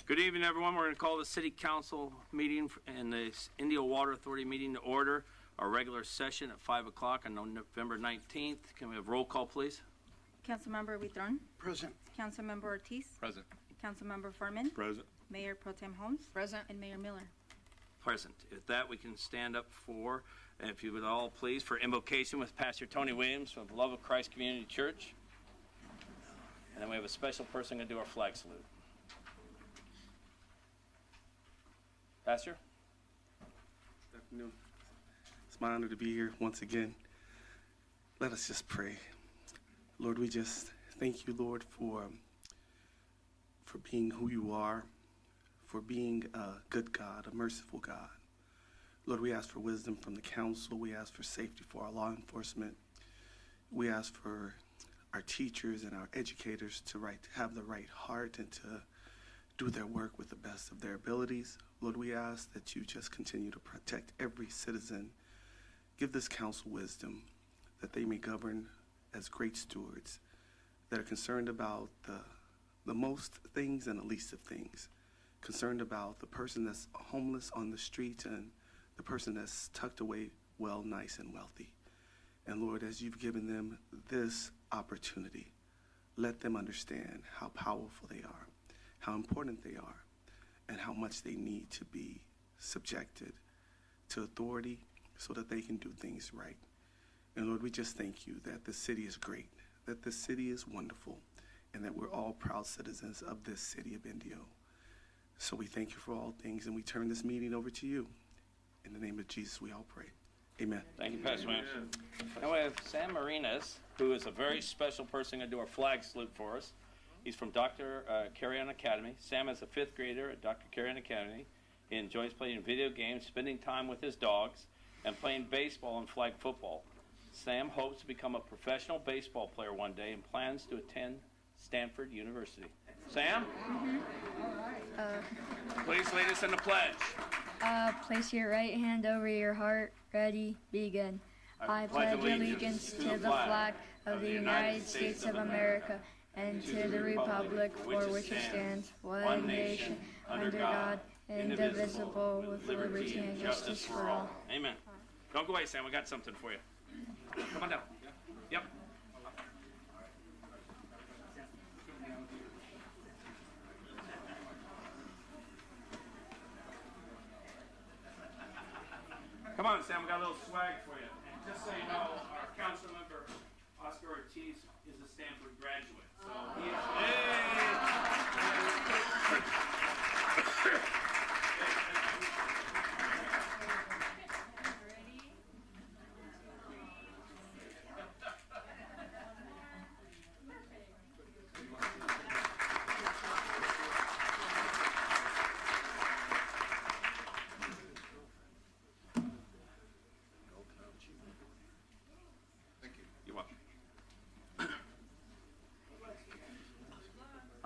Good evening, everyone. We're going to call the City Council meeting and the Indio Water Authority meeting to order. Our regular session at 5 o'clock on November 19th. Can we have roll call, please? Councilmember Huitron. Present. Councilmember Ortiz. Present. Councilmember Furman. Present. Mayor Pro Tem Holmes. Present. And Mayor Miller. Present. With that, we can stand up for, and if you would all please, for invocation with Pastor Tony Williams from Love of Christ Community Church. And then we have a special person going to do our flag salute. Pastor? Good afternoon. It's my honor to be here once again. Let us just pray. Lord, we just thank you, Lord, for being who you are, for being a good God, a merciful God. Lord, we ask for wisdom from the council. We ask for safety for our law enforcement. We ask for our teachers and our educators to have the right heart and to do their work with the best of their abilities. Lord, we ask that you just continue to protect every citizen. Give this council wisdom that they may govern as great stewards that are concerned about the most things and the least of things, concerned about the person that's homeless on the street and the person that's tucked away well, nice, and wealthy. And Lord, as you've given them this opportunity, let them understand how powerful they are, how important they are, and how much they need to be subjected to authority so that they can do things right. And Lord, we just thank you that the city is great, that the city is wonderful, and that we're all proud citizens of this city of Indio. So we thank you for all things, and we turn this meeting over to you. In the name of Jesus, we all pray. Amen. Thank you, Pastor Williams. Now we have Sam Marinas, who is a very special person going to do our flag salute for us. He's from Dr. Carrion Academy. Sam is a 5th grader at Dr. Carrion Academy. He enjoys playing video games, spending time with his dogs, and playing baseball and flag football. Sam hopes to become a professional baseball player one day and plans to attend Stanford University. Sam? Please lead us in the pledge. Place your right hand over your heart. Ready, begin. I pledge allegiance to the flag of the United States of America and to the republic for which it stands, one nation, under God, indivisible, with liberty and justice for all. Amen. Don't go away, Sam. We got something for you. Come on down. Yep. Come on, Sam. We got a little swag for you. And just so you know, our council member, Oscar Ortiz, is a Stanford graduate. So he is.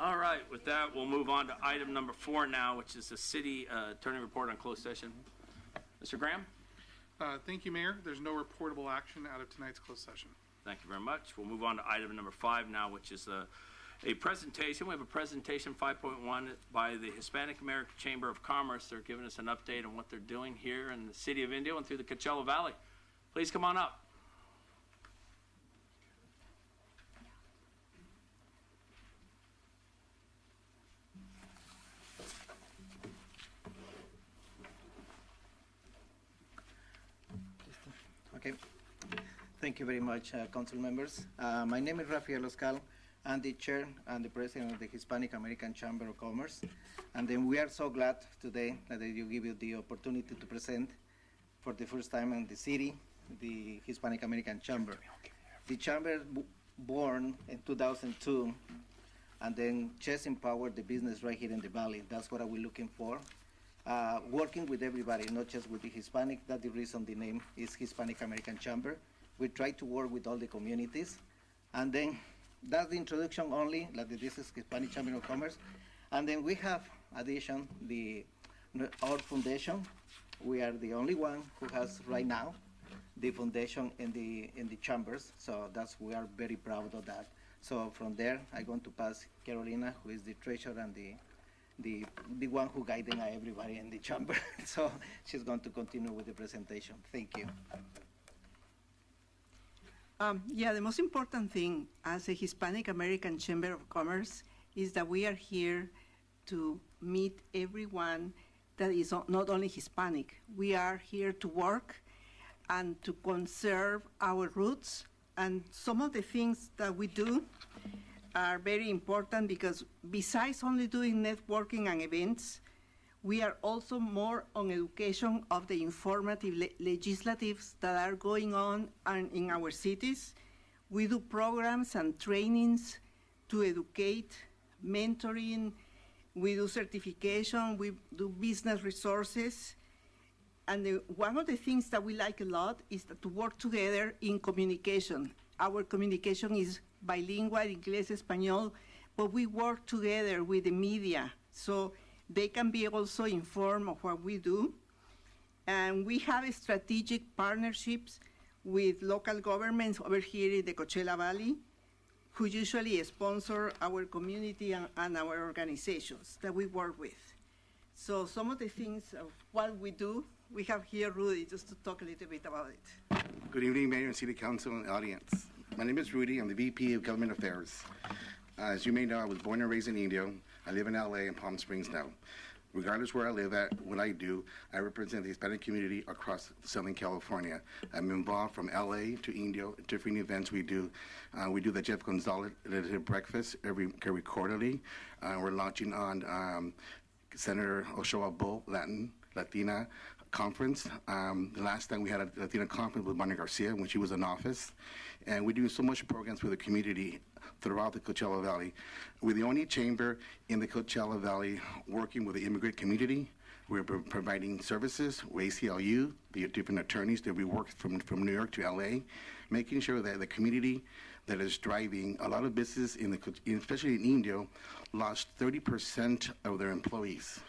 All right, with that, we'll move on to item number 4 now, which is the city attorney report on closed session. Mr. Graham? Thank you, Mayor. There's no reportable action out of tonight's closed session. Thank you very much. We'll move on to item number 5 now, which is a presentation. We have a presentation 5.1 by the Hispanic American Chamber of Commerce. They're giving us an update on what they're doing here in the city of Indio and through the Coachella Valley. Please come on up. Okay. Thank you very much, council members. My name is Rafael Oscal. I'm the chair and the president of the Hispanic American Chamber of Commerce. And then we are so glad today that you give you the opportunity to present for the first time in the city, the Hispanic American Chamber. The chamber born in 2002, and then just empowered the business right here in the valley. That's what we're looking for. Working with everybody, not just with the Hispanic. That's the reason the name is Hispanic American Chamber. We try to work with all the communities. And then that's the introduction only, like this is Hispanic Chamber of Commerce. And then we have addition, our foundation. We are the only one who has right now the foundation in the chambers. So we are very proud of that. So from there, I'm going to pass Carolina, who is the treasurer and the the one who guiding everybody in the chamber. So she's going to continue with the presentation. Thank you. Yeah, the most important thing as a Hispanic American Chamber of Commerce is that we are here to meet everyone that is not only Hispanic. We are here to work and to conserve our roots. And some of the things that we do are very important because besides only doing networking and events, we are also more on education of the informative legislatives that are going on in our cities. We do programs and trainings to educate, mentoring, we do certification, we do business resources. And one of the things that we like a lot is to work together in communication. Our communication is bilingual, English, Espanol, but we work together with the media. So they can be also informed of what we do. And we have strategic partnerships with local governments over here in the Coachella Valley, who usually sponsor our community and our organizations that we work with. So some of the things of what we do, we have here Rudy just to talk a little bit about it. Good evening, Mayor and City Council and audience. My name is Rudy. I'm the VP of Government Affairs. As you may know, I was born and raised in Indio. I live in LA and Palm Springs now. Regardless where I live at, what I do, I represent the Hispanic community across Southern California. I'm involved from LA to Indio, different events we do. We do the Jeff Gonzalez breakfast every quarterly. We're launching on Senator Ochoa Bull Latina conference. The last time we had a Latina conference with Monica Garcia when she was in office. And we do so much programs for the community throughout the Coachella Valley. We're the only chamber in the Coachella Valley working with the immigrant community. We're providing services with ACLU, the different attorneys that we work from New York to LA, making sure that the community that is driving a lot of business, especially in Indio, lost 30% of their employees.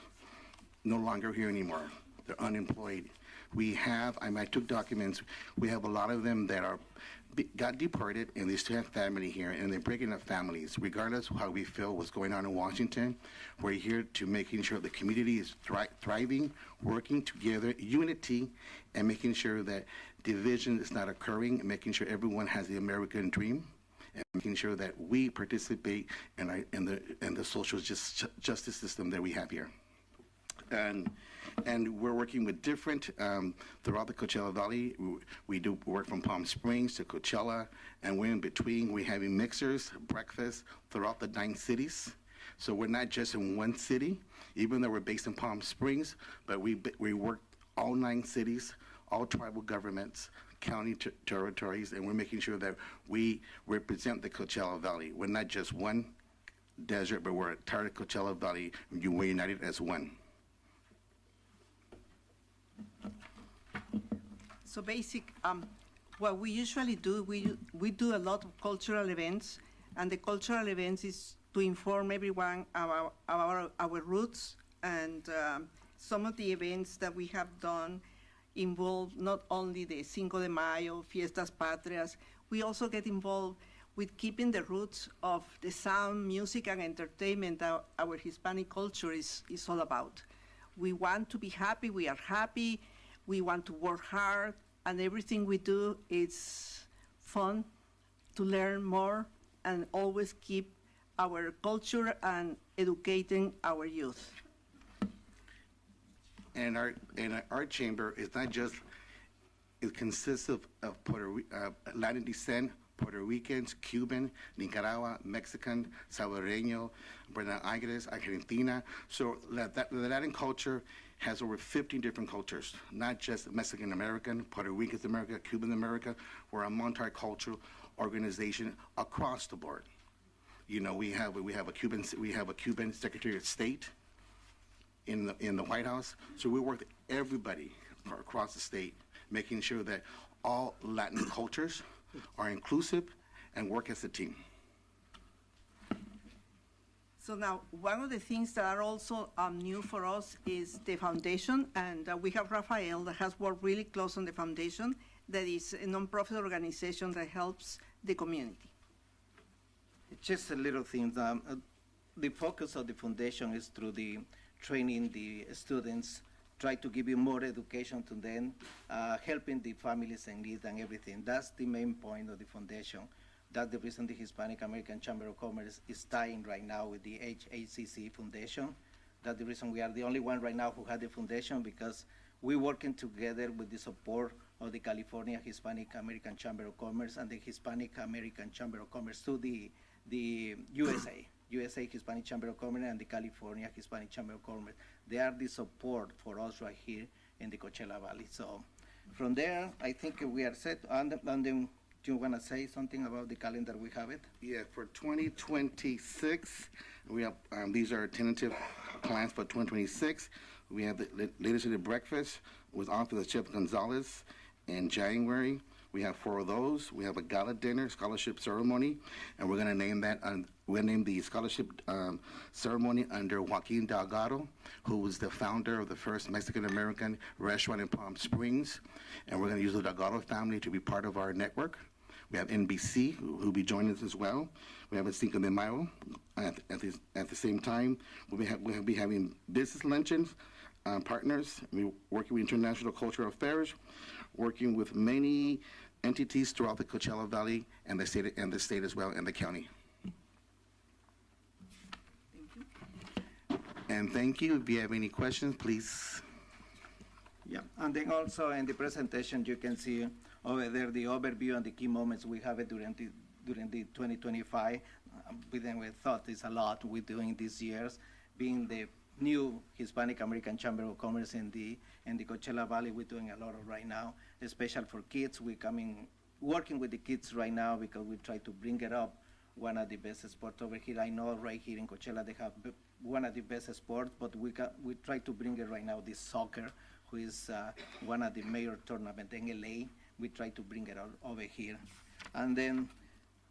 No longer here anymore. They're unemployed. We have, I took documents, we have a lot of them that got deported and they still have family here and they're breaking up families. Regardless of how we feel what's going on in Washington, we're here to making sure the community is thriving, working together, unity, and making sure that division is not occurring, and making sure everyone has the American dream, and making sure that we participate in the social justice system that we have here. And we're working with different, throughout the Coachella Valley. We do work from Palm Springs to Coachella, and we're in between. We're having mixers, breakfast throughout the 9 cities. So we're not just in one city, even though we're based in Palm Springs, but we work all 9 cities, all tribal governments, county territories, and we're making sure that we represent the Coachella Valley. We're not just one desert, but we're a entire Coachella Valley. We're united as one. So what we usually do, we do a lot of cultural events, and the cultural events is to inform everyone about our roots, and some of the events that we have done involve not only the Cinco de Mayo, Fiestas Patrias, we also get involved with keeping the roots of the sound, music, and entertainment that our Hispanic culture is all about. We want to be happy, we are happy, we want to work hard, and everything we do is fun to learn more and always keep our culture and educating our youth. And our chamber is not just, it consists of Latin descent, Puerto Ricans, Cuban, Nicaragua, Mexican, Salvadoreño, Buenos Aires, Argentina. So the Latin culture has over 15 different cultures, not just Mexican American, Puerto Rican American, Cuban American. We're a multicultural organization across the board. You know, we have a Cuban Secretary of State in the White House. So we work with everybody across the state, making sure that all Latin cultures are inclusive and work as a team. So now, one of the things that are also new for us is the foundation, and we have Rafael that has worked really close on the foundation, that is a nonprofit organization that helps the community. Just a little thing. the focus of the foundation is through the training the students, try to give you more education to them, helping the families in need and everything. That's the main point of the foundation. That's the reason the Hispanic American Chamber of Commerce is tying right now with the HACC Foundation. That's the reason we are the only one right now who had the foundation, because we're working together with the support of the California Hispanic American Chamber of Commerce and the Hispanic American Chamber of Commerce to the USA Hispanic Chamber of Commerce and the California Hispanic Chamber of Commerce. They are the support for us right here in the Coachella Valley. So from there, I think we are set. And then, do you want to say something about the calendar we have it? Yeah, for 2026, we have, these are tentative plans for 2026. We have the legislative breakfast with Officer Chip Gonzalez in January. We have 4 of those. We have a gala dinner, scholarship ceremony, and we're going to name that. We're going to name the scholarship ceremony under Joaquin Delgado, who was the founder of the first Mexican-American restaurant in Palm Springs, and we're going to use the Delgado family to be part of our network. We have NBC, who will be joining us as well. We have a Cinco de Mayo. At the same time, we'll be having business luncheons, partners. We're working with International Cultural Affairs, working with many entities throughout the Coachella Valley and the state as well, and the county. And thank you. If you have any questions, please. Yeah, and then also in the presentation, you can see over there the overview and the key moments we have it during the 2025. We thought it's a lot we're doing these years, being the new Hispanic American Chamber of Commerce in the Coachella Valley. We're doing a lot of right now, especially for kids. We're working with the kids right now because we try to bring it up. One of the best sports over here. I know right here in Coachella they have one of the best sports, but we try to bring it right now, this soccer, who is one of the major tournaments in LA. We try to bring it over here. And then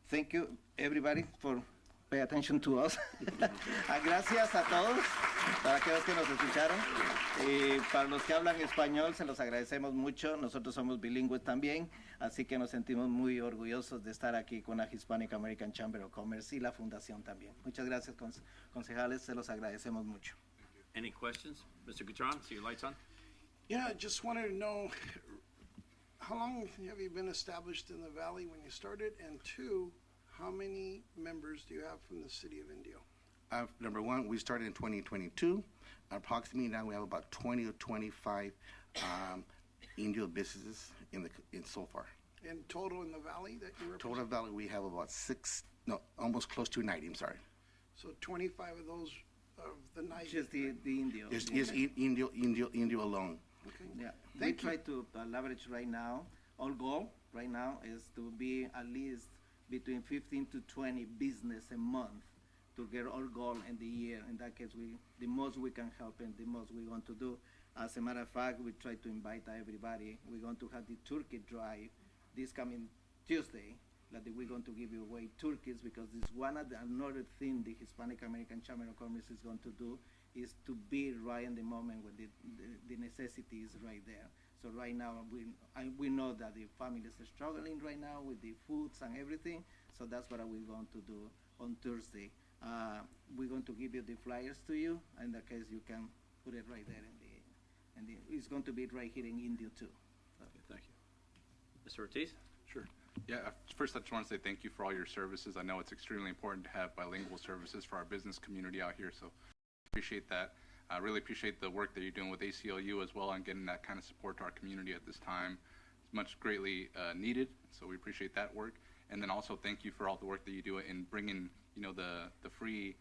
thank you everybody for pay attention to us. Gracias a todos, para aquellos que nos escucharon. Y para los que hablan español, se los agradecemos mucho. Nosotros somos bilingües también, así que nos sentimos muy orgullosos de estar aquí con la Hispanic American Chamber of Commerce y la Fundación también. Muchas gracias, concejales, se los agradecemos mucho. Any questions? Mr. Gutron, see your lights on? Yeah, just wanted to know, how long have you been established in the Valley when you started? And 2, how many members do you have from the city of Indio? Number 1, we started in 2022. Approximately now we have about 20 or 25 Indio businesses in so far. And total in the Valley that you represent? Total Valley, we have about almost close to 90, I'm sorry. So 25 of those of the 90? Just the Indio. Yes, Indio alone. Okay. Yeah, Thank we try to leverage right now. Our goal right now is to be at least between 15 to 20 business a month to get our goal in the year. In that case, the most we can help and the most we want to do. As a matter of fact, we try to invite everybody. We're going to have the turkey drive this coming Tuesday. That we're going to give you away turkeys, because this another thing the Hispanic American Chamber of Commerce is going to do is to be right in the moment when the necessity is right there. So right now, we know that the families are struggling right now with the foods and everything. So that's what we're going to do on Thursday. We're going to give you the flyers to you. In that case, you can put it right there it's going to be right here in Indio too. Okay, thank you. Mr. Ortiz? Sure. Yeah, first I just want to say thank you for all your services. I know it's extremely important to have bilingual services for our business community out here, so appreciate that. I really appreciate the work that you're doing with ACLU as well on getting that kind of support to our community at this time. It's much greatly needed, so we appreciate that work. And then also thank you for all the work that you do in bringing, the free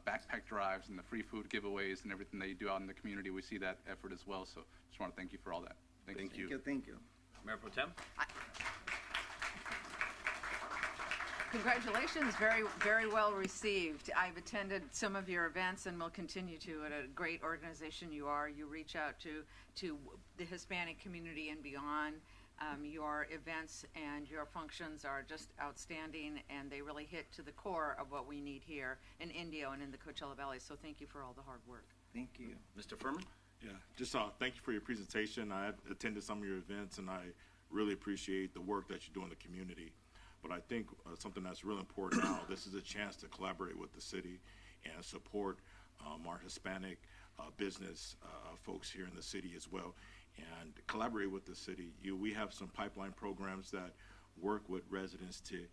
backpack drives and the free food giveaways and everything that you do out in the community. We see that effort as well, so just want to thank you for all that. Thank you. Thank you. Mayor Pro Tem? Congratulations, very, very well received. I've attended some of your events and will continue to. At a great organization you are. You reach out to the Hispanic community and beyond. Your events and your functions are just outstanding, and they really hit to the core of what we need here in Indio and in the Coachella Valley. So thank you for all the hard work. Thank you. Mr. Furman? Yeah, just thank you for your presentation. I attended some of your events, and I really appreciate the work that you do in the community. But I think something that's real important now, this is a chance to collaborate with the city and support our Hispanic business folks here in the city as well, and collaborate with the city. We have some pipeline programs that work with residents to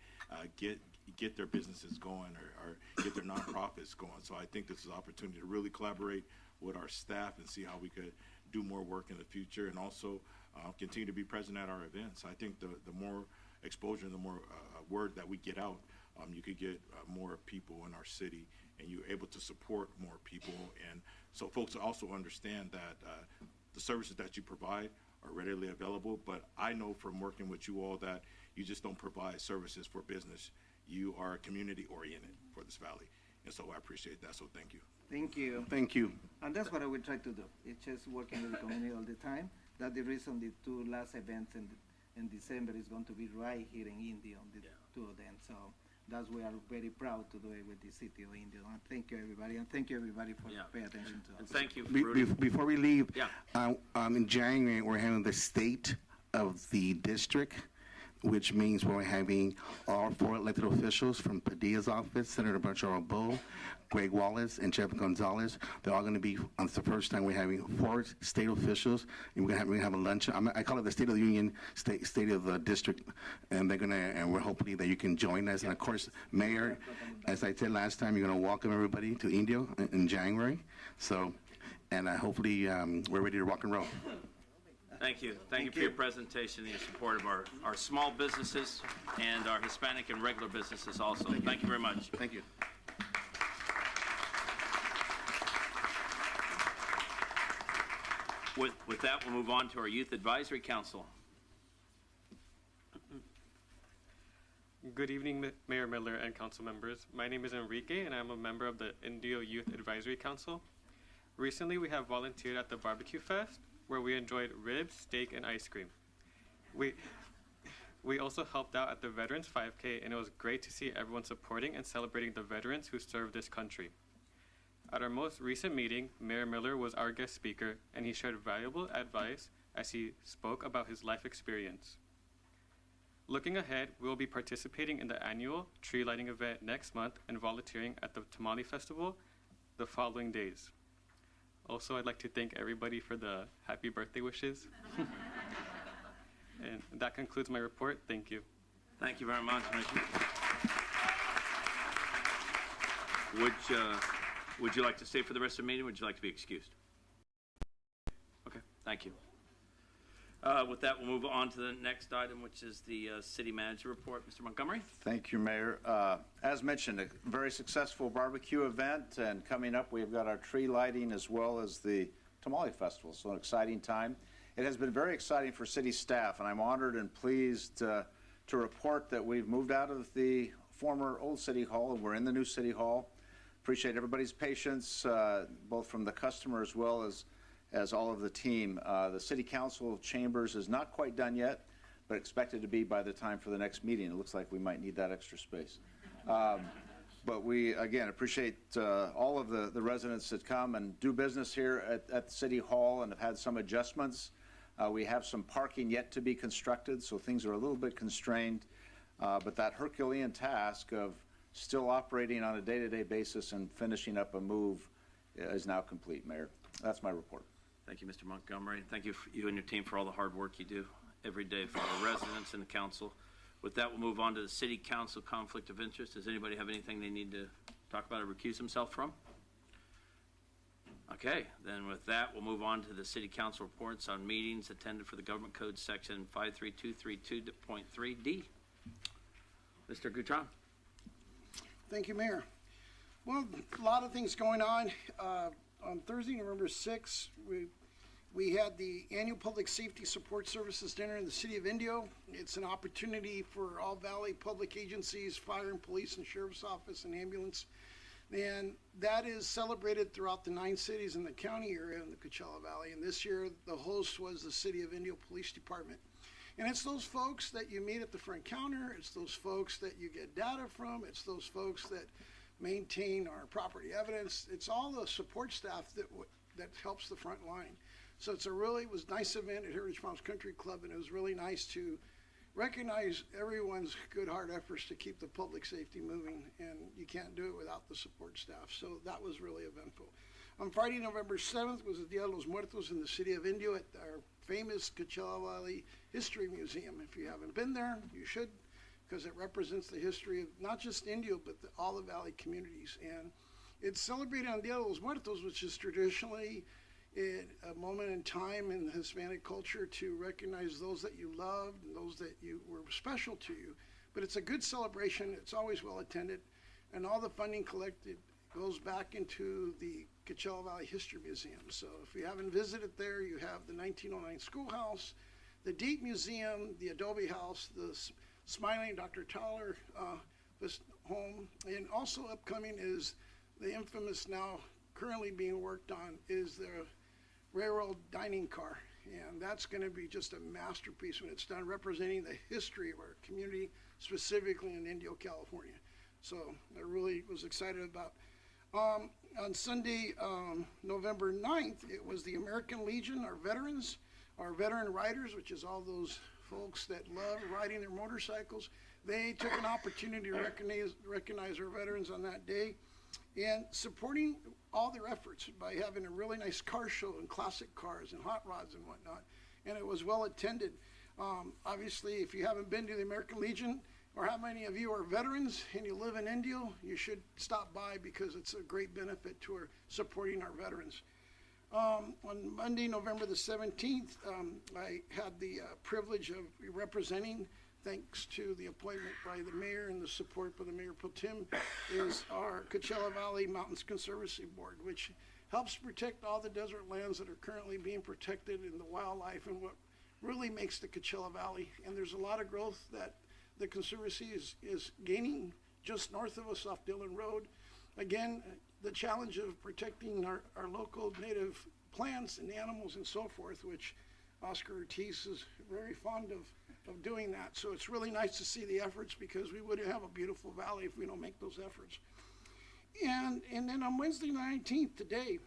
get their businesses going or get their nonprofits going. So I think this is an opportunity to really collaborate with our staff and see how we could do more work in the future, and also continue to be present at our events. I think the more exposure and the more word that we get out, you could get more people in our city, and you're able to support more people. And so folks also understand that the services that you provide are readily available, but I know from working with you all that you just don't provide services for business. You are community oriented for this valley. And so I appreciate that, so thank you. Thank you. Thank you. And that's what I will try to do. It's just working with the community all the time. That's the reason the two last events in December is going to be right here in Indio, the two of them. So that's we are very proud to do it with the city of Indio. And thank you, everybody. And thank you, everybody, for paying attention to us. And thank you, Rudy. Before we leave, Yeah. in January, we're having the state of the district, which means we're having all 4 elected officials from Padilla's office, Senator Bernardo Bull, Greg Wallace, and Jeff Gonzalez. They're all going to be, it's the first time we're having 4 state officials, and we're going to have a lunch. I call it the State of the Union, State of the District, and we're hopefully that you can join us. And of course, Mayor, as I said last time, you're going to welcome everybody to Indio in January. So, and hopefully we're ready to rock and roll. Thank you. Thank you for your presentation and your support of our small businesses and our Hispanic and regular businesses also. Thank you very much. Thank you. With that, we'll move on to our Youth Advisory Council. Good evening, Mayor Miller and council members. My name is Enrique, and I'm a member of the Indio Youth Advisory Council. Recently, we have volunteered at the Barbecue Fest, where we enjoyed ribs, steak, and ice cream. We also helped out at the Veterans 5K, and it was great to see everyone supporting and celebrating the veterans who served this country. At our most recent meeting, Mayor Miller was our guest speaker, and he shared valuable advice as he spoke about his life experience. Looking ahead, we will be participating in the annual tree lighting event next month and volunteering at the Tamale Festival the following days. Also, I'd like to thank everybody for the happy birthday wishes. And that concludes my report. Thank you. Thank you very much, Mr. Would you like to stay for the rest of the meeting, or would you like to be excused? Okay, thank you. With that, we'll move on to the next item, which is the city manager report. Mr. Montgomery? Thank you, Mayor. As mentioned, a very successful barbecue event, and coming up, we've got our tree lighting as well as the Tamale Festival, so an exciting time. It has been very exciting for city staff, and I'm honored and pleased to report that we've moved out of the former old City Hall, and we're in the new City Hall. Appreciate everybody's patience, both from the customer as well as all of the team. The City Council chambers is not quite done yet, but expected to be by the time for the next meeting. It looks like we might need that extra space. But we, again, appreciate all of the residents that come and do business here at City Hall and have had some adjustments. We have some parking yet to be constructed, so things are a little bit constrained. But that Herculean task of still operating on a day-to-day basis and finishing up a move is now complete, Mayor. That's my report. Thank you, Mr. Montgomery. Thank you, you and your team, for all the hard work you do every day for our residents and the council. With that, we'll move on to the City Council conflict of interest. Does anybody have anything they need to talk about or recuse themselves from? Okay, then with that, we'll move on to the City Council reports on meetings attended for the Government Code Section 53232.3D. Mr. Goutron. Thank you, Mayor. Well, a lot of things going on. On Thursday, November 6th, we had the annual Public Safety Support Services Dinner in the City of Indio. It's an opportunity for all Valley public agencies, fire and police and sheriff's office and ambulance. And that is celebrated throughout the 9 cities in the county area in the Coachella Valley. And this year, the host was the City of Indio Police Department. And it's those folks that you meet at the front counter. It's those folks that you get data from. It's those folks that maintain our property evidence. It's all the support staff that helps the front line. So it was a nice event at Heritage Palms Country Club, and it was really nice to recognize everyone's good hard efforts to keep the public safety moving, and you can't do it without the support staff. So that was really eventful. On Friday, November 7th was the Dia de los Muertos in the city of Indio at our famous Coachella Valley History Museum. If you haven't been there, you should, because it represents the history of not just Indio, but all the Valley communities. And it's celebrated on Dia de los Muertos, which is traditionally a moment in time in the Hispanic culture to recognize those that you loved and those that were special to you. But it's a good celebration. It's always well attended, and all the funding collected goes back into the Coachella Valley History Museum. So if you haven't visited there, you have the 1909 schoolhouse, the Deep Museum, the Adobe House, the Smiling Dr. Tyler home, and also upcoming is the infamous, now currently being worked on, is the railroad dining car, and that's going to be just a masterpiece when it's done, representing the history of our community, specifically in Indio, California. So I really was excited about. On Sunday, November 9th, it was the American Legion, our veterans, our veteran riders, which is all those folks that love riding their motorcycles. They took an opportunity to recognize our veterans on that day, and supporting all their efforts by having a really nice car show and classic cars and hot rods and whatnot. And it was well attended. Obviously, if you haven't been to the American Legion, or how many of you are veterans and you live in Indio, you should stop by because it's a great benefit to supporting our veterans. On Monday, November the 17th, I had the privilege of representing, thanks to the appointment by the mayor and the support by the Mayor Pro Tem, is our Coachella Valley Mountains Conservancy Board, which helps protect all the desert lands that are currently being protected in the wildlife and what really makes the Coachella Valley. And there's a lot of growth that the Conservancy is gaining just north of us off Dillon Road. Again, the challenge of protecting our local native plants and animals and so forth, which Oscar Ortiz is very fond of doing that. So it's really nice to see the efforts, because we wouldn't have a beautiful valley if we don't make those efforts. And then on Wednesday 19th, today,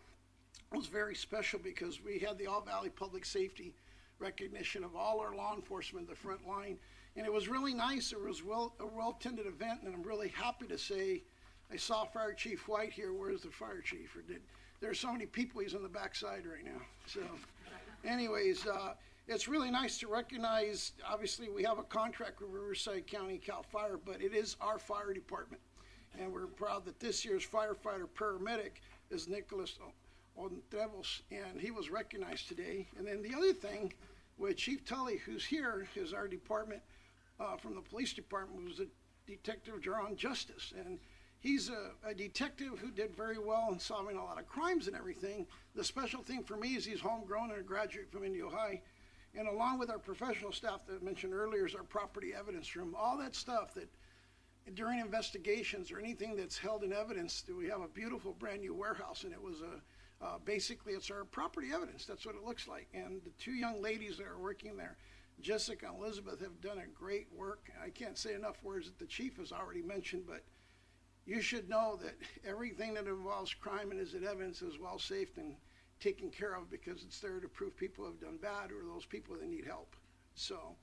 was very special because we had the All Valley Public Safety recognition of all our law enforcement, the front line. And it was really nice. It was a well-attended event, and I'm really happy to say I saw Fire Chief White here. Where's the fire chief? There's so many people, he's on the backside right now. So anyways, it's really nice to recognize, obviously we have a contract with Riverside County CAL FIRE, but it is our fire department. And we're proud that this year's firefighter paramedic is Nicholas Ontreros, and he was recognized today. And then the other thing with Chief Tully, who's here, is our department from the police department, was a Detective ADJOURN Justice. And he's a detective who did very well in solving a lot of crimes and everything. The special thing for me is he's homegrown and a graduate from Indio High. And along with our professional staff that I mentioned earlier is our property evidence room. All that stuff that during investigations or anything that's held in evidence, we have a beautiful brand new warehouse, and it was basically it's our property evidence. That's what it looks like. And the two young ladies that are working there, Jessica and Elizabeth, have done a great work. I can't say enough words that the chief has already mentioned, but you should know that everything that involves crime and is in evidence is well safed and taken care of, because it's there to prove people have done bad or those people that need help. So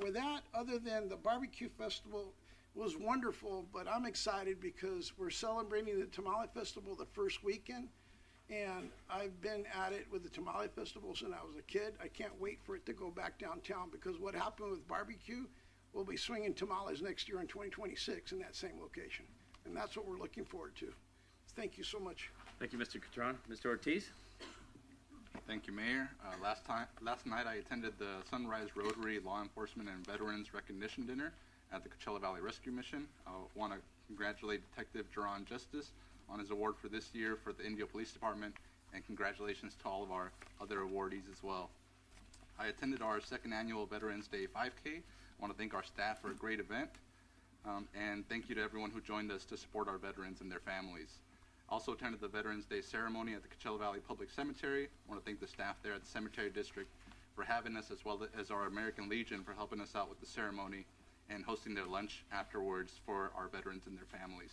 with that, other than the barbecue festival was wonderful, but I'm excited because we're celebrating the Tamale Festival the first weekend, and I've been at it with the Tamale Festival since I was a kid. I can't wait for it to go back downtown, because what happened with barbecue, we'll be swinging tamales next year in 2026 in that same location, and that's what we're looking forward to. Thank you so much. Thank you, Mr. Catron. Mr. Ortiz? Thank you, Mayor. Last night I attended the Sunrise Rotary Law Enforcement and Veterans Recognition Dinner at the Coachella Valley Rescue Mission. I want to congratulate Detective ADJOURN Justice on his award for this year for the Indio Police Department, and congratulations to all of our other awardees as well. I attended our second annual Veterans Day 5K. I want to thank our staff for a great event, and thank you to everyone who joined us to support our veterans and their families. Also attended the Veterans Day ceremony at the Coachella Valley Public Cemetery. I want to thank the staff there at the Cemetery District for having us, as well as our American Legion for helping us out with the ceremony and hosting their lunch afterwards for our veterans and their families.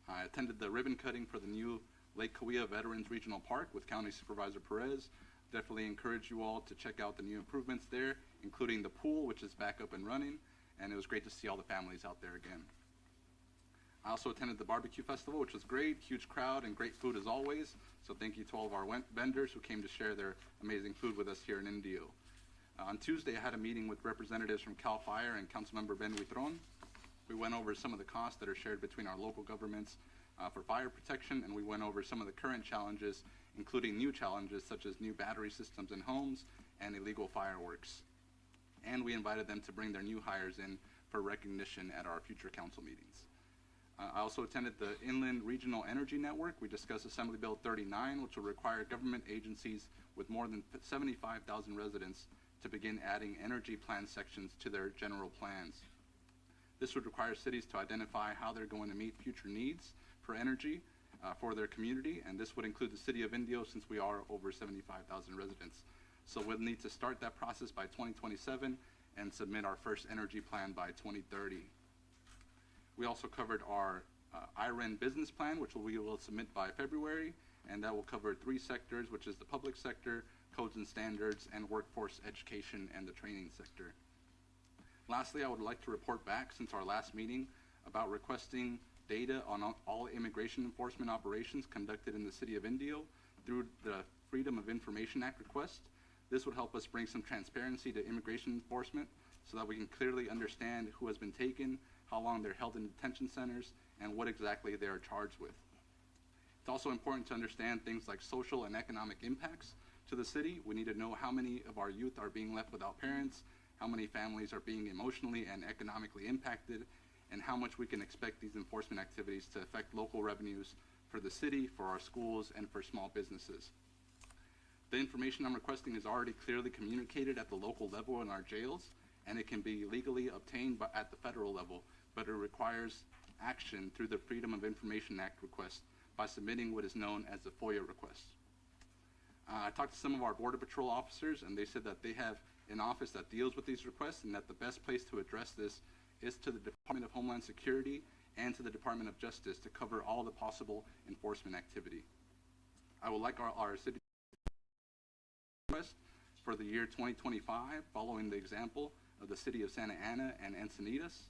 I attended the ribbon cutting for the new Lake Cahuilla Veterans Regional Park with County Supervisor Perez. Definitely encourage you all to check out the new improvements there, including the pool, which is back up and running, and it was great to see all the families out there again. I also attended the barbecue festival, which was great, huge crowd and great food as always. So thank you to all of our vendors who came to share their amazing food with us here in Indio. On Tuesday, I had a meeting with representatives from CAL FIRE and Councilmember Ben Huitron. We went over some of the costs that are shared between our local governments for fire protection, and we went over some of the current challenges, including new challenges such as new battery systems in homes and illegal fireworks. And we invited them to bring their new hires in for recognition at our future council meetings. I also attended the Inland Regional Energy Network. We discussed Assembly Bill 39, which will require government agencies with more than 75,000 residents to begin adding energy plan sections to their general plans. This would require cities to identify how they're going to meet future needs for energy for their community, and this would include the city of Indio since we are over 75,000 residents. So we'll need to start that process by 2027 and submit our first energy plan by 2030. We also covered our IREN business plan, which we will submit by February, and that will cover 3 sectors, which is the public sector, codes and standards, and workforce education and the training sector. Lastly, I would like to report back since our last meeting about requesting data on all immigration enforcement operations conducted in the city of Indio through the Freedom of Information Act request. This would help us bring some transparency to immigration enforcement so that we can clearly understand who has been taken, how long they're held in detention centers, and what exactly they are charged with. It's also important to understand things like social and economic impacts to the city. We need to know how many of our youth are being left without parents, how many families are being emotionally and economically impacted, and how much we can expect these enforcement activities to affect local revenues for the city, for our schools, and for small businesses. The information I'm requesting is already clearly communicated at the local level in our jails, and it can be legally obtained at the federal level, but it requires action through the Freedom of Information Act request by submitting what is known as the FOIA request. I talked to some of our Border Patrol officers, and they said that they have an office that deals with these requests, and that the best place to address this is to the Department of Homeland Security and to the Department of Justice to cover all the possible enforcement activity. I would like our city request for the year 2025, following the example of the city of Santa Ana and Encinitas,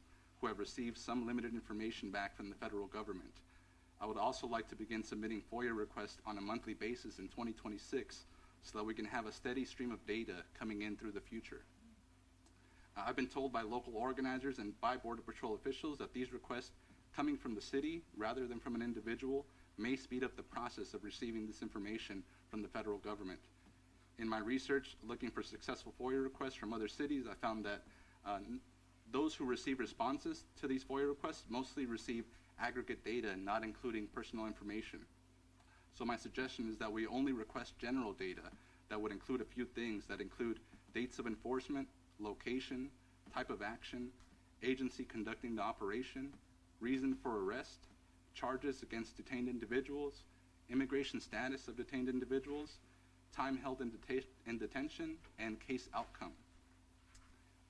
who have received some limited information back from the federal government. I would also like to begin submitting FOIA requests on a monthly basis in 2026 so that we can have a steady stream of data coming in through the future. I've been told by local organizers and by Border Patrol officials that these requests coming from the city rather than from an individual may speed up the process of receiving this information from the federal government. In my research looking for successful FOIA requests from other cities, I found that those who receive responses to these FOIA requests mostly receive aggregate data, not including personal information. So my suggestion is that we only request general data that would include a few things that include dates of enforcement, location, type of action, agency conducting the operation, reason for arrest, charges against detained individuals, immigration status of detained individuals, time held in detention, and case outcome.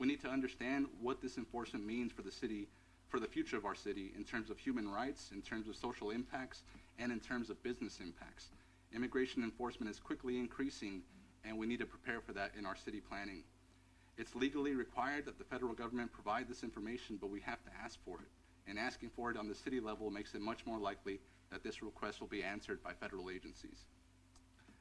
We need to understand what this enforcement means for the city, for the future of our city, in terms of human rights, in terms of social impacts, and in terms of business impacts. Immigration enforcement is quickly increasing, and we need to prepare for that in our city planning. It's legally required that the federal government provide this information, but we have to ask for it. And asking for it on the city level makes it much more likely that this request will be answered by federal agencies.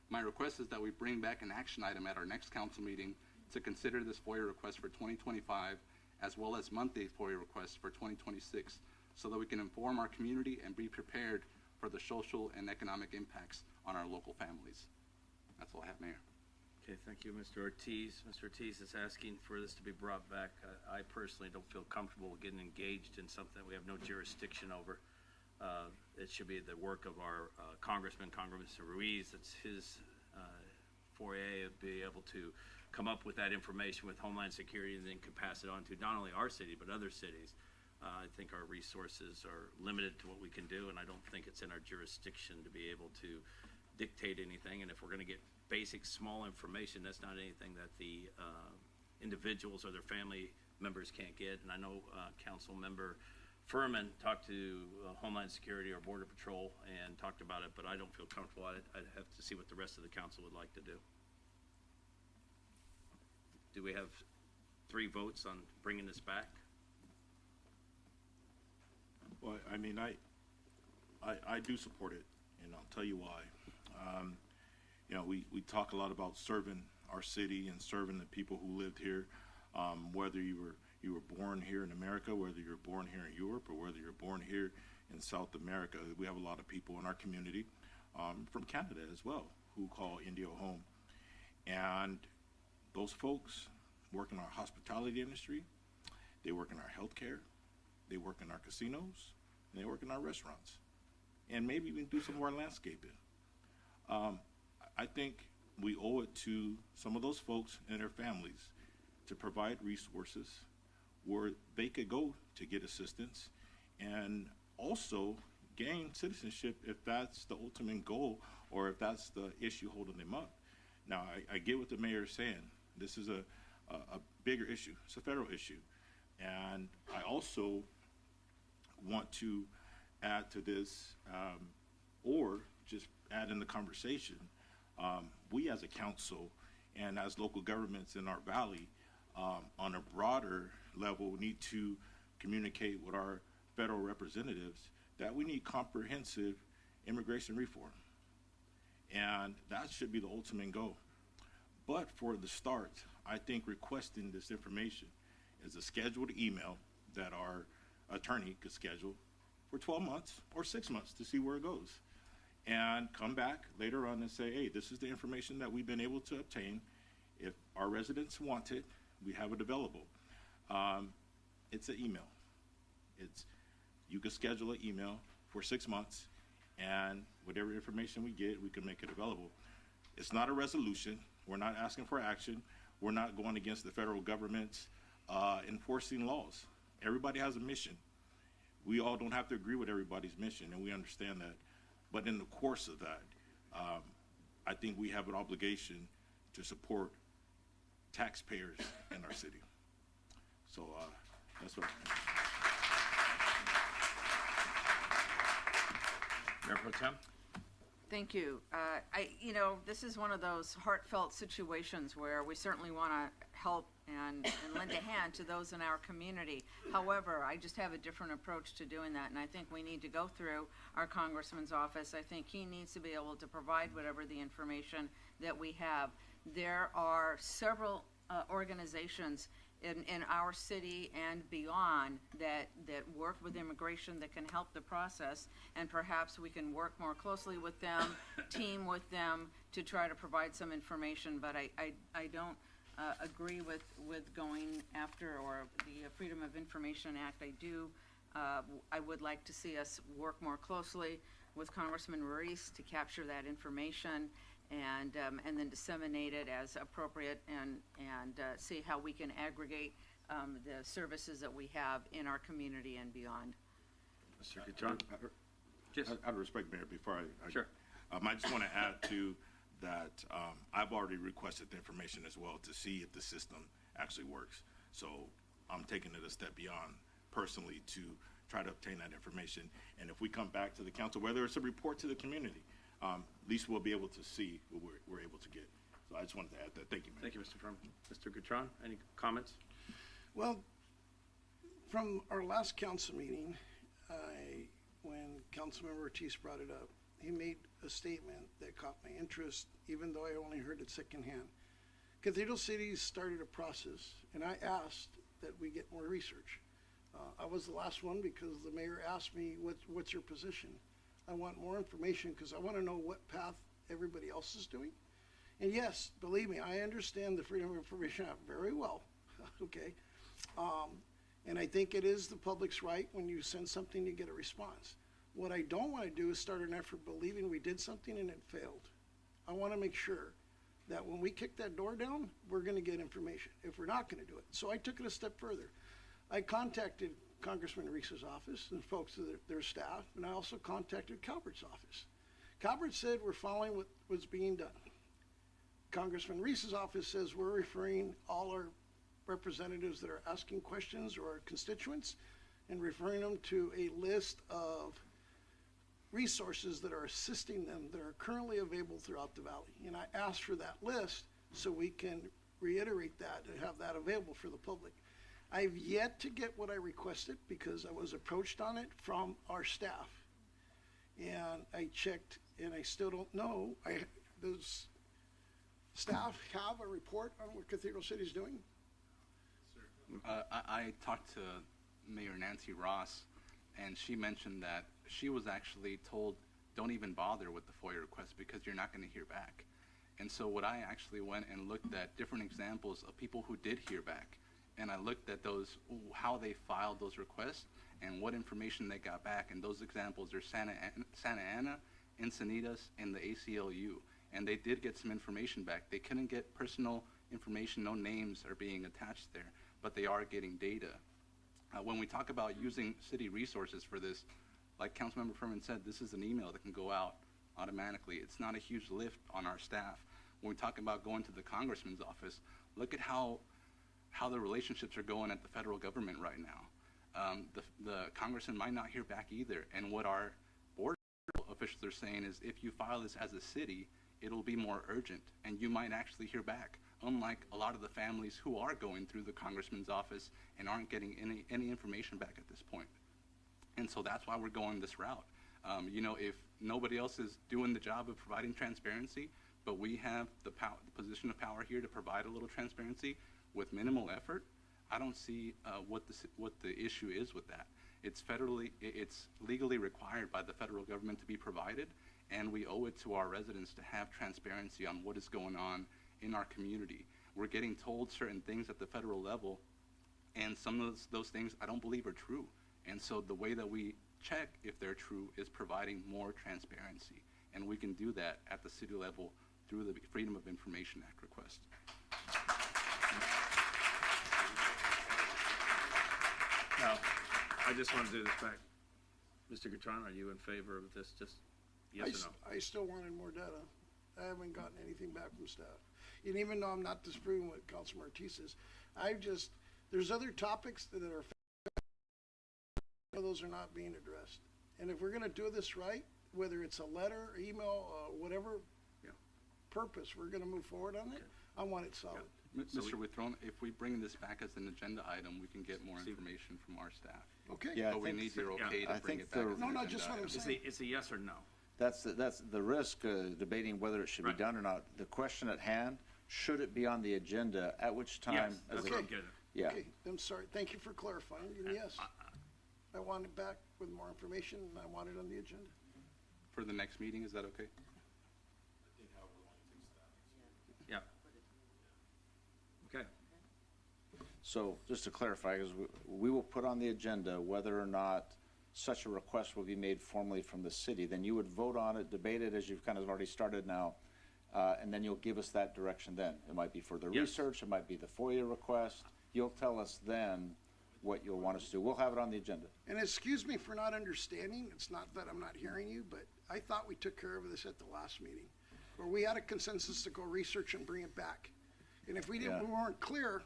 My request is that we bring back an action item at our next council meeting to consider this FOIA request for 2025, as well as monthly FOIA requests for 2026, so that we can inform our community and be prepared for the social and economic impacts on our local families. That's all I have, Mayor. Okay, thank you, Mr. Ortiz. Mr. Ortiz is asking for this to be brought back. I personally don't feel comfortable getting engaged in something that we have no jurisdiction over. It should be the work of our Congressman Ruiz. It's his foray to be able to come up with that information with Homeland Security and then can pass it on to not only our city, but other cities. I think our resources are limited to what we can do, and I don't think it's in our jurisdiction to be able to dictate anything. And if we're going to get basic, small information, that's not anything that the individuals or their family members can't get. And I know Council Member Furman talked to Homeland Security or Border Patrol and talked about it, but I don't feel comfortable. I'd have to see what the rest of the council would like to do. Do we have 3 votes on bringing this back? Well, I mean, I do support it, and I'll tell you why. You know, we talk a lot about serving our city and serving the people who lived here, whether you were born here in America, whether you're born here in Europe, or whether you're born here in South America. We have a lot of people in our community from Canada as well who call Indio home. And those folks work in our hospitality industry, they work in our healthcare, they work in our casinos, and they work in our restaurants, and maybe even do some of our landscaping. I think we owe it to some of those folks and their families to provide resources where they could go to get assistance and also gain citizenship if that's the ultimate goal or if that's the issue holding them up. Now, I get what the mayor is saying. This is a bigger issue. It's a federal issue. And I also want to add to this, or just add in the conversation, we as a council and as local governments in our valley, on a broader level, need to communicate with our federal representatives that we need comprehensive immigration reform. And that should be the ultimate goal. But for the start, I think requesting this information is a scheduled email that our attorney could schedule for 12 months or 6 months to see where it goes. And come back later on and say, hey, this is the information that we've been able to obtain. If our residents want it, we have it available. It's an email. You can schedule an email for 6 months, and whatever information we get, we can make it available. It's not a resolution. We're not asking for action. We're not going against the federal government's enforcing laws. Everybody has a mission. We all don't have to agree with everybody's mission, and we understand that. But in the course of that, I think we have an obligation to support taxpayers in our city. So that's what. Mayor Pro Tem? Thank you. This is one of those heartfelt situations where we certainly want to help and lend a hand to those in our community. However, I just have a different approach to doing that, and I think we need to go through our congressman's office. I think he needs to be able to provide whatever the information that we have. There are several organizations in our city and beyond that work with immigration that can help the process, and perhaps we can work more closely with them, team with them to try to provide some information. But I don't agree with going after or the Freedom of Information Act. I would like to see us work more closely with Congressman Ruiz to capture that information and then disseminate it as appropriate and see how we can aggregate the services that we have in our community and beyond. Mr. Guitron? Out of respect, Mayor, before I Sure. I just want to add to that I've already requested the information as well to see if the system actually works. So I'm taking it a step beyond personally to try to obtain that information. And if we come back to the council, whether it's a report to the community, at least we'll be able to see what we're able to get. So I just wanted to add that. Thank you, Mayor. Thank you, Mr. Frum. Mr. Guitron, any comments? Well, from our last council meeting, when Councilmember Ortiz brought it up, he made a statement that caught my interest, even though I only heard it secondhand. Cathedral City started a process, and I asked that we get more research. I was the last one because the mayor asked me, what's your position? I want more information because I want to know what path everybody else is doing. And yes, believe me, I understand the Freedom of Information Act very well, okay? And I think it is the public's right when you send something to get a response. What I don't want to do is start an effort believing we did something and it failed. I want to make sure that when we kick that door down, we're going to get information if we're not going to do it. So I took it a step further. I contacted Congressman Reese's office and folks to their staff, and I also contacted Calvert's office. Calvert said we're following what was being done. Congressman Reese's office says we're referring all our representatives that are asking questions or our constituents and referring them to a list of resources that are assisting them that are currently available throughout the valley. And I asked for that list so we can reiterate that and have that available for the public. I've yet to get what I requested because I was approached on it from our staff. And I checked and I still don't know. Does staff have a report on what Cathedral City is doing? I talked to Mayor Nancy Ross, and she mentioned that she was actually told, don't even bother with the FOIA request because you're not going to hear back. And so what I actually went and looked at different examples of people who did hear back, and I looked at those, how they filed those requests and what information they got back, and those examples are Santa Ana, Encinitas, and the ACLU. And they did get some information back. They couldn't get personal information, no names are being attached there, but they are getting data. When we talk about using city resources for this, like Councilmember Furman said, this is an email that can go out automatically. It's not a huge lift on our staff. When we talk about going to the congressman's office, look at how the relationships are going at the federal government right now. The congressman might not hear back either, and what our board officials are saying is if you file this as a city, it'll be more urgent, and you might actually hear back, unlike a lot of the families who are going through the congressman's office and aren't getting any information back at this point. And so that's why we're going this route. You know, if nobody else is doing the job of providing transparency, but we have the position of power here to provide a little transparency with minimal effort, I don't see what the issue is with that. It's legally required by the federal government to be provided, and we owe it to our residents to have transparency on what is going on in our community. We're getting told certain things at the federal level, and some of those things I don't believe are true. And so the way that we check if they're true is providing more transparency, and we can do that at the city level through the Freedom of Information Act request. Now, I just want to do this back. Mr. Gatron, are you in favor of this? Just yes or no? I still wanted more data. I haven't gotten anything back from staff. And even though I'm not disproving what Councilman Ortiz is, there's other topics that are, those are not being addressed. And if we're going to do this right, whether it's a letter, email, whatever purpose we're going to move forward on it, I want it solid. Mr. Withron, if we bring this back as an agenda item, we can get more information from our staff. Okay. Yeah, but we need your okay to bring it back as an No, agenda just what I'm item. saying. It's a yes or no. That's the risk, debating whether it should be done or not. The question at hand, should it be on the agenda, at which time? Yes, that's what I'm getting. Yeah. Okay, I'm sorry. Thank you for clarifying. And yes, I want it back with more information, and I want it on the agenda. For the next meeting, is that okay? Yeah. Okay. So just to clarify, because we will put on the agenda whether or not such a request will be made formally from the city. Then you would vote on it, debate it as you've kind of already started now, and then you'll give us that direction then. It might be further research, it might be the FOIA request. You'll tell us then what you'll want us to do. We'll have it on the agenda. And excuse me for not understanding. It's not that I'm not hearing you, but I thought we took care of this at the last meeting, where we had a consensus to go research and bring it back. And if we weren't clear,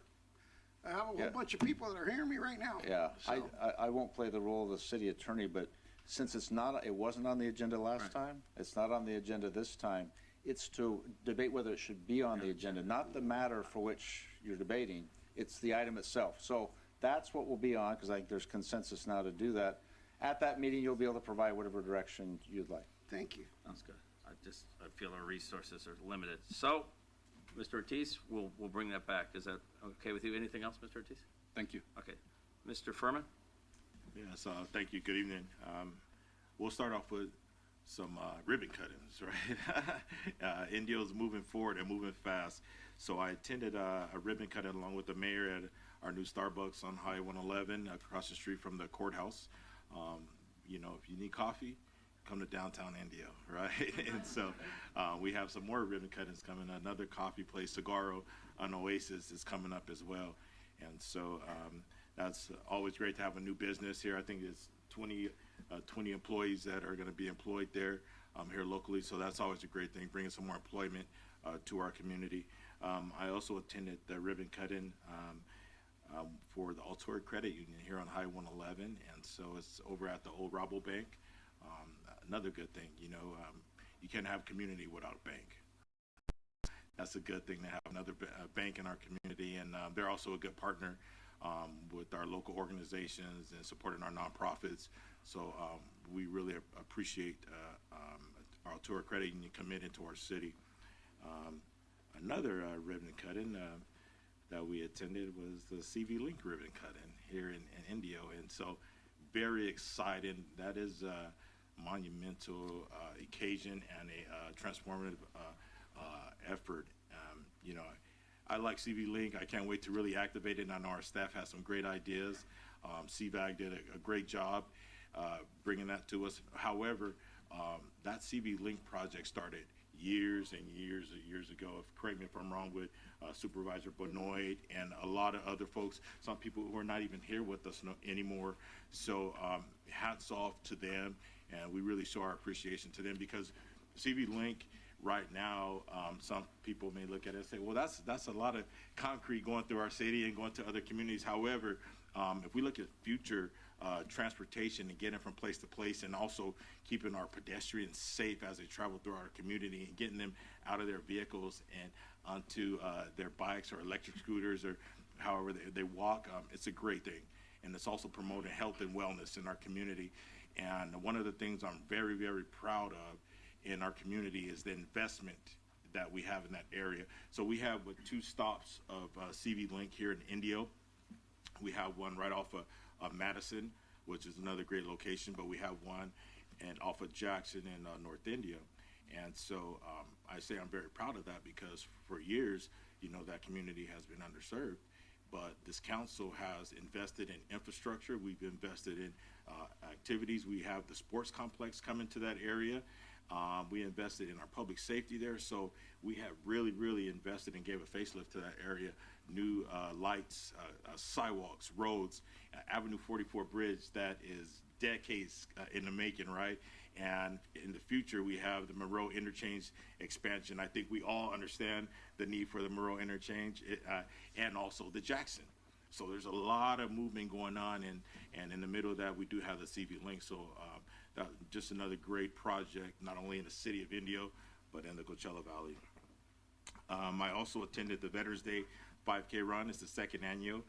I have a whole bunch of people that are hearing me right now. Yeah, So, I won't play the role of the city attorney, but since it wasn't on the agenda last time, it's not on the agenda this time, it's to debate whether it should be on the agenda, not the matter for which you're debating, it's the item itself. So that's what will be on, because I think there's consensus now to do that. At that meeting, you'll be able to provide whatever direction you'd like. thank you. Sounds good. I feel our resources are limited. So, Mr. Ortiz, we'll bring that back. Is that okay with you? Anything else, Mr. Ortiz? Thank you. Okay. Mr. Furman? Yes, thank you. Good evening. We'll start off with some ribbon cuttings, right? Indio's moving forward and moving fast. So I attended a ribbon cutting along with the mayor at our new Starbucks on Highway 111 across the street from the courthouse. You know, if you need coffee, come to downtown Indio, right? And so we have some more ribbon cuttings coming. Another coffee place, Cigarro on Oasis, is coming up as well. And so that's always great to have a new business here. I think it's 20 employees that are going to be employed there here locally. So that's always a great thing, bringing some more employment to our community. I also attended the ribbon cutting for the Altor Credit Union here on Highway 111. And so it's over at the old Rabobank. Another good thing, you know, you can't have community without a bank. that's a good thing to have another bank in our community, and they're also a good partner with our local organizations and supporting our nonprofits. So we really appreciate Altura Credit Union committing to our city. Another ribbon cutting that we attended was the CV Link ribbon cutting here in Indio, and so very exciting. That is a monumental occasion and a transformative effort. You know, I like CV Link. I can't wait to really activate it, and I know our staff has some great ideas. CVAG did a great job bringing that to us. However, that CV Link project started years and years ago. Correct me if I'm wrong, with Supervisor Benoit and a lot of other folks, some people who are not even here with us anymore. So hats off to them, and we really show our appreciation to them, because CV Link right now, some people may look at it and say, well, that's a lot of concrete going through our city and going to other communities. However, if we look at future transportation and getting from place to place, and also keeping our pedestrians safe as they travel through our community, and getting them out of their vehicles and onto their bikes or electric scooters, or however they walk, it's a great thing. And it's also promoting health and wellness in our community. And one of the things I'm very, very proud of in our community is the investment that we have in that area. So we have 2 stops of CV Link here in Indio. We have one right off of Madison, which is another great location, but we have one and off of Jackson in North Indio. And so I say I'm very proud of that, because for years, you know, that community has been underserved. But this council has invested in infrastructure. We've invested in activities. We have the sports complex coming to that area. We invested in our public safety there. So we have really invested and gave a facelift to that area. New lights, sidewalks, roads, Avenue 44 bridge that is decades in the making, right? And in the future, we have the Monroe Interchange expansion. I think we all understand the need for the Monroe Interchange, and also the Jackson. So there's a lot of movement going on, and in the middle of that, we do have the CV Link. So that just another great project, not only in the city of Indio, but in the Coachella Valley. I also attended the Veterans Day 5K run. It's the 2nd annual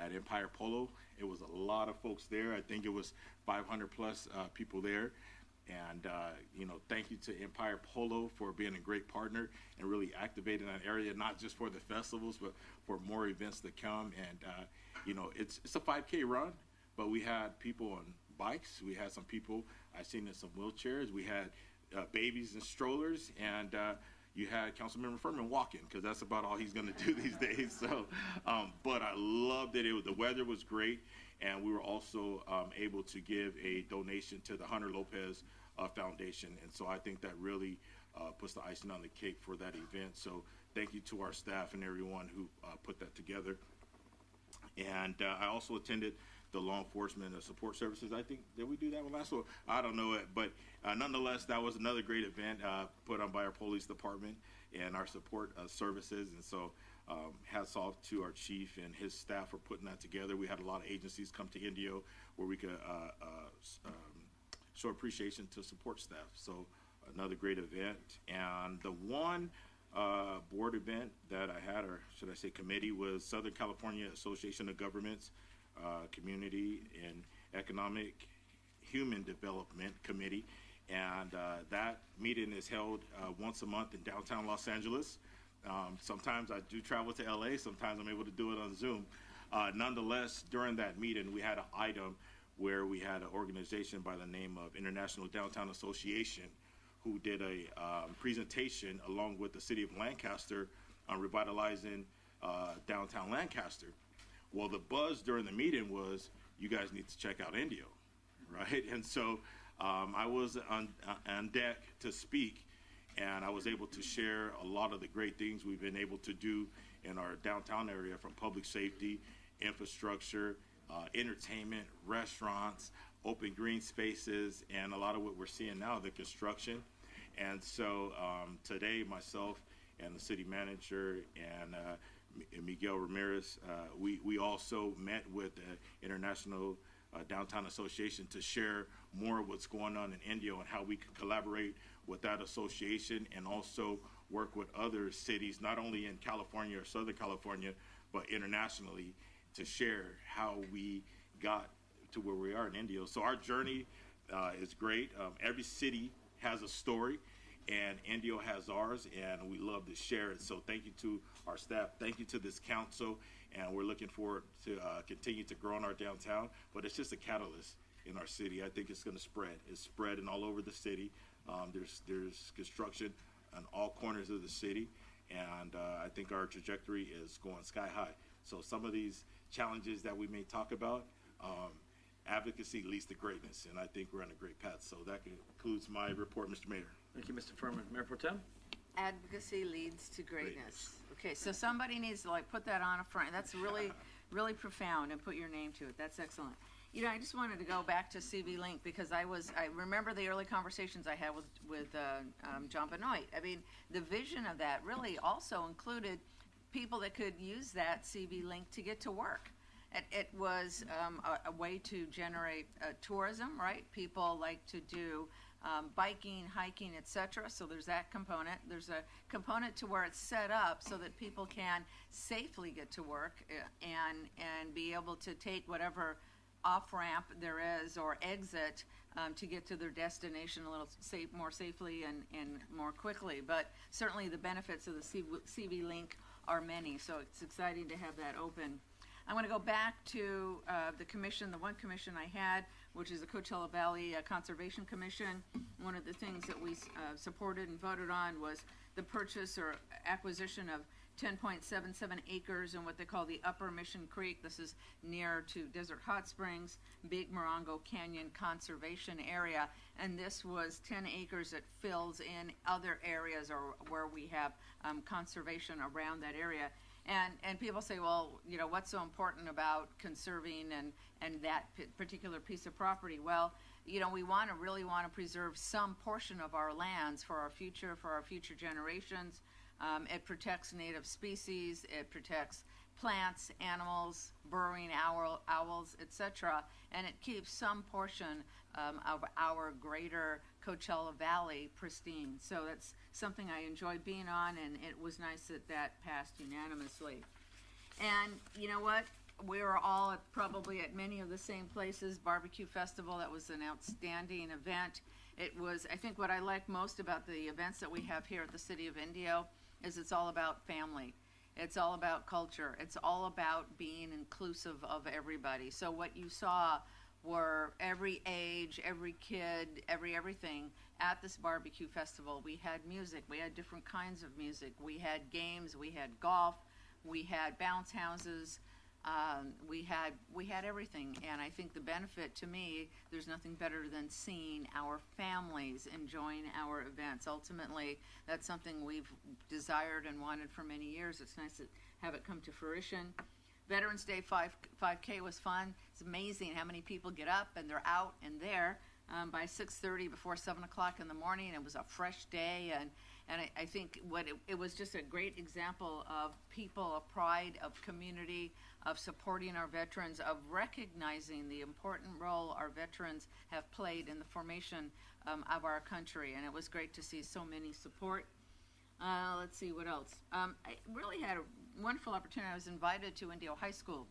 at Empire Polo. It was a lot of folks there. I think it was 500 plus people there. And, you know, thank you to Empire Polo for being a great partner and really activating that area, not just for the festivals, but for more events to come. And, you know, it's a 5K run, but we had people on bikes. We had some people I've seen in some wheelchairs. We had babies and strollers, and you had Councilmember Furman walking, because that's about all he's going to do these days. So, but I loved it. The weather was great, and we were also able to give a donation to the Hunter Lopez Foundation. And so I think that really puts the icing on the cake for that event. So thank you to our staff and everyone who put that together. And I also attended the law enforcement support services. I think, did we do that one last one? I don't know it, but nonetheless, that was another great event put on by our police department and our support services. And so hats off to our chief and his staff for putting that together. We had a lot of agencies come to Indio where we could show appreciation to support staff. So another great event. And the one board event that I had, or should I say committee, was Southern California Association of Governments Community and Economic Human Development Committee. And that meeting is held once a month in downtown Los Angeles. Sometimes I do travel to LA, sometimes I'm able to do it on Zoom. Nonetheless, during that meeting, we had an item where we had an organization by the name of International Downtown Association who did a presentation along with the city of Lancaster on revitalizing downtown Lancaster. Well, the buzz during the meeting was, you guys need to check out Indio, right? And so I was on deck to speak, and I was able to share a lot of the great things we've been able to do in our downtown area, from public safety, infrastructure, entertainment, restaurants, open green spaces, and a lot of what we're seeing now, the construction. And so today, myself and the city manager and Miguel Ramirez, we also met with the International Downtown Association to share more of what's going on in Indio and how we can collaborate with that association, and also work with other cities, not only in California or Southern California, but internationally, to share how we got to where we are in Indio. So our journey is great. Every city has a story, and Indio has ours, and we love to share it. So thank you to our staff. Thank you to this council, and we're looking forward to continue to grow in our downtown. But it's just a catalyst in our city. I think it's going to spread. It's spreading all over the city. There's construction on all corners of the city, and I think our trajectory is going sky high. So some of these challenges that we may talk about, advocacy leads to greatness, and I think we're on a great path. So that concludes my report, Mr. Mayor. Thank you, Mr. Furman. Mayor Pro Tem? Advocacy leads to greatness. Okay, so somebody needs to put that on a front. That's really, really profound, and put your name to it. That's excellent. You know, I just wanted to go back to CV Link because I remember the early conversations I had with John Benoit. I mean, the vision of that really also included people that could use that CV Link to get to work. It was a way to generate tourism, right? People like to do biking, hiking, etc. So there's that component. There's a component to where it's set up so that people can safely get to work and be able to take whatever off-ramp there is or exit to get to their destination a little more safely and more quickly. But certainly the benefits of the CV Link are many, so it's exciting to have that open. I'm going to go back to the commission, the one commission I had, which is the Coachella Valley Conservation Commission. One of the things that we supported and voted on was the purchase or acquisition of 10.77 acres in what they call the Upper Mission Creek. This is near to Desert Hot Springs, Big Morongo Canyon Conservation Area. And this was 10 acres that fills in other areas or where we have conservation around that area. And people say, well, you know, what's so important about conserving and that particular piece of property? Well, you know, we really want to preserve some portion of our lands for our future generations. It protects native species, it protects plants, animals, burrowing owls, etc. And it keeps some portion of our greater Coachella Valley pristine. So that's something I enjoyed being on, and it was nice that that passed unanimously. And you know what? We were all probably at many of the same places. Barbecue Festival, that was an outstanding event. It was, I think what I like most about the events that we have here at the City of Indio is it's all about family. It's all about culture. It's all about being inclusive of everybody. So what you saw were every age, every kid, everything at this barbecue festival. We had music. We had different kinds of music. We had games. We had golf. We had bounce houses. We had everything. And I think the benefit to me, there's nothing better than seeing our families enjoying our events. Ultimately, that's something we've desired and wanted for many years. It's nice to have it come to fruition. Veterans Day 5K was fun. It's amazing how many people get up and they're out and there by 6:30 before 7 o'clock in the morning. It was a fresh day, and I think it was just a great example of people, of pride, of community, of supporting our veterans, of recognizing the important role our veterans have played in the formation of our country. And it was great to see so many support. Let's see what else. I really had a wonderful opportunity. I was invited to Indio High School,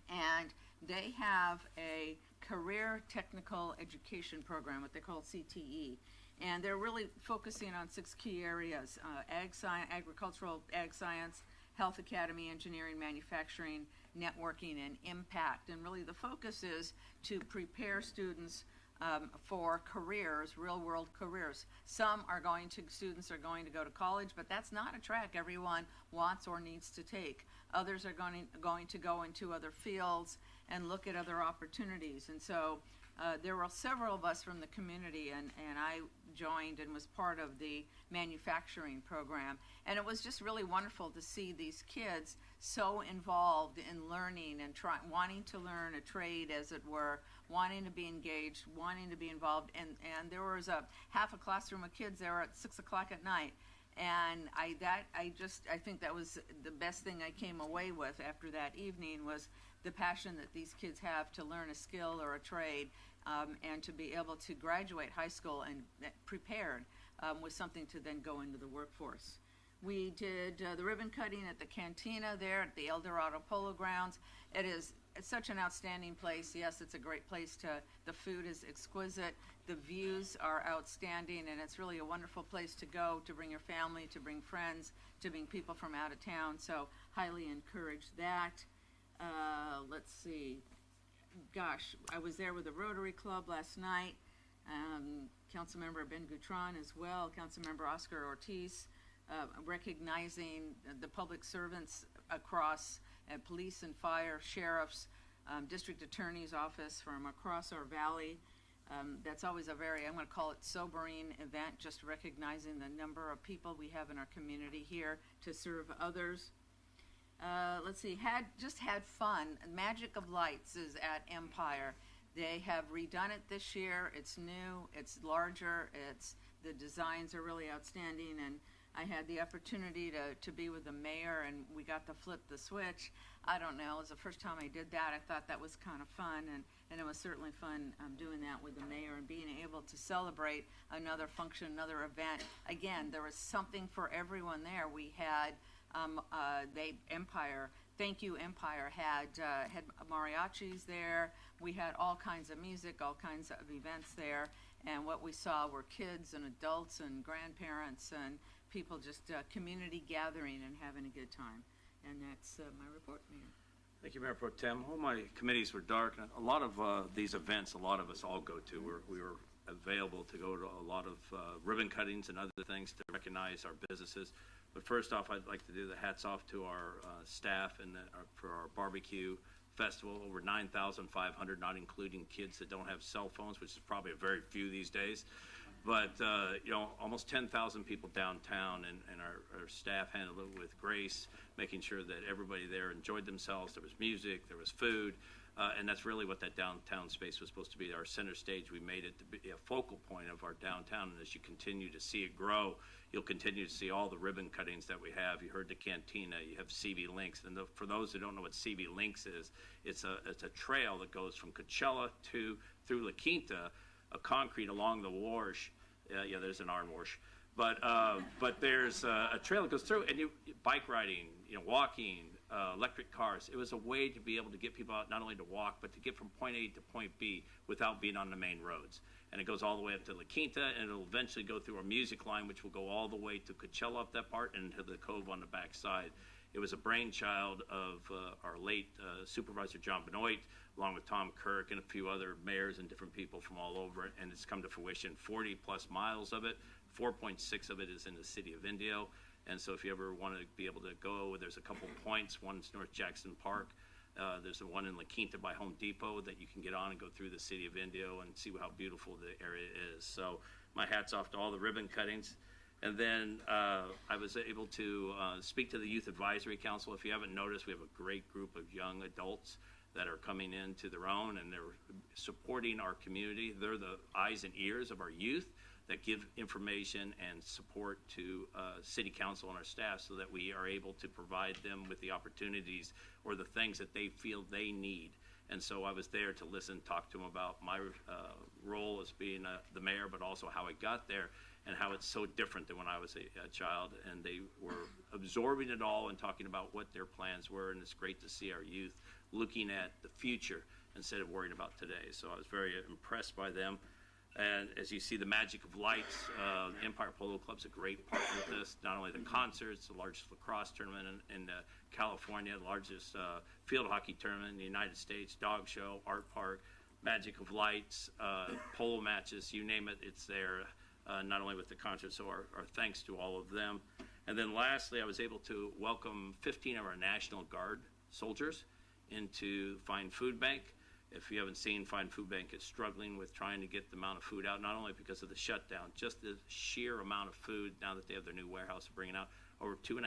and they have a career technical education program, what they call CTE, and they're really focusing on 6 key areas: agricultural ag science, health academy, engineering, manufacturing, networking, and impact. And really the focus is to prepare students for careers, real-world careers. Students are going to go to college, but that's not a track everyone wants or needs to take. Others are going to go into other fields and look at other opportunities. And so there were several of us from the community, and I joined and was part of the manufacturing program. And it was just really wonderful to see these kids so involved in learning and wanting to learn a trade, as it were, wanting to be engaged, wanting to be involved. And there was half a classroom of kids there at 6 o'clock at night. And I think that was the best thing I came away with after that evening, was the passion that these kids have to learn a skill or a trade, and to be able to graduate high school and prepared with something to then go into the workforce. We did the ribbon cutting at the cantina there at the El Dorado Polo Grounds. It's such an outstanding place. Yes, it's a great place the food is exquisite, the views are outstanding, and it's really a wonderful place to go, to bring your family, to bring friends, to bring people from out of town, so highly encourage that. Let's see. Gosh, I was there with the Rotary Club last night. Councilmember Ben Gutron as well, Councilmember Oscar Ortiz, recognizing the public servants across police and fire, sheriffs, district attorney's office from across our valley. That's always a very, I'm going to call it sobering event, just recognizing the number of people we have in our community here to serve others. Let's see, had fun. Magic of Lights is at Empire. They have redone it this year. It's new, it's larger, the designs are really outstanding, and I had the opportunity to be with the mayor, and we got to flip the switch. I don't know, it was the first time I did that. I thought that was kind of fun, and it was certainly fun doing that with the mayor and being able to celebrate another function, another event. Again, there was something for everyone there. We had Empire, thank you Empire, had mariachis there. We had all kinds of music, all kinds of events there, and what we saw were kids and adults and grandparents and people just community gathering and having a good time. And that's my report, Mayor. Thank you, Mayor Pro Tem. All my committees were dark. A lot of these events, a lot of us all go to. We were available to go to a lot of ribbon cuttings and other things to recognize our businesses. But first off, I'd like to do the hats off to our staff and for our barbecue festival. Over 9,500, not including kids that don't have cell phones, which is probably a very few these days. But, almost 10,000 people downtown, and our staff handled it with grace, making sure that everybody there enjoyed themselves. There was music, there was food, and that's really what that downtown space was supposed to be, our center stage. We made it to be a focal point of our downtown, and as you continue to see it grow, you'll continue to see all the ribbon cuttings that we have. You heard the cantina, you have CV Links, and for those who don't know what CV Links is, it's a trail that goes from Coachella through La Quinta, a concrete along the wash. Yeah, there's an iron wash, but there's a trail that goes through, and bike riding, walking, electric cars. It was a way to be able to get people out, not only to walk, but to get from point A to point B without being on the main roads. And it goes all the way up to La Quinta, and it'll eventually go through our music line, which will go all the way to Coachella up that part and to the cove on the back side. It was a brainchild of our late Supervisor John Benoit, along with Tom Kirk and a few other mayors and different people from all over it, and it's come to fruition. 40 plus miles of it, 4.6 of it is in the city of Indio, and so if you ever want to be able to go, there's a couple points. One's North Jackson Park. There's the one in La Quinta by Home Depot that you can get on and go through the city of Indio and see how beautiful the area is. So my hat's off to all the ribbon cuttings. And then I was able to speak to the Youth Advisory Council. If you haven't noticed, we have a great group of young adults that are coming into their own, and they're supporting our community. They're the eyes and ears of our youth that give information and support to City Council and our staff so that we are able to provide them with the opportunities or the things that they feel they need. And so I was there to listen, talk to them about my role as being the mayor, but also how I got there and how it's so different than when I was a child. And they were absorbing it all and talking about what their plans were, and it's great to see our youth looking at the future instead of worrying about today. So I was very impressed by them. And as you see, the Magic of Lights, Empire Polo Club's a great partner with this. Not only the concerts, the largest lacrosse tournament in California, the largest field hockey tournament in the United States, dog show, art park, Magic of Lights, polo matches, you name it, it's there, not only with the concerts, so our thanks to all of them. And then lastly, I was able to welcome 15 of our National Guard soldiers into Fine Food Bank. If you haven't seen, Fine Food Bank is struggling with trying to get the amount of food out, not only because of the shutdown, just the sheer amount of food now that they have their new warehouse bringing out. Over 2.5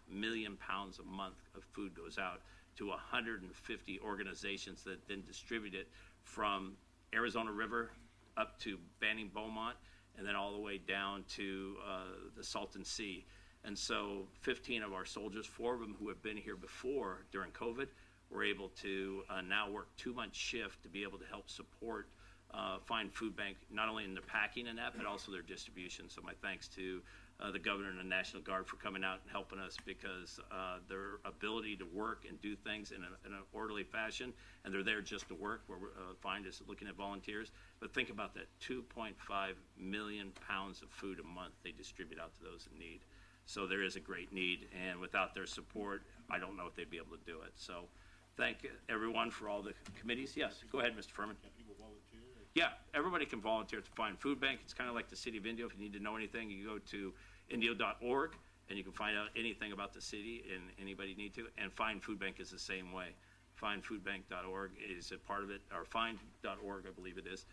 million pounds a month of food goes out to 150 organizations that then distribute it from Arizona River up to Banning Beaumont and then all the way down to the Salton Sea. And so 15 of our soldiers, 4 of them who have been here before during COVID, we're able to now work 2-month shift to be able to help support Fine Food Bank, not only in the packing and that, but also their distribution. So my thanks to the governor and the National Guard for coming out and helping us, because their ability to work and do things in an orderly fashion, and they're there just to work, where Fine is looking at volunteers. But think about that, 2.5 million pounds of food a month they distribute out to those in need. So there is a great need, and without their support, I don't know if they'd be able to do it. So thank everyone for all the committees. Yes, go ahead, Mr. Furman. Yeah, everybody can volunteer at the Fine Food Bank. It's kind of like the city of Indio. If you need to know anything, you go to indio.org, and you can find out anything about the city, and anybody need to. And Fine Food Bank is the same way. Finefoodbank.org is a part of it, or find.org, I believe it is.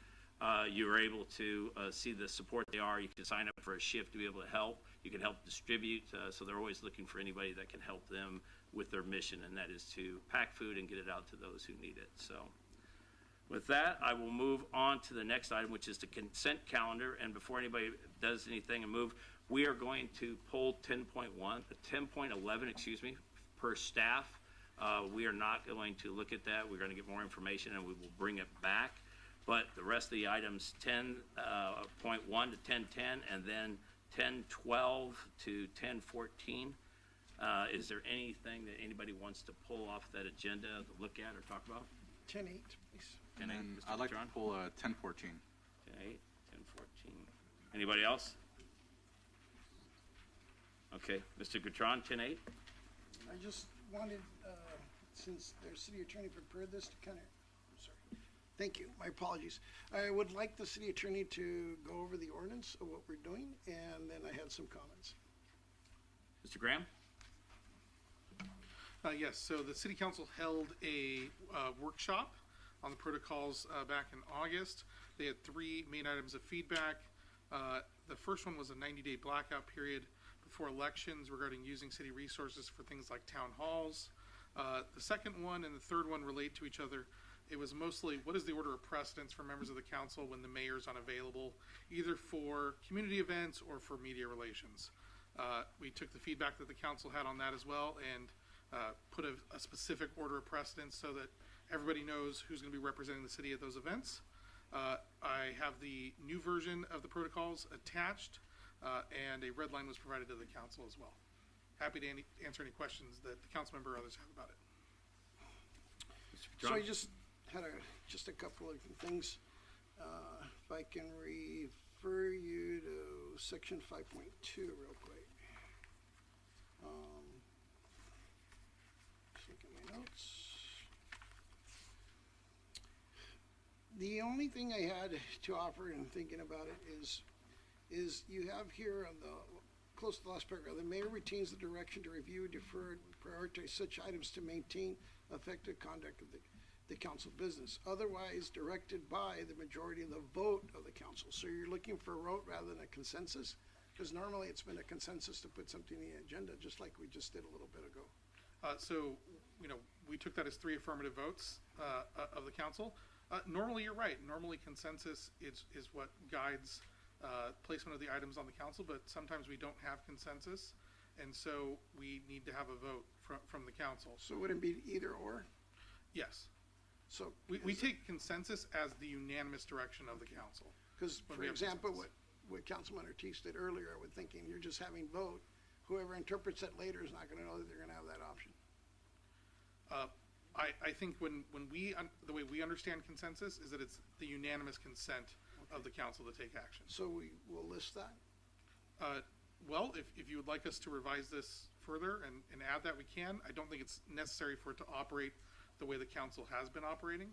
You're able to see the support they are. You can sign up for a shift to be able to help. You can help distribute, so they're always looking for anybody that can help them with their mission, and that is to pack food and get it out to those who need it. So with that, I will move on to the next item, which is the consent calendar. And before anybody does anything and move, we are going to pull 10.11, excuse me, per staff. We are not going to look at that. We're going to get more information, and we will bring it back. But the rest of the items, 10.1 to 10.10, and then 10.12 to 10.14. Is there anything that anybody wants to pull off that agenda to look at or talk about? 10.8, please. And then I'd like to pull 10.14. 10.8, 10.14. Anybody else? Okay, Mr. Gutron, 10.8. I just wanted, since their city attorney prepared this, to kind of, sorry. Thank you, my apologies. I would like the city attorney to go over the ordinance of what we're doing, and then I had some comments. Mr. Graham? Yes, so the city council held a workshop on the protocols back in August. They had 3 main items of feedback. The first one was a 90-day blackout period before elections regarding using city resources for things like town halls. The second one and the third one relate to each other. It was mostly, what is the order of precedence for members of the council when the mayor is unavailable, either for community events or for media relations. We took the feedback that the council had on that as well, and put a specific order of precedence so that everybody knows who's going to be representing the city at those events. I have the new version of the protocols attached, and a red line was provided to the council as well. Happy to answer any questions that the council member or others have about it. So I just had just a couple of things. If I can refer you to section 5.2 real quick. Just look at my notes. The only thing I had to offer in thinking about it is you have here on the close to the last paragraph, the mayor retains the direction to review, defer, and prioritize such items to maintain effective conduct of the council business, otherwise directed by the majority of the vote of the council. So you're looking for a vote rather than a consensus? Because normally it's been a consensus to put something in the agenda, just like we just did a little bit ago. So, we took that as 3 affirmative votes of the council. Normally, you're right. Normally, consensus is what guides placement of the items on the council, but sometimes we don't have consensus, and so we need to have a vote from the council. So would it be either or? Yes. So we take consensus as the unanimous direction of the council. Because, for example, what Councilman Ortiz did earlier, I would thinking you're just having vote. Whoever interprets it later is not going to know that they're going to have that option. I think when the way we understand consensus is that it's the unanimous consent of the council to take action. So we will list that? Well, if you would like us to revise this further and add that, we can. I don't think it's necessary for it to operate the way the council has been operating.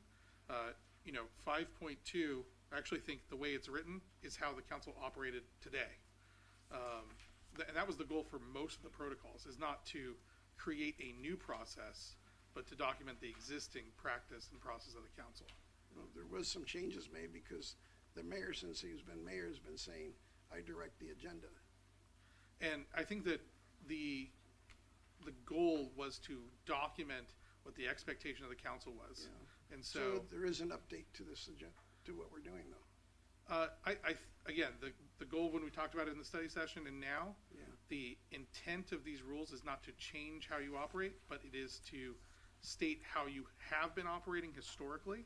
5.2, I actually think the way it's written is how the council operated today. And that was the goal for most of the protocols, is not to create a new process, but to document the existing practice and process of the council. Well, there was some changes made because the mayor, since he's been mayor, has been saying, I direct the agenda. And I think that the goal was to document what the expectation of the council was. Yeah. And so there is an update to this agenda, to what we're doing though. Again, the goal when we talked about it in the study session and now, Yeah. the intent of these rules is not to change how you operate, but it is to state how you have been operating historically.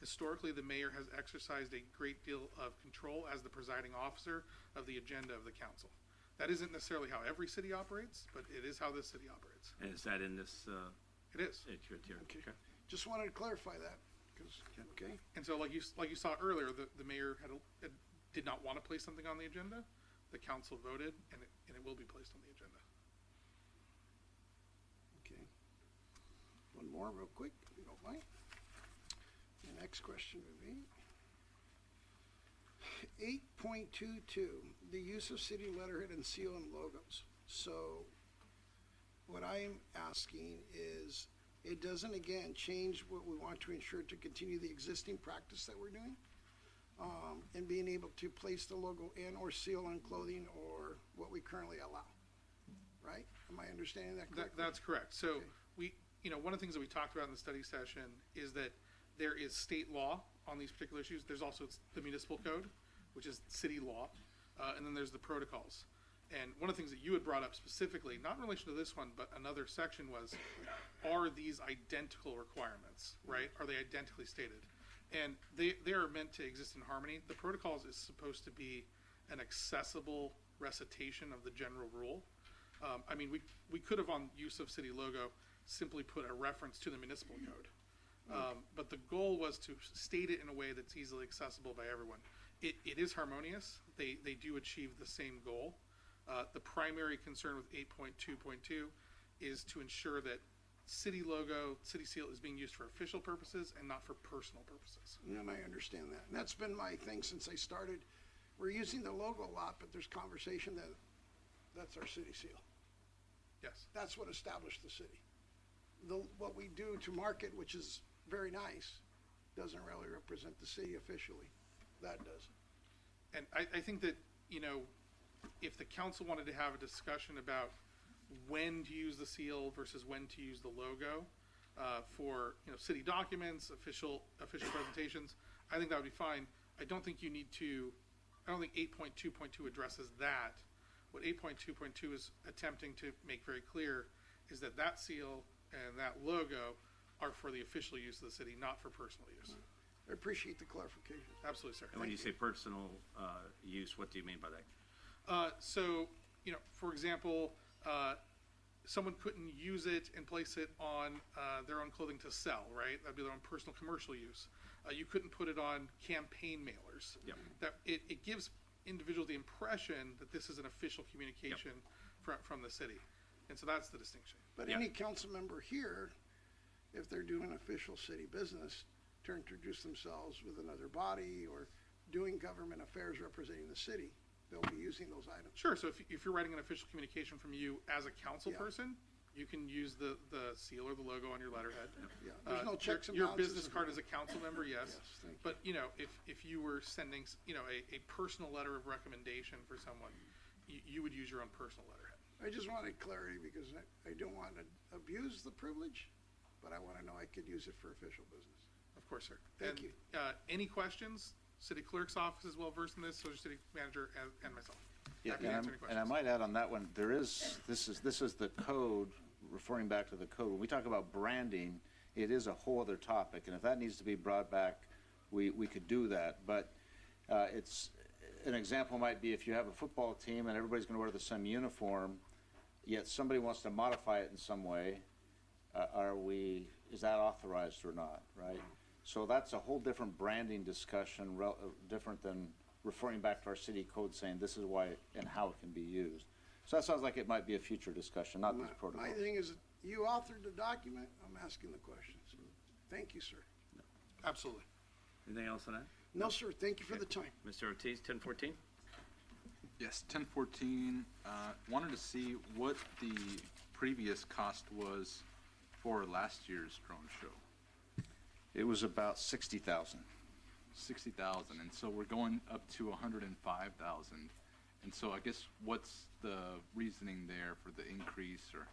Historically, the mayor has exercised a great deal of control as the presiding officer of the agenda of the council. That isn't necessarily how every city operates, but it is how this city operates. And is that in this? It is. It's right here. Okay. Just wanted to clarify that, because, okay? And so, like you saw earlier, the mayor did not want to place something on the agenda. The council voted, and it will be placed on the agenda. Okay. One more real quick, if you don't mind. The next question would be 8.22, the use of city letterhead and seal and logos. So what I'm asking is, it doesn't again change what we want to ensure to continue the existing practice that we're doing, and being able to place the logo and or seal on clothing or what we currently allow, right? Am I understanding that correctly? That's correct. So Okay. one of the things that we talked about in the study session is that there is state law on these particular issues. There's also the municipal code, which is city law, and then there's the protocols. And one of the things that you had brought up specifically, not in relation to this one, but another section was, are these identical requirements, right? Are they identically stated? And they are meant to exist in harmony. The protocols is supposed to be an accessible recitation of the general rule. I mean, we could have on use of city logo simply put a reference to the municipal code. But the goal was to state it in a way that's easily accessible by everyone. It is harmonious. They do achieve the same goal. The primary concern with 8.2.2 is to ensure that city logo, city seal is being used for official purposes and not for personal purposes. And I understand that. And that's been my thing since I started. We're using the logo a lot, but there's conversation that that's our city seal. Yes. That's what established the city. What we do to market, which is very nice, doesn't really represent the city officially. That does. And I think that, if the council wanted to have a discussion about when to use the seal versus when to use the logo for city documents, official presentations, I think that would be fine. I don't think 8.2.2 addresses that. What 8.2.2 is attempting to make very clear is that seal and that logo are for the official use of the city, not for personal use. I appreciate the clarification. Absolutely, sir. And when you say personal use, what do you mean by that? So, for example, someone couldn't use it and place it on their own clothing to sell, right? That'd be their own personal commercial use. You couldn't put it on campaign mailers. Yep. That it gives individuals the impression that this is an official communication from the city. And so that's the distinction. But any council member here, if they're doing official city business to introduce themselves with another body or doing government affairs representing the city, they'll be using those items. Sure. So if you're writing an official communication from you as a council person, you can use the seal or the logo on your letterhead. Yeah. There's no checks and your balances. business card as a council member, yes. Thank you. But if you were sending a personal letter of recommendation for someone, you would use your own personal letterhead. I just wanted clarity because I don't want to abuse the privilege, but I want to know I could use it for official business. Of course, sir. Thank you. Any questions? City Clerk's office is well versed in this, so is City Manager and myself. Yeah, Happy to answer any and I questions. might add on that one, this is the code, referring back to the code. When we talk about branding, it is a whole other topic, and if that needs to be brought back, we could do that. But it's an example might be if you have a football team and everybody's going to wear the same uniform, yet somebody wants to modify it in some way, is that authorized or not, right? So that's a whole different branding discussion, different than referring back to our city code saying this is why and how it can be used. So that sounds like it might be a future discussion, not this protocol. My thing is, you authored the document, I'm asking the questions. Thank you, sir. Absolutely. Anything else on that? No, sir, thank you for the time. Mr. Ortiz, 1014? Yes, 1014, wanted to see what the previous cost was for last year's drone show. It was about 60,000. 60,000, and so we're going up to 105,000. And so I guess what's the reasoning there for the increase, or?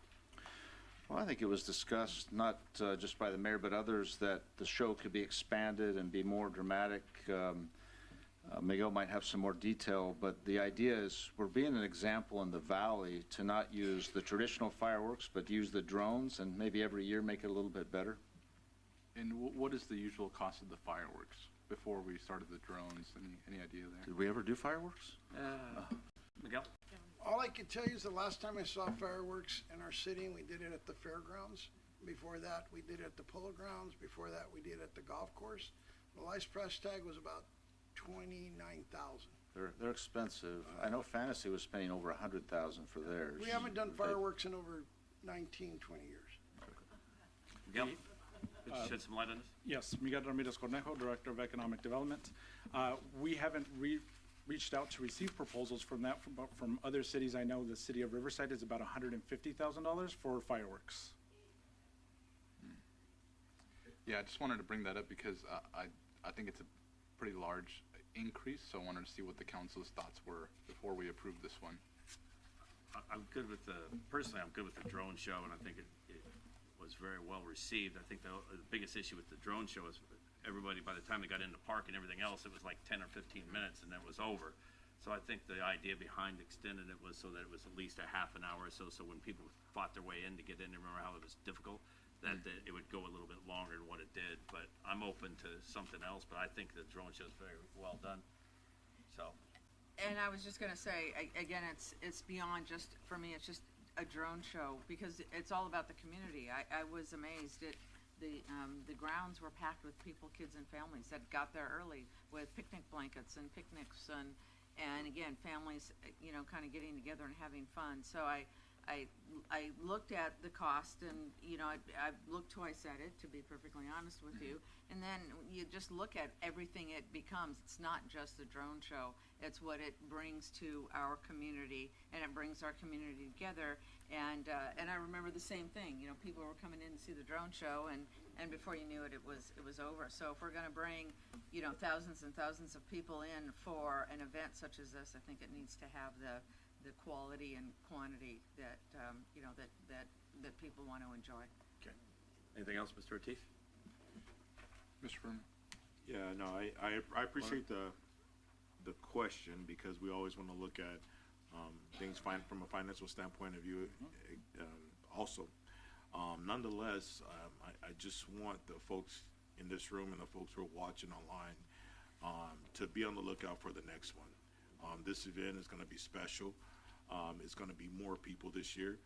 Well, I think it was discussed, not just by the mayor, but others, that the show could be expanded and be more dramatic. Miguel might have some more detail, but the idea is we're being an example in the valley to not use the traditional fireworks, but use the drones and maybe every year make it a little bit better. And what is the usual cost of the fireworks before we started the drones? Any idea there? Did we ever do fireworks? Miguel? All I can tell you is the last time I saw fireworks in our city, we did it at the fairgrounds. Before that, we did it at the polo grounds. Before that, we did it at the golf course. The last price tag was about $29,000. They're expensive. I know Fantasy was spending over $100,000 for theirs. We haven't done fireworks in over 19, 20 years. Miguel? Could you shed some light on this? Yes, Miguel Ramirez Cornejo, Director of Economic Development. We haven't reached out to receive proposals from that, but from other cities. I know the city of Riverside is about $150,000 for fireworks. Yeah, I just wanted to bring that up because I think it's a pretty large increase, so I wanted to see what the council's thoughts were before we approve this one. Personally, I'm good with the drone show, and I think it was very well received. I think the biggest issue with the drone show is everybody, by the time they got in the park and everything else, it was like 10 or 15 minutes and then it was over. So I think the idea behind extending it was so that it was at least a half an hour or so, so when people fought their way in to get in, remember how it was difficult, that it would go a little bit longer than what it did. But I'm open to something else, but I think the drone show is very well done. So. And I was just gonna say, again, it's beyond just, for me, it's just a drone show, because it's all about the community. I was amazed at the grounds were packed with people, kids and families that got there early with picnic blankets and picnics and again, families, kind of getting together and having fun. So I looked at the cost, and I looked twice at it, to be perfectly honest with you. And then you just look at everything it becomes. It's not just a drone show. It's what it brings to our community, and it brings our community together. And I remember the same thing. People were coming in to see the drone show, and before you knew it, it was over. So if we're going to bring thousands and thousands of people in for an event such as this, I think it needs to have the quality and quantity that that people want to enjoy. Okay. Anything else, Mr. Ortiz? Mr. Furman? Yeah, no, I appreciate the question, because we always want to look at things from a financial standpoint of view. Also, nonetheless, I just want the folks in this room and the folks who are watching online to be on the lookout for the next one. This event is going to be special. It's going to be more people this year.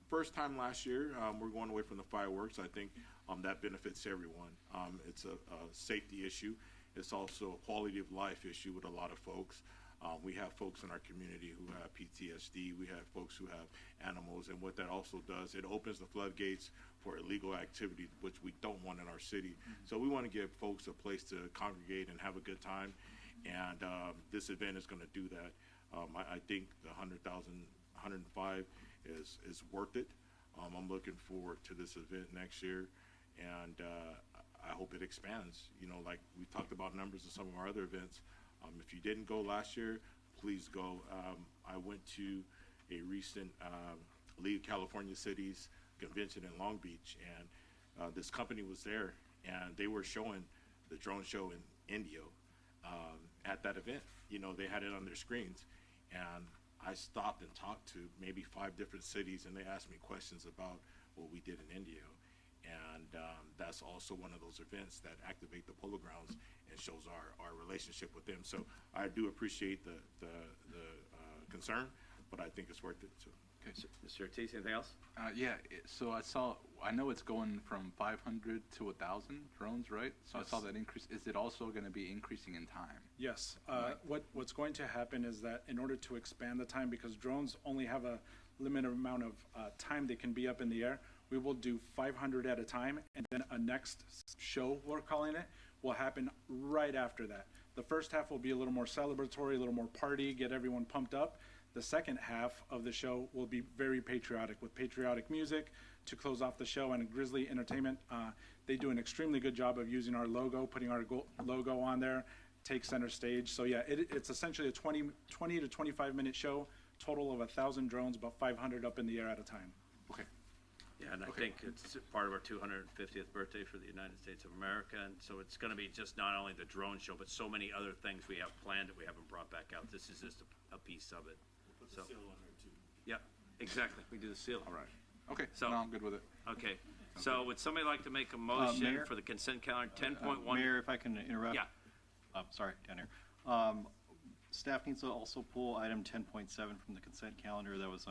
First time last year, we're going away from the fireworks. I think that benefits everyone. It's a safety issue. It's also a quality of life issue with a lot of folks. We have folks in our community who have PTSD. We have folks who have animals, and what that also does, it opens the floodgates for illegal activity, which we don't want in our city. So we want to give folks a place to congregate and have a good time, and this event is going to do that. I think the 100,000, 105 is worth it. I'm looking forward to this event next year, and I hope it expands. Like we talked about numbers of some of our other events. If you didn't go last year, please go. I went to a recent League of California Cities convention in Long Beach, and this company was there, and they were showing the drone show in Indio at that event. They had it on their screens, and I stopped and talked to maybe 5 different cities, and they asked me questions about what we did in Indio. And that's also one of those events that activate the polo grounds and shows our relationship with them. So I do appreciate the concern, but I think it's worth it too. Okay. Mr. Ortiz, anything else? Yeah, so I know it's going from 500 to 1,000 drones, right? So Yes. I saw that increase. Is it also going to be increasing in time? Yes. What's going to happen is that in order to expand the time, because drones only have a limited amount of time they can be up in the air, we will do 500 at a time, and then a next show, we're calling it, will happen right after that. The first half will be a little more celebratory, a little more party, get everyone pumped up. The second half of the show will be very patriotic, with patriotic music to close off the show, and Grizzly Entertainment. They do an extremely good job of using our logo, putting our logo on there, take center stage. So yeah, it's essentially a 20 to 25 minute show, total of 1,000 drones, about 500 up in the air at a time. Okay. Yeah, and I think it's part of our 250th birthday for the United States of America, and so it's going to be just not only the drone show, but so many other things we have planned that we haven't brought back out. This is just a piece of it. We'll put the seal on there too. Yeah, exactly. We do the seal. All right. Okay, So no, I'm good with it. Okay. So would somebody like to make a motion Mayor? for the consent calendar 10.1? Mayor, if I can interrupt? Yeah. Sorry, down here. Staff needs to also pull item 10.7 from the consent calendar that was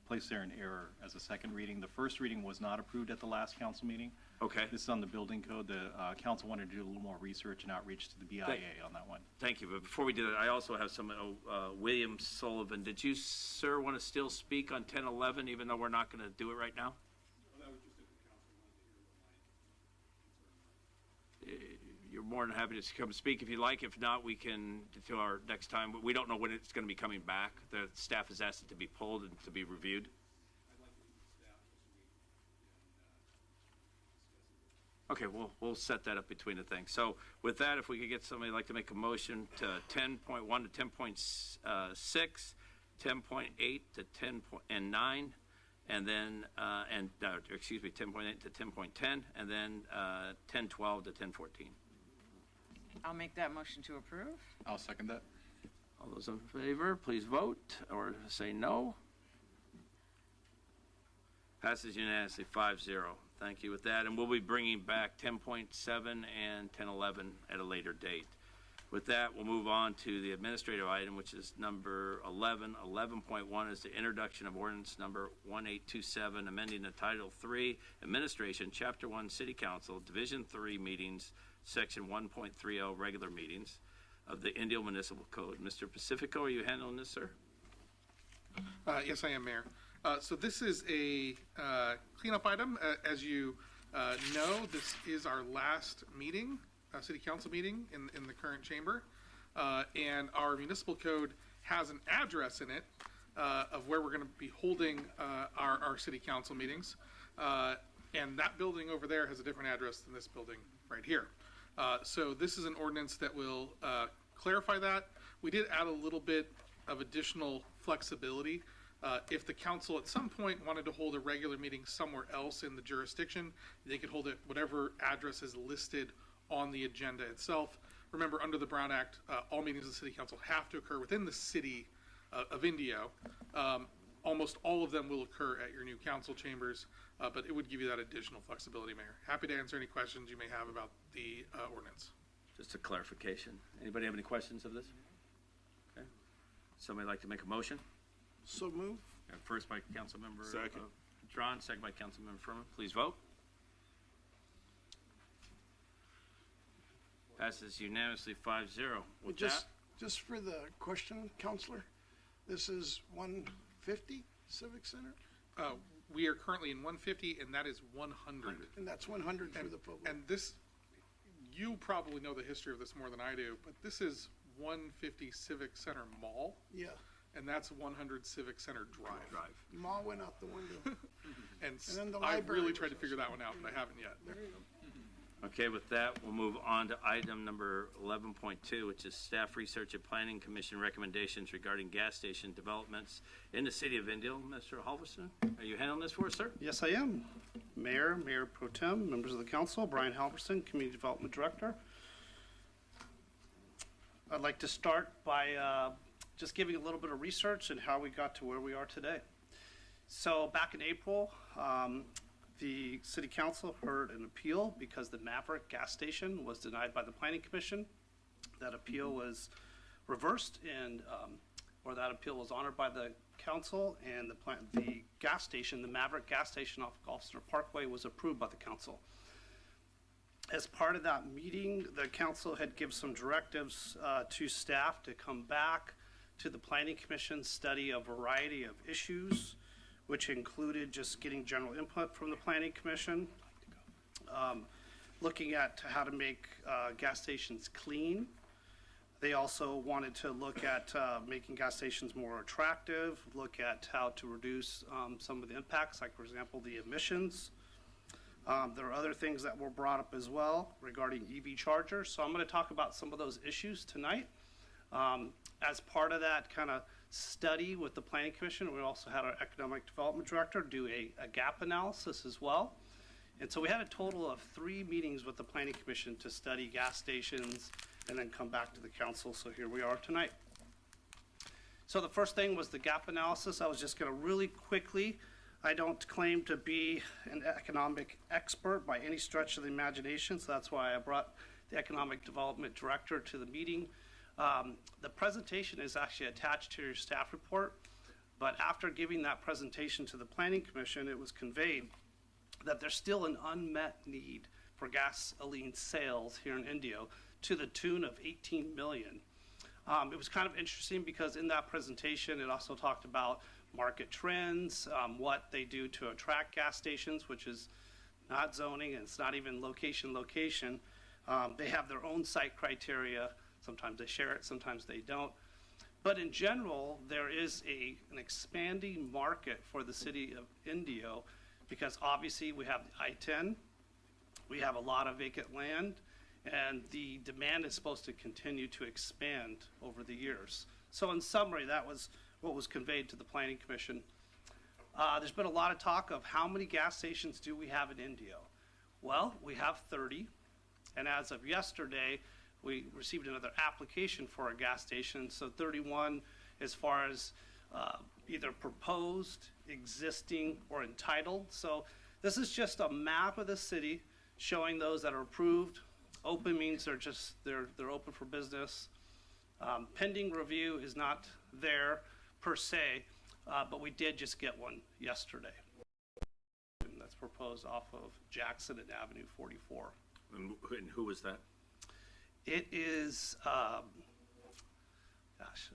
placed there in error as a second reading. The first reading was not approved at the last council meeting. Okay. This is on the building code. The council wanted to do a little more research and outreach to the BIA on that one. Thank you. But before we do that, I also have some, William Sullivan. Did you, sir, want to still speak on 10.11, even though we're not going to do it right now? You're more than happy to come speak if you like. If not, we can to our next time. We don't know when it's going to be coming back. The staff has asked it to be pulled and to be reviewed. Okay, we'll set that up between the things. So with that, if we could get somebody like to make a motion to 10.1 to 10.6, 10.8 to 10.9, and then 10.8 to 10.10, and then 10.12 to 10.14. I'll make that motion to approve. I'll second that. All those in favor, please vote or say no. Passes unanimously 5-0. Thank you with that. And we'll be bringing back 10.7 and 10.11 at a later date. With that, we'll move on to the administrative item, which is number 11. 11.1 is the introduction of ordinance number 1827, amending the Title III, Administration, Chapter 1, City Council, Division 3 meetings, Section 1.30, regular meetings of the Indio Municipal Code. Mr. Pacifico, are you handling this, sir? Yes, I am, Mayor. So this is a cleanup item. As you know, this is our last meeting, city council meeting in the current chamber. And our municipal code has an address in it of where we're going to be holding our city council meetings. And that building over there has a different address than this building right here. So this is an ordinance that will clarify that. We did add a little bit of additional flexibility. If the council at some point wanted to hold a regular meeting somewhere else in the jurisdiction, they could hold it whatever address is listed on the agenda itself. Remember, under the Brown Act, all meetings of the City Council have to occur within the city of Indio. Almost all of them will occur at your new council chambers, but it would give you that additional flexibility, Mayor. Happy to answer any questions you may have about the ordinance. Just a clarification. Anybody have any questions of this? Okay. Somebody like to make a motion? So move. First by Councilmember Second. Drawn, second by Councilmember Furman. Please vote. Passes unanimously 5-0. With Just for the question, Counselor, this is 150 Civic Center? We are currently in 150, and that is 100. And that's 100 for the public. And this, you probably know the history of this more than I do, but this is 150 Civic Center Mall. Yeah. And that's 100 Civic Center Drive. Mall went out the window. And then the I've library really was tried to figure that one out, but I haven't yet. There you go. Okay, with that, we'll move on to item number 11.2, which is Staff Research and Planning Commission recommendations regarding gas station developments in the city of Indio. Mr. Halverson, are you handling this for us, sir? Yes, I am. Mayor, Mayor Pro Tem, members of the council, Brian Halverson, Community Development Director. I'd like to start by just giving a little bit of research and how we got to where we are today. So back in April, the City Council heard an appeal because the Maverick gas station was denied by the Planning Commission. That appeal was reversed and, or that appeal was honored by the council, and the gas station, the Maverick gas station off Gulf Center Parkway, was approved by the council. As part of that meeting, the council had given some directives to staff to come back to the Planning Commission, study a variety of issues, which included just getting general input from the Planning Commission, looking at how to make gas stations clean. They also wanted to look at making gas stations more attractive, look at how to reduce some of the impacts, like, for example, the emissions. There are other things that were brought up as well regarding EV chargers. So I'm going to talk about some of those issues tonight. As part of that kind of study with the Planning Commission, we also had our Economic Development Director do a gap analysis as well. And so we had a total of 3 meetings with the Planning Commission to study gas stations and then come back to the council. So here we are tonight. So the first thing was the gap analysis. I was just going to really quickly I don't claim to be an economic expert by any stretch of the imagination, so that's why I brought the Economic Development Director to the meeting. The presentation is actually attached to your staff report, but after giving that presentation to the Planning Commission, it was conveyed that there's still an unmet need for gasoline sales here in Indio to the tune of 18 million. It was kind of interesting because in that presentation, it also talked about market trends, what they do to attract gas stations, which is not zoning, and it's not even location. They have their own site criteria. Sometimes they share it, sometimes they don't. But in general, there is an expanding market for the city of Indio because obviously we have the I-10, we have a lot of vacant land, and the demand is supposed to continue to expand over the years. So in summary, that was what was conveyed to the Planning Commission. There's been a lot of talk of how many gas stations do we have in Indio? Well, we have 30, and as of yesterday, we received another application for a gas station, so 31 as far as either proposed, existing, or entitled. So this is just a map of the city showing those that are approved. Open means they're open for business. Pending review is not there per se, but we did just get one yesterday. That's proposed off of Jackson and Avenue 44. And who was that? It is, gosh,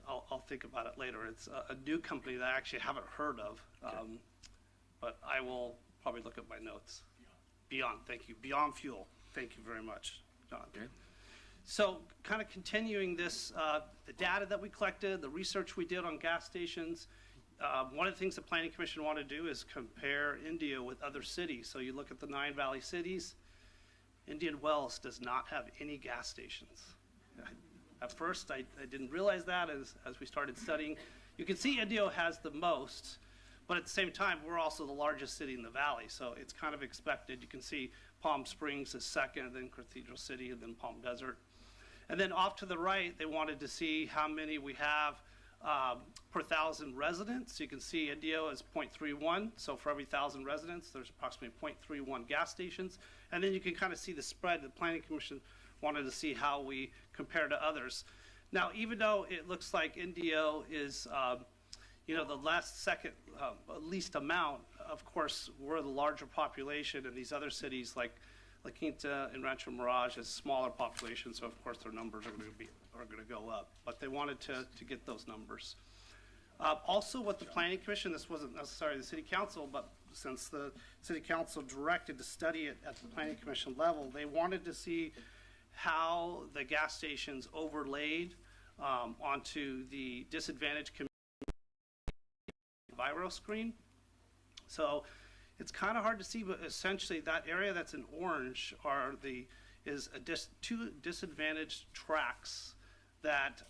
I'll think about it later. It's a new company that I actually haven't heard of, but I will probably look at my notes. Beyond, thank you. Beyond Fuel. Thank you very much, John. Okay. So kind of continuing this, the data that we collected, the research we did on gas stations, one of the things the Planning Commission wanted to do is compare Indio with other cities. So you look at the 9 Valley cities, Indian Wells does not have any gas stations. At first, I didn't realize that as we started studying. You can see Indio has the most, but at the same time, we're also the largest city in the valley, so it's kind of expected. You can see Palm Springs is second, then Cathedral City, and then Palm Desert. And then off to the right, they wanted to see how many we have per 1,000 residents. You can see Indio is 0.31, so for every 1,000 residents, there's approximately 0.31 gas stations. And then you can kind of see the spread. The Planning Commission wanted to see how we compare to others. Now, even though it looks like Indio is, the least amount, of course, we're the larger population, and these other cities like La Quinta and Rancho Mirage has smaller populations, so of course their numbers are going to go up. But they wanted to get those numbers. Also, what the Planning Commission, this wasn't necessarily the City Council, but since the City Council directed to study it at the Planning Commission level, they wanted to see how the gas stations overlaid onto the disadvantaged community Viro screen. So it's kind of hard to see, but essentially that area that's in orange is two disadvantaged tracts that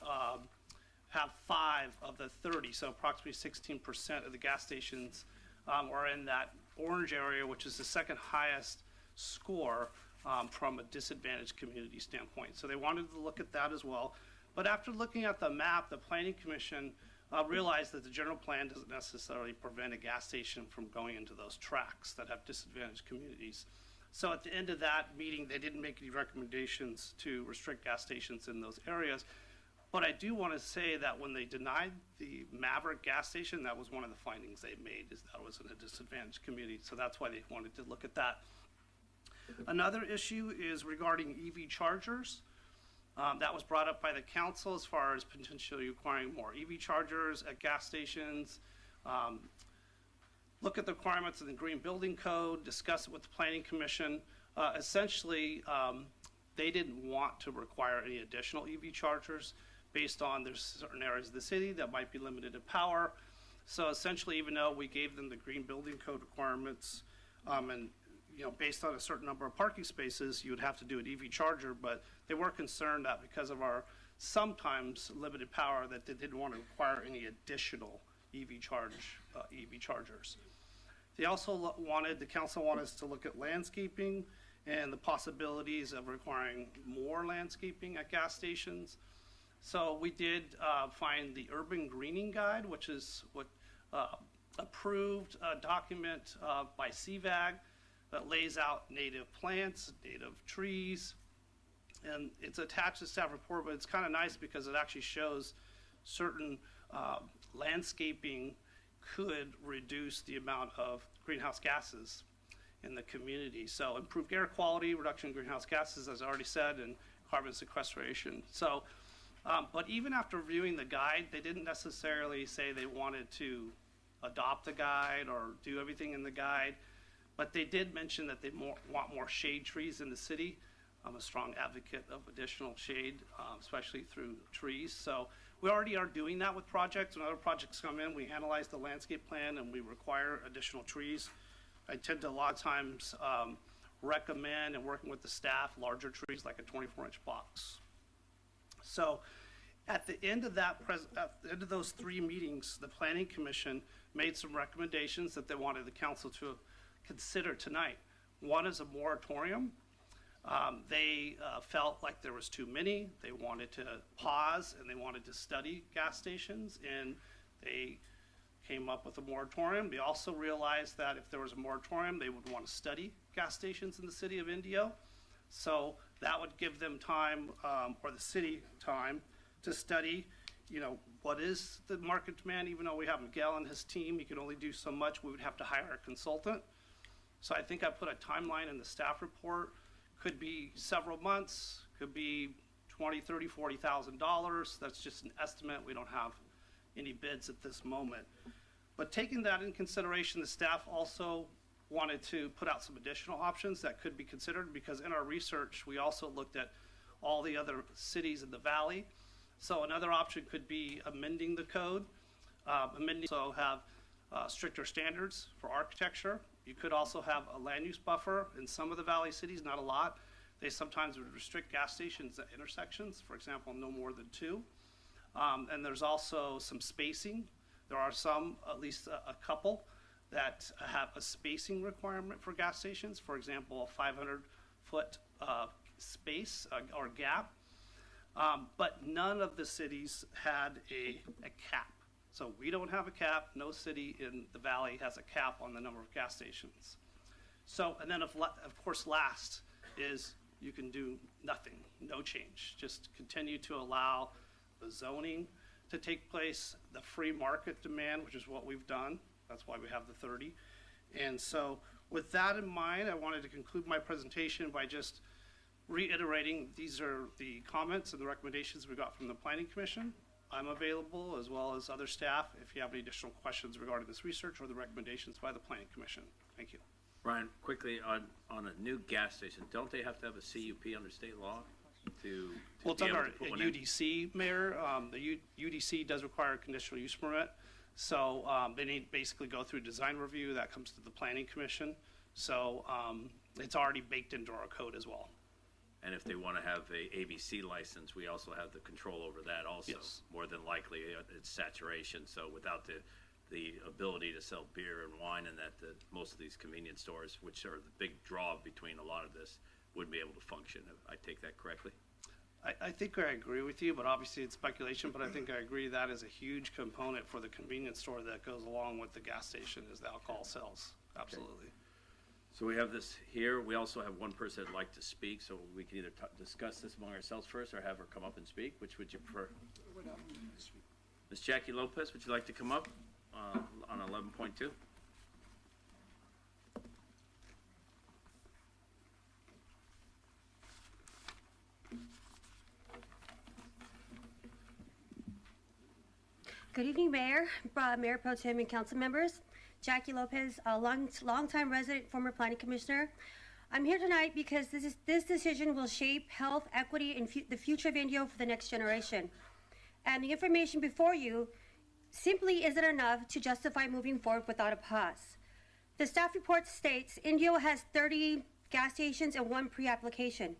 have 5 of the 30, so approximately 16% of the gas stations are in that orange area, which is the second highest score from a disadvantaged community standpoint. So they wanted to look at that as well. But after looking at the map, the Planning Commission realized that the general plan doesn't necessarily prevent a gas station from going into those tracts that have disadvantaged communities. So at the end of that meeting, they didn't make any recommendations to restrict gas stations in those areas. But I do want to say that when they denied the Maverick gas station, that was one of the findings they made, is that it was in a disadvantaged community. So that's why they wanted to look at that. Another issue is regarding EV chargers. That was brought up by the council as far as potentially requiring more EV chargers at gas stations. Look at the requirements of the Green Building Code, discuss it with the Planning Commission. Essentially, they didn't want to require any additional EV chargers based on there's certain areas of the city that might be limited in power. So essentially, even though we gave them the Green Building Code requirements and based on a certain number of parking spaces, you would have to do an EV charger, but they were concerned that because of our sometimes limited power that they didn't want to require any additional EV chargers. They also the council wanted us to look at landscaping and the possibilities of requiring more landscaping at gas stations. So we did find the Urban Greening Guide, which is what approved document by CVAG that lays out native plants, native trees, and it's attached to staff report, but it's kind of nice because it actually shows certain landscaping could reduce the amount of greenhouse gases in the community. So improved air quality, reduction in greenhouse gases, as I already said, and carbon sequestration. So, but even after reviewing the guide, they didn't necessarily say they wanted to adopt the guide or do everything in the guide, but they did mention that they want more shade trees in the city. I'm a strong advocate of additional shade, especially through trees. So we already are doing that with projects. When other projects come in, we analyze the landscape plan and we require additional trees. I tend to a lot of times recommend and working with the staff larger trees like a 24-inch box. So at the end of at the end of those 3 meetings, the Planning Commission made some recommendations that they wanted the council to consider tonight. One is a moratorium. They felt like there was too many. They wanted to pause and they wanted to study gas stations, and they came up with a moratorium. They also realized that if there was a moratorium, they would want to study gas stations in the city of Indio. So that would give them time, or the city time, to study, what is the market demand. Even though we have Miguel and his team, he can only do so much. We would have to hire a consultant. So I think I put a timeline in the staff report. Could be several months, could be $20,000, $30,000, $40,000. That's just an estimate. We don't have any bids at this moment. But taking that in consideration, the staff also wanted to put out some additional options that could be considered, because in our research, we also looked at all the other cities in the valley. So another option could be amending the code. So have stricter standards for architecture. You could also have a land use buffer in some of the valley cities, not a lot. They sometimes would restrict gas stations at intersections, for example, no more than 2. And there's also some spacing. There are some, at least a couple, that have a spacing requirement for gas stations. For example, a 500-foot space or gap. But none of the cities had a cap. So we don't have a cap. No city in the valley has a cap on the number of gas stations. So, and then of course last is you can do nothing, no change. Just continue to allow the zoning to take place, the free market demand, which is what we've done. That's why we have the 30. And so with that in mind, I wanted to conclude my presentation by just reiterating these are the comments and the recommendations we got from the Planning Commission. I'm available, as well as other staff, if you have any additional questions regarding this research or the recommendations by the Planning Commission. Thank you. Brian, quickly, on a new gas station, don't they have to have a CUP under state law to Well, it's be able under to put one in? UDC, Mayor. The UDC does require a conditional use permit. So they need to basically go through design review. That comes to the Planning Commission. So it's already baked into our code as well. And if they want to have a ABC license, we also have the control over that also. Yes. More than likely, it's saturation. So without the ability to sell beer and wine, and that most of these convenience stores, which are the big draw between a lot of this, wouldn't be able to function. I take that correctly? I think I agree with you, but obviously it's speculation, but I think I agree that is a huge component for the convenience store that goes along with the gas station is the alcohol sales. Absolutely. So we have this here. We also have one person that'd like to speak, so we can either discuss this among ourselves first or have her come up and speak. Which would you prefer? Ms. Jackie Lopez, would you like to come up on 11.2? Good evening, Mayor, Mayor Pro Tem, and council members. Jackie Lopez, a long-time resident, former planning commissioner. I'm here tonight because this decision will shape health, equity, and the future of Indio for the next generation. And the information before you simply isn't enough to justify moving forward without a pause. The staff report states Indio has 30 gas stations and 1 pre-application.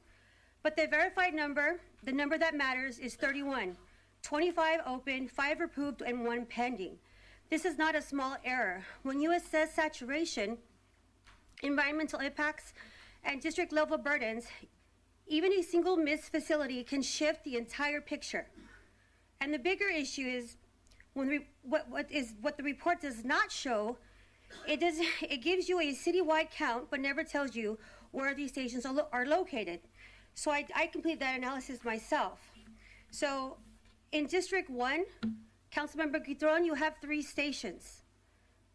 But the verified number, the number that matters, is 31. 25 open, 5 approved, and 1 pending. This is not a small error. When you assess saturation, environmental impacts, and district level burdens, even a single missed facility can shift the entire picture. And the bigger issue is what the report does not show It gives you a citywide count, but never tells you where these stations are located. So I completed that analysis myself. So in District 1, Councilmember Guitron, you have 3 stations.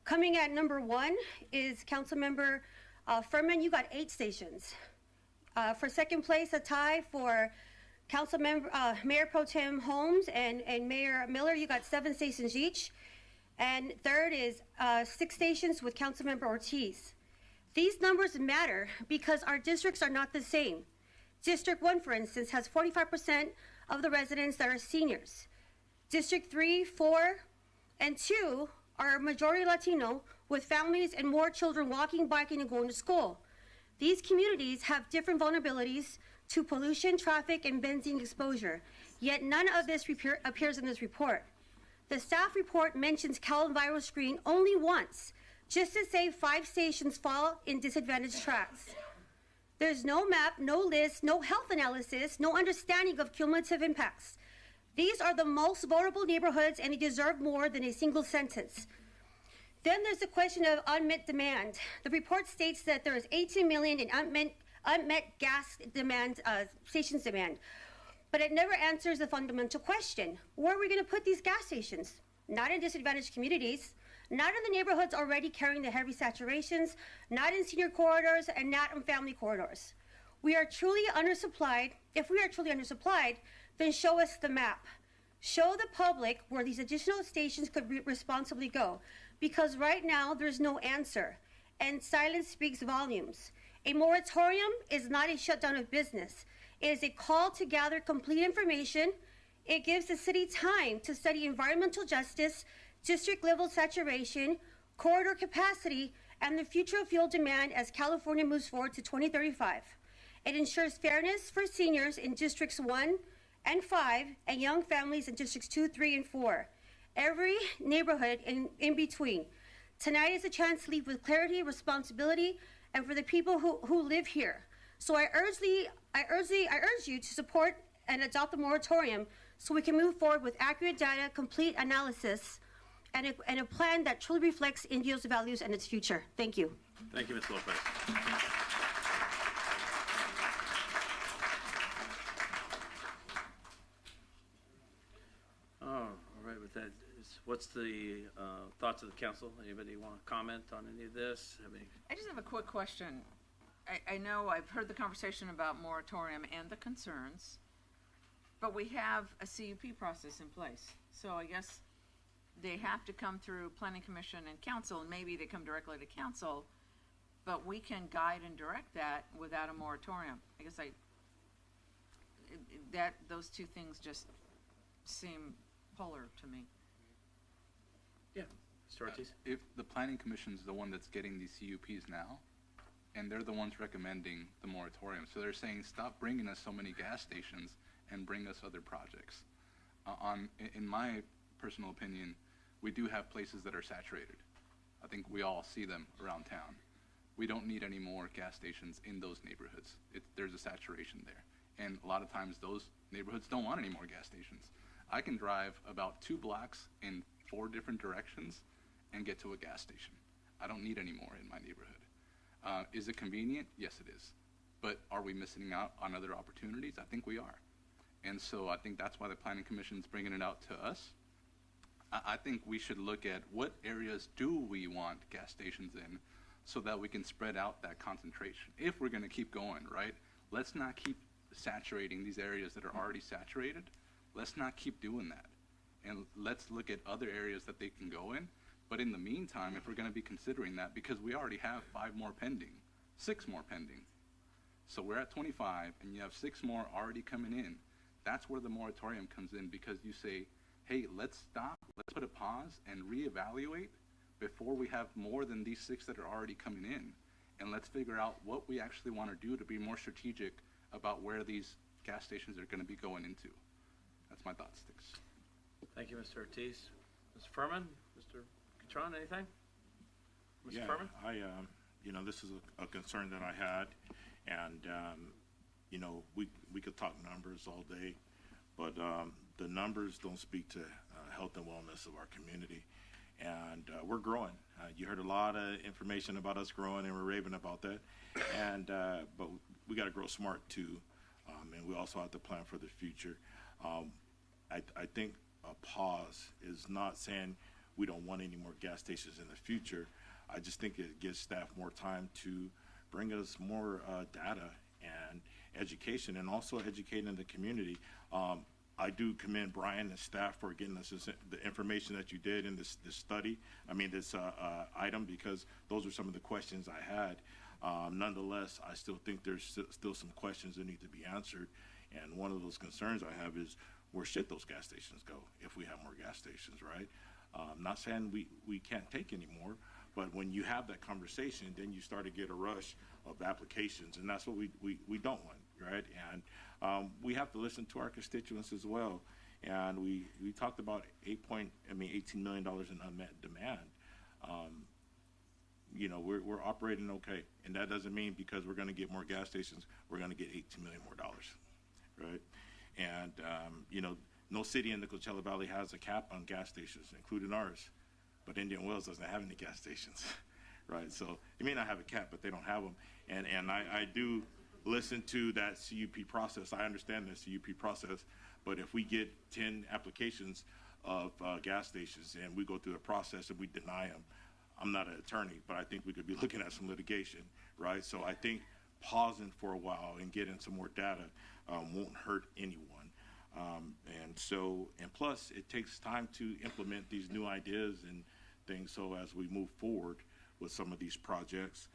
Coming at number 1 is Councilmember Furman, you got 8 stations. For second place, a tie for Mayor Pro Tem Holmes and Mayor Miller, you got 7 stations each. And third is 6 stations with Councilmember Ortiz. These numbers matter because our districts are not the same. District 1, for instance, has 45% of the residents that are seniors. District 3, 4, and 2 are majority Latino with families and more children walking, biking, and going to school. These communities have different vulnerabilities to pollution, traffic, and benzene exposure, yet none of this appears in this report. The staff report mentions CalEnviro screen only once, just to say 5 stations fall in disadvantaged tracts. There's no map, no list, no health analysis, no understanding of cumulative impacts. These are the most vulnerable neighborhoods and they deserve more than a single sentence. Then there's the question of unmet demand. The report states that there is 18 million in unmet gas demand, stations demand. But it never answers the fundamental question. Where are we going to put these gas stations? Not in disadvantaged communities, not in the neighborhoods already carrying the heavy saturations, not in senior corridors, and not in family corridors. We are truly undersupplied. If we are truly undersupplied, then show us the map. Show the public where these additional stations could responsibly go. Because right now, there's no answer, and silence speaks volumes. A moratorium is not a shutdown of business. It is a call to gather complete information. It gives the city time to study environmental justice, district level saturation, corridor capacity, and the future of fuel demand as California moves forward to 2035. It ensures fairness for seniors in Districts 1 and 5 and young families in Districts 2, 3, and 4. Every neighborhood in between. Tonight is a chance to leave with clarity, responsibility, and for the people who live here. So I urge you to support and adopt the moratorium so we can move forward with accurate data, complete analysis, and a plan that truly reflects Indio's values and its future. Thank you. Thank you, Ms. Lopez. All right, with that, what's the thoughts of the council? Anybody want to comment on any of this? I just have a quick question. I know I've heard the conversation about moratorium and the concerns, but we have a CUP process in place. So I guess they have to come through Planning Commission and Council, and maybe they come directly to Council, but we can guide and direct that without a moratorium. I guess those two things just seem polar to me. Yeah, Mr. Ortiz. If the Planning Commission is the one that's getting these CUPs now, and they're the ones recommending the moratorium, so they're saying stop bringing us so many gas stations and bring us other projects. In my personal opinion, we do have places that are saturated. I think we all see them around town. We don't need any more gas stations in those neighborhoods. There's a saturation there. And a lot of times those neighborhoods don't want any more gas stations. I can drive about 2 blocks in 4 different directions and get to a gas station. I don't need any more in my neighborhood. Is it convenient? Yes, it is. But are we missing out on other opportunities? I think we are. And so I think that's why the Planning Commission is bringing it out to us. I think we should look at what areas do we want gas stations in so that we can spread out that concentration. If we're going to keep going, right? Let's not keep saturating these areas that are already saturated. Let's not keep doing that. And let's look at other areas that they can go in. But in the meantime, if we're going to be considering that, because we already have 5 more pending, 6 more pending. So we're at 25 and you have 6 more already coming in. That's where the moratorium comes in, because you say, hey, let's stop, let's put a pause and reevaluate before we have more than these 6 that are already coming in. And let's figure out what we actually want to do to be more strategic about where these gas stations are going to be going into. That's my thoughts. Thanks. Thank you, Mr. Ortiz. Mr. Furman, Mr. Catron, anything? Mr. Furman? This is a concern that I had, and we could talk numbers all day, but the numbers don't speak to health and wellness of our community. and we're growing. You heard a lot of information about us growing, and we're raving about that. And but we got to grow smart too, and we also have to plan for the future. I think a pause is not saying we don't want any more gas stations in the future. I just think it gives staff more time to bring us more data and education, and also educating the community. I do commend Brian and staff for getting us the information that you did in this study. I mean, this item, because those are some of the questions I had. Nonetheless, I still think there's still some questions that need to be answered. And one of those concerns I have is, where should those gas stations go if we have more gas stations, right? Not saying we can't take any more, but when you have that conversation, then you start to get a rush of applications, and that's what we don't want, right? And we have to listen to our constituents as well. And we talked about $18 million in unmet demand. You know, we're operating okay, and that doesn't mean because we're going to get more gas stations, we're going to get $18 million more, right? And you know, no city in the Coachella Valley has a cap on gas stations, including ours, but Indian Wells doesn't have any gas stations, right? So it may not have a cap, but they don't have them. And I do listen to that CUP process. I understand the CUP process, but if we get 10 applications of gas stations and we go through the process and we deny them, I'm not an attorney, but I think we could be looking at some litigation, right? So I think pausing for a while and getting some more data won't hurt anyone. And plus, it takes time to implement these new ideas and things. So as we move forward with some of these projects,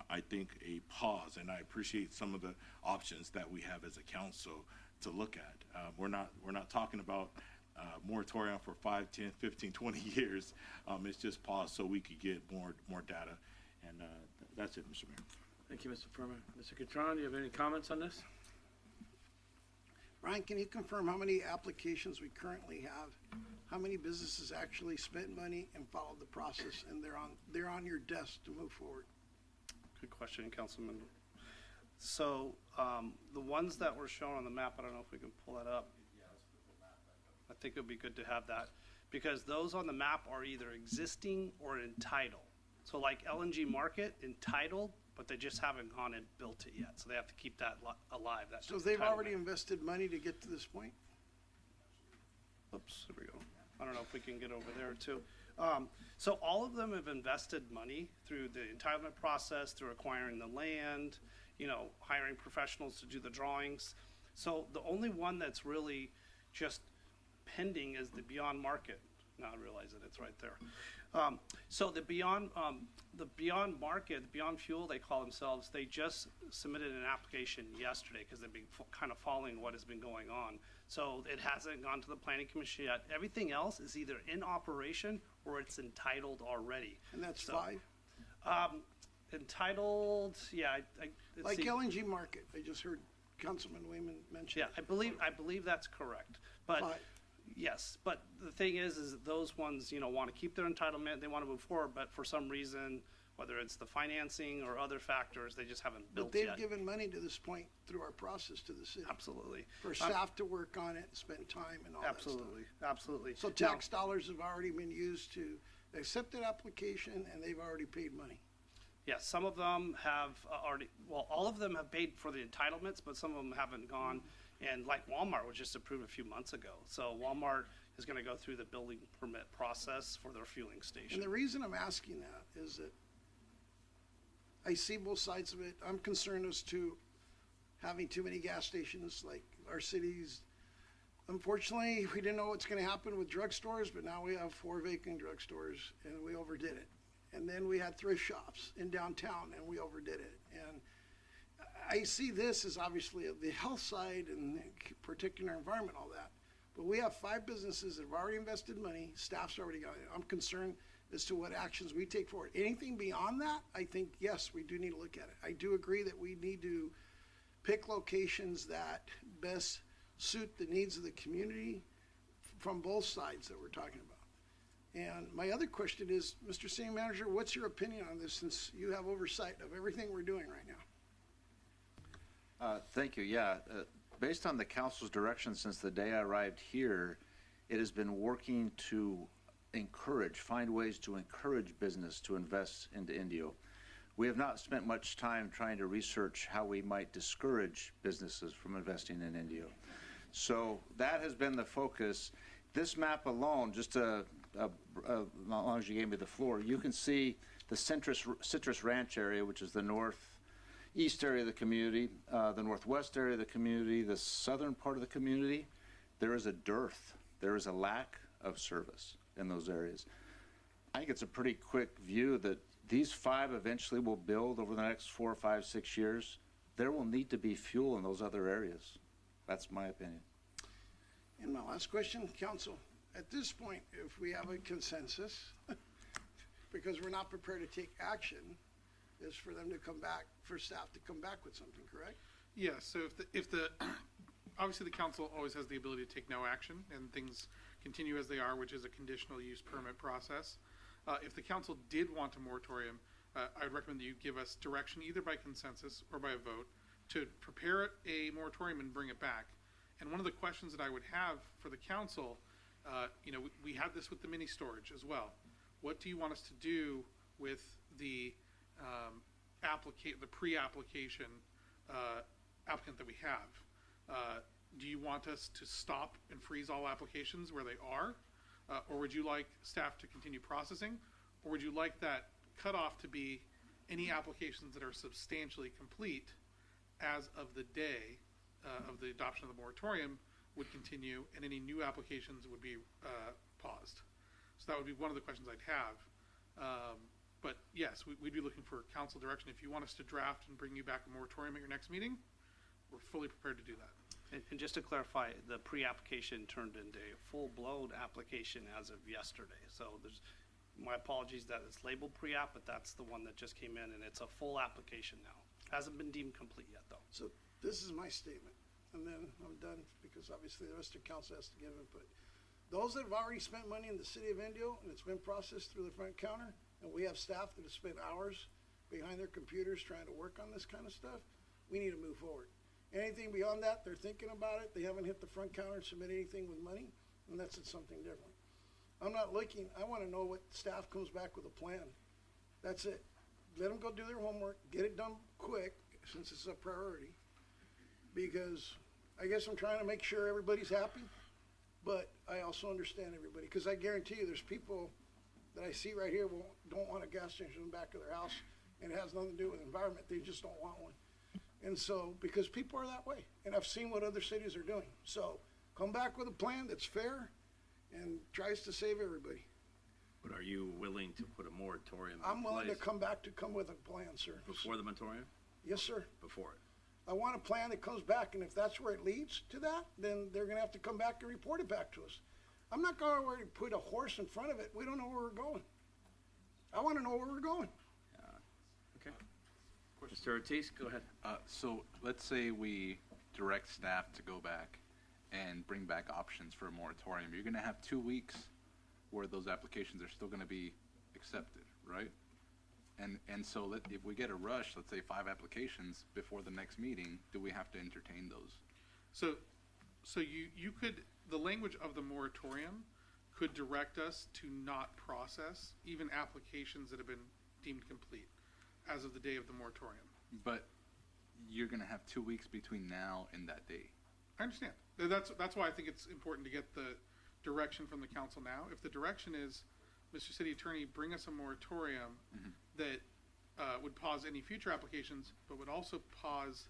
I think a pause, and I appreciate some of the options that we have as a council to look at. We're not talking about moratorium for 5, 10, 15, 20 years. It's just pause so we could get more data. And that's it, Mr. Mayor. Thank you, Mr. Furman. Mr. Catron, do you have any comments on this? Brian, can you confirm how many applications we currently have? How many businesses actually spent money and followed the process, and they're on your desk to move forward? Good question, Councilman. So the ones that were shown on the map, I don't know if we can pull that up. I think it would be good to have that, because those on the map are either existing or entitled. So like LNG Market, entitled, but they just haven't gone and built it yet. So they have to keep that alive. That So they've already invested money to get to this point? Oops, there we go. I don't know if we can get over there too. So all of them have invested money through the entitlement process, through acquiring the land, you know, hiring professionals to do the drawings. So the only one that's really just pending is the Beyond Market. Now I realize that it's right there. So the Beyond Market, the Beyond Fuel, they call themselves, they just submitted an application yesterday because they've been kind of following what has been going on. So it hasn't gone to the Planning Commission yet. Everything else is either in operation or it's entitled already. And that's 5? Entitled, yeah. Like LNG Market, I just heard Councilman Wayman mention. Yeah, I believe that's correct. But 5. Yes, but the thing is those ones, you know, want to keep their entitlement, they want to move forward, but for some reason, whether it's the financing or other factors, they just haven't built yet. But they've given money to this point through our process to the city. Absolutely. For staff to work on it, spend time and all that stuff. Absolutely. So tax dollars have already been used to accept an application, and they've already paid money. Yes, some of them have already, well, all of them have paid for the entitlements, but some of them haven't gone. And like Walmart was just approved a few months ago. So Walmart is going to go through the building permit process for their fueling station. And the reason I'm asking that is that I see both sides of it. I'm concerned as to having too many gas stations like our cities. Unfortunately, we didn't know what's going to happen with drugstores, but now we have 4 vacant drugstores, and we overdid it. And then we had thrift shops in downtown, and we overdid it. And I see this as obviously the health side and protecting our environment, all that. But we have 5 businesses that have already invested money. Staff's already got it. I'm concerned as to what actions we take forward. Anything beyond that, I think, yes, we do need to look at it. I do agree that we need to pick locations that best suit the needs of the community from both sides that we're talking about. And my other question is, Mr. City Manager, what's your opinion on this, since you have oversight of everything we're doing right now? Thank you. Yeah, based on the council's direction since the day I arrived here, it has been working to find ways to encourage business to invest into Indio. We have not spent much time trying to research how we might discourage businesses from investing in Indio. So that has been the focus. This map alone, just as long as you gave me the floor, you can see the Citrus Ranch area, which is the northeast area of the community, the northwest area of the community, the southern part of the community. There is a dearth. There is a lack of service in those areas. I think it's a pretty quick view that these 5 eventually will build over the next 4, 5, 6 years. There will need to be fuel in those other areas. That's my opinion. And my last question, council, at this point, if we have a consensus, because we're not prepared to take action, is for them to come back, for staff to come back with something, correct? Yeah, so if the obviously the council always has the ability to take no action and things continue as they are, which is a conditional use permit process. If the council did want a moratorium, I would recommend that you give us direction either by consensus or by a vote to prepare a moratorium and bring it back. And one of the questions that I would have for the council, we had this with the mini storage as well. What do you want us to do with the pre-application applicant that we have? Do you want us to stop and freeze all applications where they are? Or would you like staff to continue processing? Or would you like that cutoff to be any applications that are substantially complete as of the day of the adoption of the moratorium would continue, and any new applications would be paused? So that would be one of the questions I'd have. But yes, we'd be looking for council direction. If you want us to draft and bring you back a moratorium at your next meeting, we're fully prepared to do that. And just to clarify, the pre-application turned into a full-blown application as of yesterday. So my apologies that it's labeled pre-app, but that's the one that just came in, and it's a full application now. Hasn't been deemed complete yet, though. So this is my statement, and then I'm done, because obviously the rest of council has to give input. Those that have already spent money in the city of Indio, and it's been processed through the front counter, and we have staff that have spent hours behind their computers trying to work on this kind of stuff, we need to move forward. Anything beyond that, they're thinking about it, they haven't hit the front counter and submit anything with money, and that's something different. I'm not looking, I want to know what staff comes back with a plan. That's it. Let them go do their homework, get it done quick, since it's a priority. Because I guess I'm trying to make sure everybody's happy, but I also understand everybody. Because I guarantee you there's people that I see right here don't want a gas station in the back of their house, and it has nothing to do with the environment, they just don't want one. And so, because people are that way, and I've seen what other cities are doing. So, come back with a plan that's fair and tries to save everybody. But are you willing to put a moratorium in I'm willing to place come with a plan, sir. before the moratorium? Yes, sir. Before it. I want a plan that comes back, and if that's where it leads to that, then they're gonna have to come back and report it back to us. I'm not going to put a horse in front of it. We don't know where we're going. I want to know where we're going. Okay. Mr. Ortiz, go ahead. So let's say we direct staff to go back and bring back options for a moratorium. You're going to have 2 weeks where those applications are still going to be accepted, right? And so if we get a rush, let's say 5 applications before the next meeting, do we have to entertain those? So you could, the language of the moratorium could direct us to not process even applications that have been deemed complete as of the day of the moratorium. But you're going to have 2 weeks between now and that day. I understand. That's why I think it's important to get the direction from the council now. If the direction is, Mr. City Attorney, bring us a moratorium that would pause any future applications, but would also pause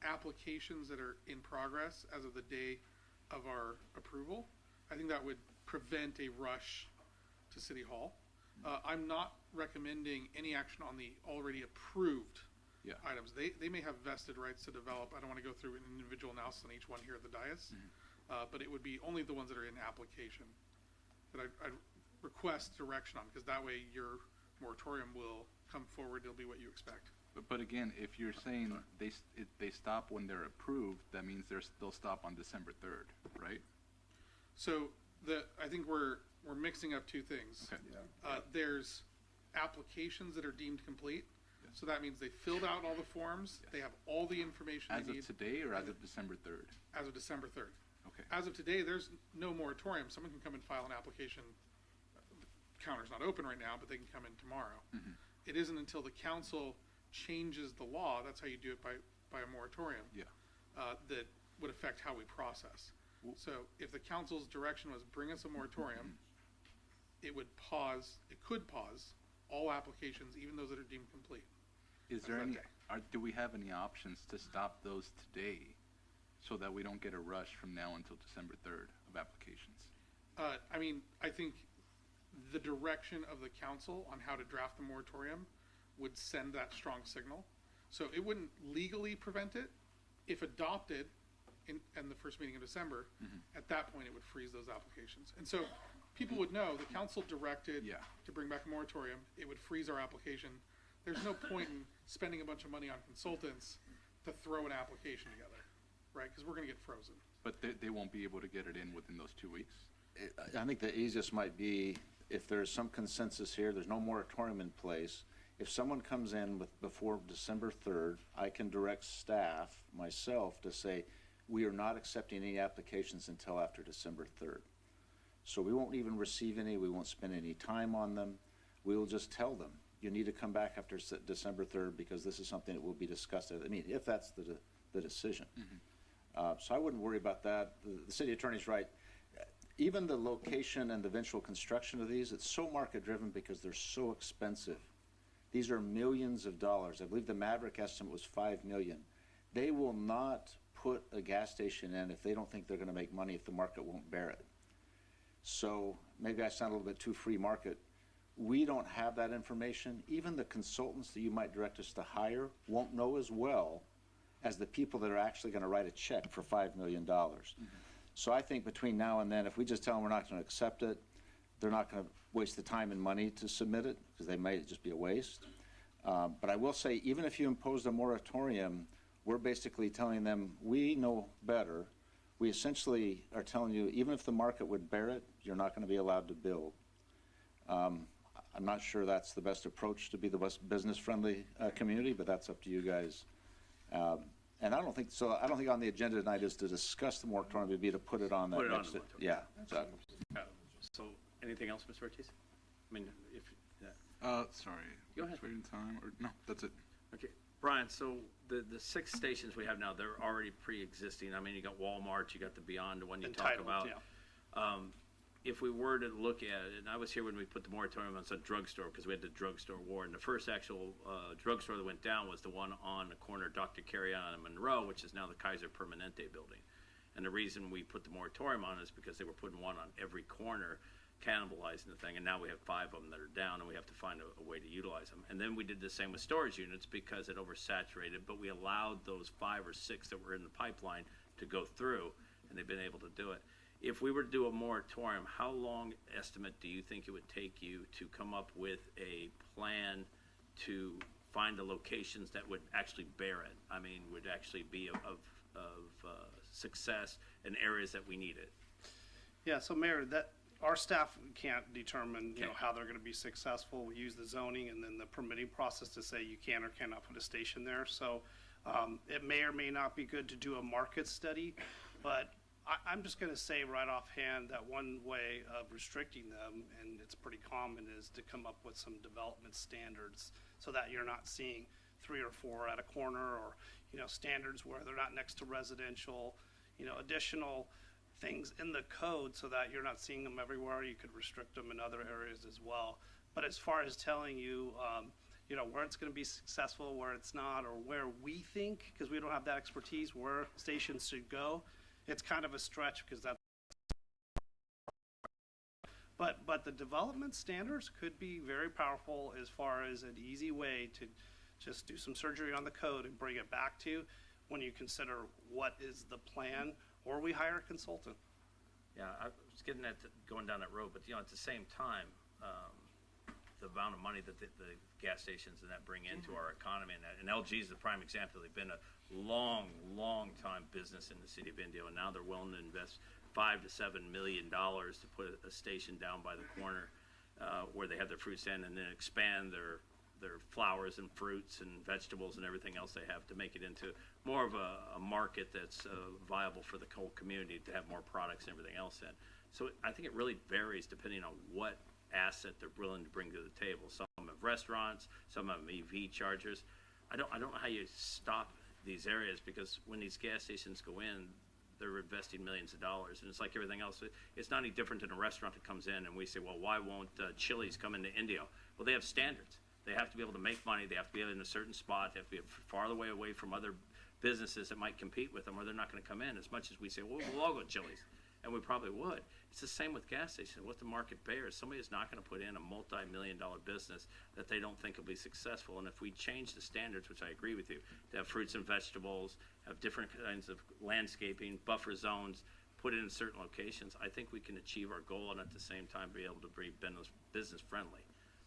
applications that are in progress as of the day of our approval, I think that would prevent a rush to City Hall. I'm not recommending any action on the already approved items. They may have vested rights to develop. I don't want to go through an individual analysis on each one here at the dais, but it would be only the ones that are in application that I'd request direction on, because that way your moratorium will come forward. It'll be what you expect. But again, if you're saying they stop when they're approved, that means they'll stop on December 3rd, right? So I think we're mixing up two things. Okay. There's applications that are deemed complete. So that means they filled out all the forms. They have all the information they need. As of today or as of December 3rd? As of December 3rd. Okay. As of today, there's no moratorium. Someone can come and file an application counter's not open right now, but they can come in tomorrow. It isn't until the council changes the law, that's how you do it by a moratorium, that would affect how we process. So if the council's direction was bring us a moratorium, it could pause all applications, even those that are deemed complete. Is there any, do we have any options to stop those today so that we don't get a rush from now until December 3rd of applications? I mean, I think the direction of the council on how to draft the moratorium would send that strong signal. So it wouldn't legally prevent it. If adopted in the first meeting of December, at that point it would freeze those applications. And so people would know the council directed to bring back a moratorium. It would freeze our application. There's no point in spending a bunch of money on consultants to throw an application together, right? Because we're going to get frozen. But they won't be able to get it in within those 2 weeks? I think the easiest might be if there's some consensus here, there's no moratorium in place. If someone comes in before December 3rd, I can direct staff, myself, to say, we are not accepting any applications until after December 3rd. So we won't even receive any, we won't spend any time on them. We will just tell them, you need to come back after December 3rd because this is something that will be discussed. I mean, if that's the decision. So I wouldn't worry about that. The city attorney's right. Even the location and the eventual construction of these, it's so market-driven because they're so expensive. These are millions of dollars. I believe the Maverick estimate was $5 million. They will not put a gas station in if they don't think they're going to make money if the market won't bear it. So maybe I sound a little bit too free market. We don't have that information. Even the consultants that you might direct us to hire won't know as well as the people that are actually going to write a check for $5 million. So I think between now and then, if we just tell them we're not going to accept it, they're not going to waste the time and money to submit it because they might just be a waste. But I will say, even if you imposed a moratorium, we're basically telling them we know better. We essentially are telling you, even if the market would bear it, you're not going to be allowed to build. I'm not sure that's the best approach to be the most business-friendly community, but that's up to you guys. And I don't think so. I don't think on the agenda tonight is to discuss the moratorium. It'd be to put it on that next. Yeah, exactly. So, anything else, Mr. Ortiz? I mean, if sorry. Go ahead. Waiting time or no? That's it. Okay, Brian. So the 6 stations we have now, they're already pre-existing. I mean, you got Walmart, you got the Beyond, the one you talk about. Yeah. If we were to look at it, and I was here when we put the moratorium on some drugstore because we had the drugstore war, and the first actual drugstore that went down was the one on the corner of Dr. Carrion and Monroe, which is now the Kaiser Permanente building. And the reason we put the moratorium on is because they were putting one on every corner, cannibalizing the thing, and now we have 5 of them that are down, and we have to find a way to utilize them. And then we did the same with storage units because it oversaturated, but we allowed those 5 or 6 that were in the pipeline to go through, and they've been able to do it. If we were to do a moratorium, how long estimate do you think it would take you to come up with a plan to find the locations that would actually bear it? I mean, would actually be of success in areas that we need it? Yeah, so Mayor, that our staff can't determine, you know, how they're going to be successful. We use the zoning and then the permitting process to say you can or cannot put a station there. So it may or may not be good to do a market study, but I'm just going to say right offhand that one way of restricting them, and it's pretty common, is to come up with some development standards so that you're not seeing 3 or 4 at a corner, or, you know, standards where they're not next to residential, you know, additional things in the code so that you're not seeing them everywhere. You could restrict them in other areas as well. But as far as telling you, you know, where it's going to be successful, where it's not, or where we think, because we don't have that expertise, where stations should go, it's kind of a stretch because that's. But the development standards could be very powerful as far as an easy way to just do some surgery on the code and bring it back to when you consider what is the plan, or we hire a consultant. Yeah, I was getting at going down that road, but, you know, at the same time, the amount of money that the gas stations and that bring into our economy, and LG is the prime example. They've been a long time business in the city of Indio, and now they're willing to invest $5 to $7 million to put a station down by the corner where they have their fruit stand, and then expand their flowers and fruits and vegetables and everything else they have to make it into more of a market that's viable for the whole community to have more products and everything else in. So I think it really varies depending on what asset they're willing to bring to the table. Some of them have restaurants, some of them EV chargers. I don't know how you stop these areas, because when these gas stations go in, they're investing millions of dollars, and it's like everything else. It's not any different than a restaurant that comes in and we say, well, why won't Chili's come into Indio? Well, they have standards. They have to be able to make money. They have to be in a certain spot. They have to be far away from other businesses that might compete with them, or they're not going to come in. As much as we say, well, we'll all go to Chili's, and we probably would. It's the same with gas stations. What the market bears, somebody is not going to put in a multi-million-dollar business that they don't think will be successful. And if we change the standards, which I agree with you, to have fruits and vegetables, have different kinds of landscaping, buffer zones, put it in certain locations, I think we can achieve our goal and at the same time be able to be business friendly.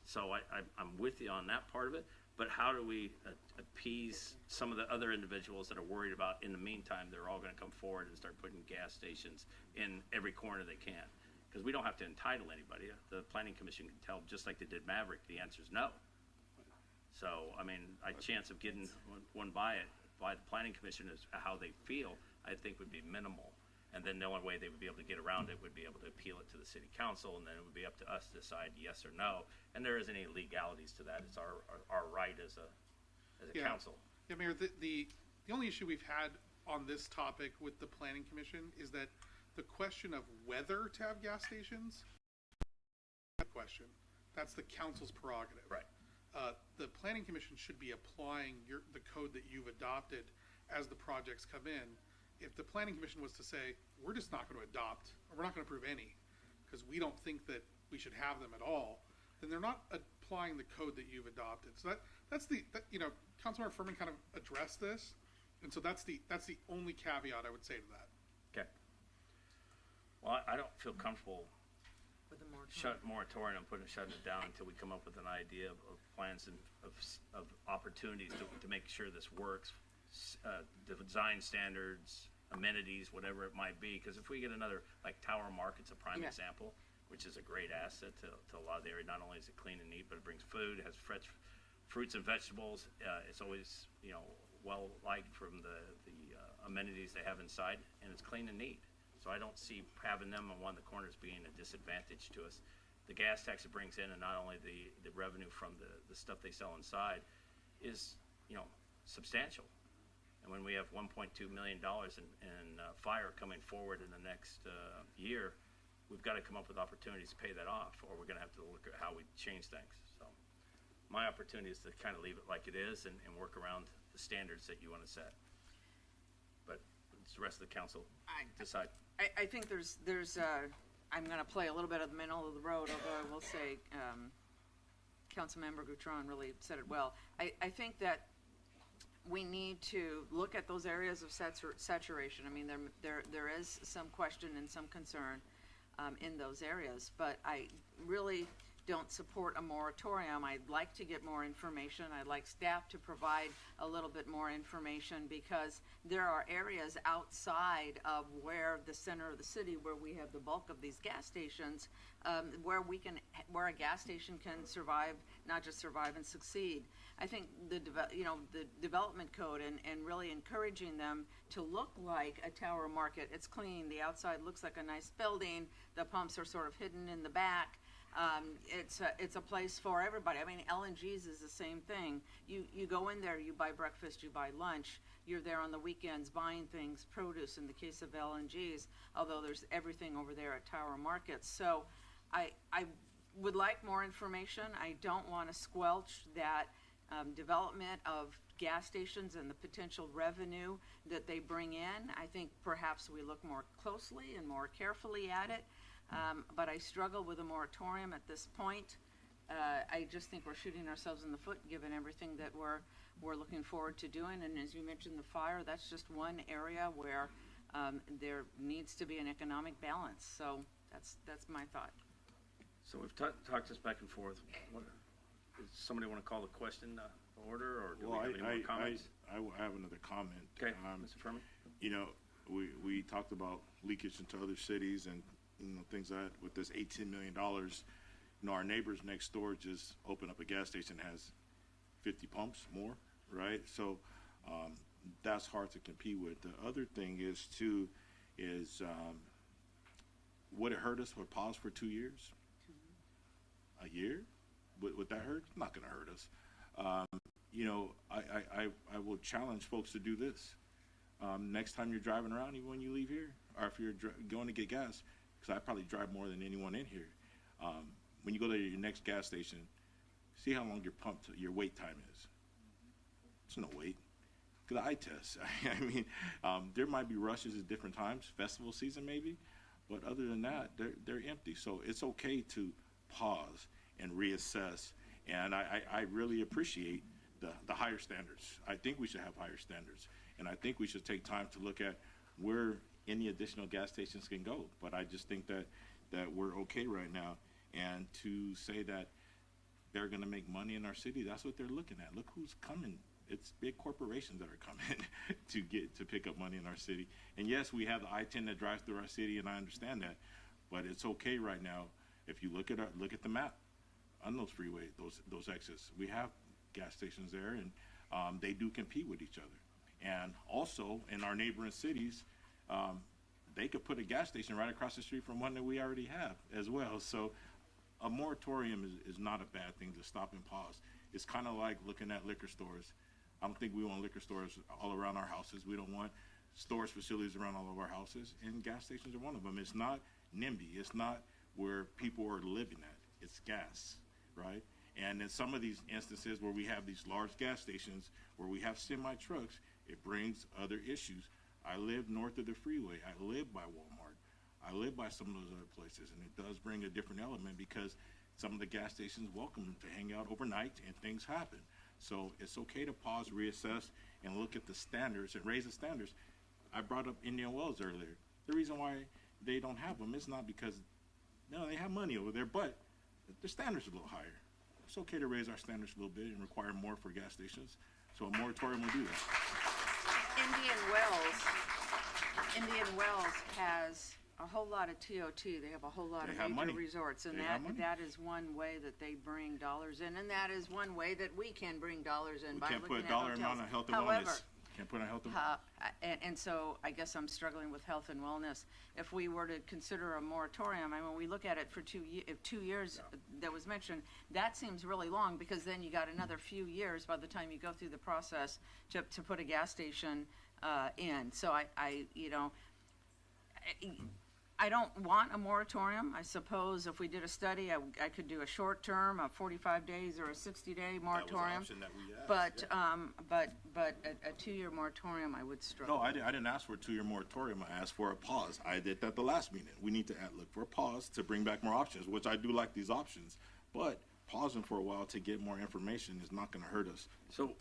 So I'm with you on that part of it, but how do we appease some of the other individuals that are worried about, in the meantime, they're all going to come forward and start putting gas stations in every corner they can? Because we don't have to entitle anybody. The Planning Commission can tell, just like they did Maverick, the answer is no. So, I mean, a chance of getting one by the Planning Commission is how they feel, I think would be minimal. And then the only way they would be able to get around it would be able to appeal it to the city council, and then it would be up to us to decide yes or no. And there isn't any legalities to that. It's our right as a council. Yeah, Mayor, the only issue we've had on this topic with the Planning Commission is that the question of whether to have gas stations, that's the council's prerogative. Right. The Planning Commission should be applying the code that you've adopted as the projects come in. If the Planning Commission was to say, we're just not going to adopt, or we're not going to approve any, because we don't think that we should have them at all, then they're not applying the code that you've adopted. So Councilmember Furman kind of addressed this, and so that's the only caveat I would say to that. Okay. Well, I don't feel comfortable with the moratorium. Shutting it down until we come up with an idea of plans and of opportunities to make sure this works. Design standards, amenities, whatever it might be. Because if we get another, like Tower Market's a prime example, which is a great asset to a lot of the area. Not only is it clean and neat, but it brings food, it has fresh fruits and vegetables. It's always, well liked from the amenities they have inside, and it's clean and neat. So I don't see having them on one of the corners being a disadvantage to us. The gas tax it brings in, and not only the revenue from the stuff they sell inside, is substantial. And when we have $1.2 million in fire coming forward in the next year, we've got to come up with opportunities to pay that off, or we're going to have to look at how we change things. So my opportunity is to kind of leave it like it is and work around the standards that you want to set. But it's the rest of the council decide. I think there's I'm going to play a little bit of the middle of the road, although I will say Councilmember Gutron really said it well. I think that we need to look at those areas of saturation. I mean, there is some question and some concern in those areas, but I really don't support a moratorium. I'd like to get more information. I'd like staff to provide a little bit more information, because there are areas outside of where the center of the city, where we have the bulk of these gas stations, where a gas station can survive, not just survive and succeed. I think the development code and really encouraging them to look like a Tower Market. It's clean. The outside looks like a nice building. The pumps are sort of hidden in the back. It's a place for everybody. I mean, LNG's is the same thing. You go in there, you buy breakfast, you buy lunch. You're there on the weekends buying things, produce in the case of LNG's, although there's everything over there at Tower Markets. So I would like more information. I don't want to squelch that development of gas stations and the potential revenue that they bring in. I think perhaps we look more closely and more carefully at it. But I struggle with a moratorium at this point. I just think we're shooting ourselves in the foot, given everything that we're looking forward to doing. And as you mentioned, the fire, that's just one area where there needs to be an economic balance. So that's my thought. So we've talked this back and forth. Does somebody want to call the question to order, or do we have any more comments? I will have another comment. Okay, Mr. Furman. We talked about leakage into other cities and things like that. With this $18 million, our neighbors next door just opened up a gas station that has 50 pumps more, right? So that's hard to compete with. The other thing is would it hurt us with pause for 2 years? a year. Would that hurt? It's not going to hurt us. I will challenge folks to do this. Next time you're driving around, even when you leave here, or if you're going to get gas, because I probably drive more than anyone in here. When you go to your next gas station, see how long your wait time is. It's no wait. The eye test. I mean, there might be rushes at different times, festival season maybe, but other than that, they're empty. So it's okay to pause and reassess. And I really appreciate the higher standards. I think we should have higher standards. And I think we should take time to look at where any additional gas stations can go. But I just think that we're okay right now. And to say that they're going to make money in our city, that's what they're looking at. Look who's coming. It's big corporations that are coming to pick up money in our city. And yes, we have the I-10 that drives through our city, and I understand that. But it's okay right now. If you look at the map on those freeways, those exits, we have gas stations there, and they do compete with each other. And also in our neighboring cities, they could put a gas station right across the street from one that we already have as well. So a moratorium is not a bad thing to stop and pause. It's kind of like looking at liquor stores. I don't think we want liquor stores all around our houses. We don't want storage facilities around all of our houses, and gas stations are one of them. It's not NIMBY. It's not where people are living at. It's gas, right? And in some of these instances where we have these large gas stations, where we have semi-trucks, it brings other issues. I live north of the freeway. I live by Walmart. I live by some of those other places, and it does bring a different element because some of the gas stations welcome to hang out overnight and things happen. So it's okay to pause, reassess, and look at the standards and raise the standards. I brought up Indian Wells earlier. The reason why they don't have them is not because, no, they have money over there, but the standards are a little higher. It's okay to raise our standards a little bit and require more for gas stations. So a moratorium will do that. Indian Wells has a whole lot of TOT. They have a whole lot of major resorts, and that is one way that they bring dollars in, and that is one way that we can bring dollars in by looking at hotels. We can't put a dollar amount on health and wellness. Can't put on health and wellness. And so I guess I'm struggling with health and wellness. If we were to consider a moratorium, I mean, we look at it for 2 years that was mentioned, that seems really long because then you got another few years by the time you go through the process to put a gas station in. So I don't want a moratorium. I suppose if we did a study, I could do a short term, a 45 days or a 60-day moratorium. That was an option that we asked. But a 2-year moratorium, I would struggle. No, I didn't ask for a 2-year moratorium. I asked for a pause. I did that the last meeting. We need to look for a pause to bring back more options, which I do like these options. But pausing for a while to get more information is not going to hurt us. So,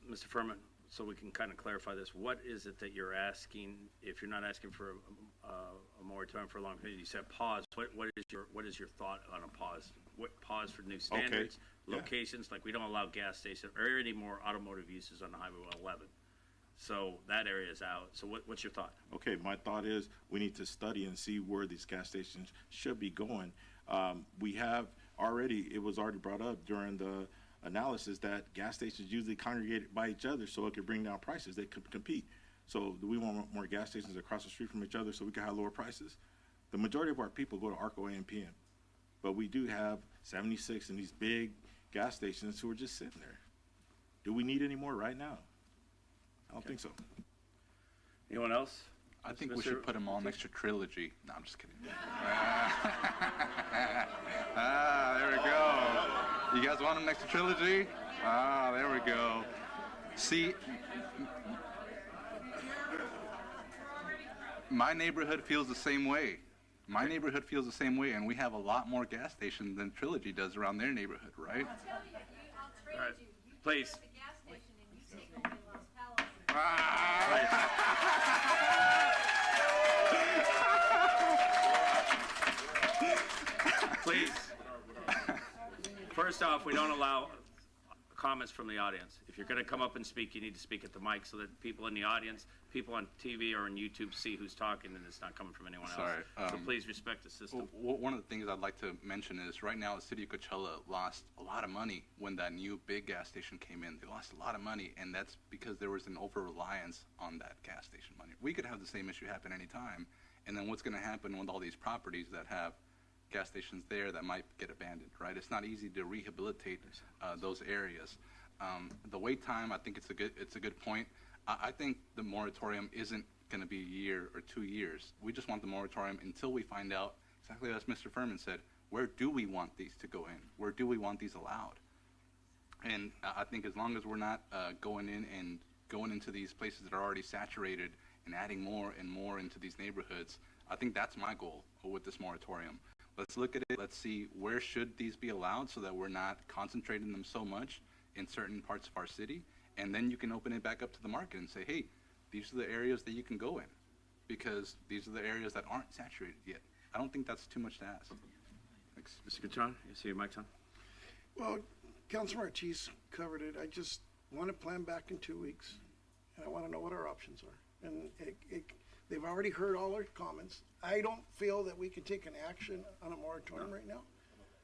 Mr. Furman, so we can kind of clarify this, what is it that you're asking? If you're not asking for a moratorium for a long period, you said pause. What is your thought on a pause? What pause for new standards, locations? Like we don't allow gas stations or any more automotive uses on Highway 111. So that area is out. So what's your thought? Okay, my thought is we need to study and see where these gas stations should be going. We have already, it was already brought up during the analysis that gas stations usually congregate by each other so it could bring down prices. They could compete. So do we want more gas stations across the street from each other so we can have lower prices? The majority of our people go to ARCO AMPM, but we do have 76 and these big gas stations who are just sitting there. Do we need any more right now? I don't think so. Anyone else? I think we should put them all next to Trilogy. No, I'm just kidding. There we go. You guys want them next to Trilogy? There we go. See, my neighborhood feels the same way. My neighborhood feels the same way, and we have a lot more gas stations than Trilogy does around their neighborhood, right? All right, please. Please. First off, we don't allow comments from the audience. If you're going to come up and speak, you need to speak at the mic so that people in the audience, people on TV or on YouTube see who's talking and it's not coming from anyone else. So please respect the system. One of the things I'd like to mention is right now the city of Coachella lost a lot of money when that new big gas station came in. They lost a lot of money, and that's because there was an over-reliance on that gas station money. We could have the same issue happen anytime, and then what's going to happen with all these properties that have gas stations there that might get abandoned, right? It's not easy to rehabilitate those areas. The wait time, I think it's a good point. I think the moratorium isn't going to be a year or 2 years. We just want the moratorium until we find out, exactly as Mr. Furman said, where do we want these to go in? Where do we want these allowed? And I think as long as we're not going into these places that are already saturated and adding more and more into these neighborhoods, I think that's my goal with this moratorium. Let's look at it. Let's see where should these be allowed so that we're not concentrating them so much in certain parts of our city. And then you can open it back up to the market and say, hey, these are the areas that you can go in because these are the areas that aren't saturated yet. I don't think that's too much to ask. Thanks. Mr. Gatron, you see your mic's on? Well, Councilor Ortiz covered it. I just want to plan back in 2 weeks, and I want to know what our options are. And they've already heard all our comments. I don't feel that we can take an action on a moratorium right now.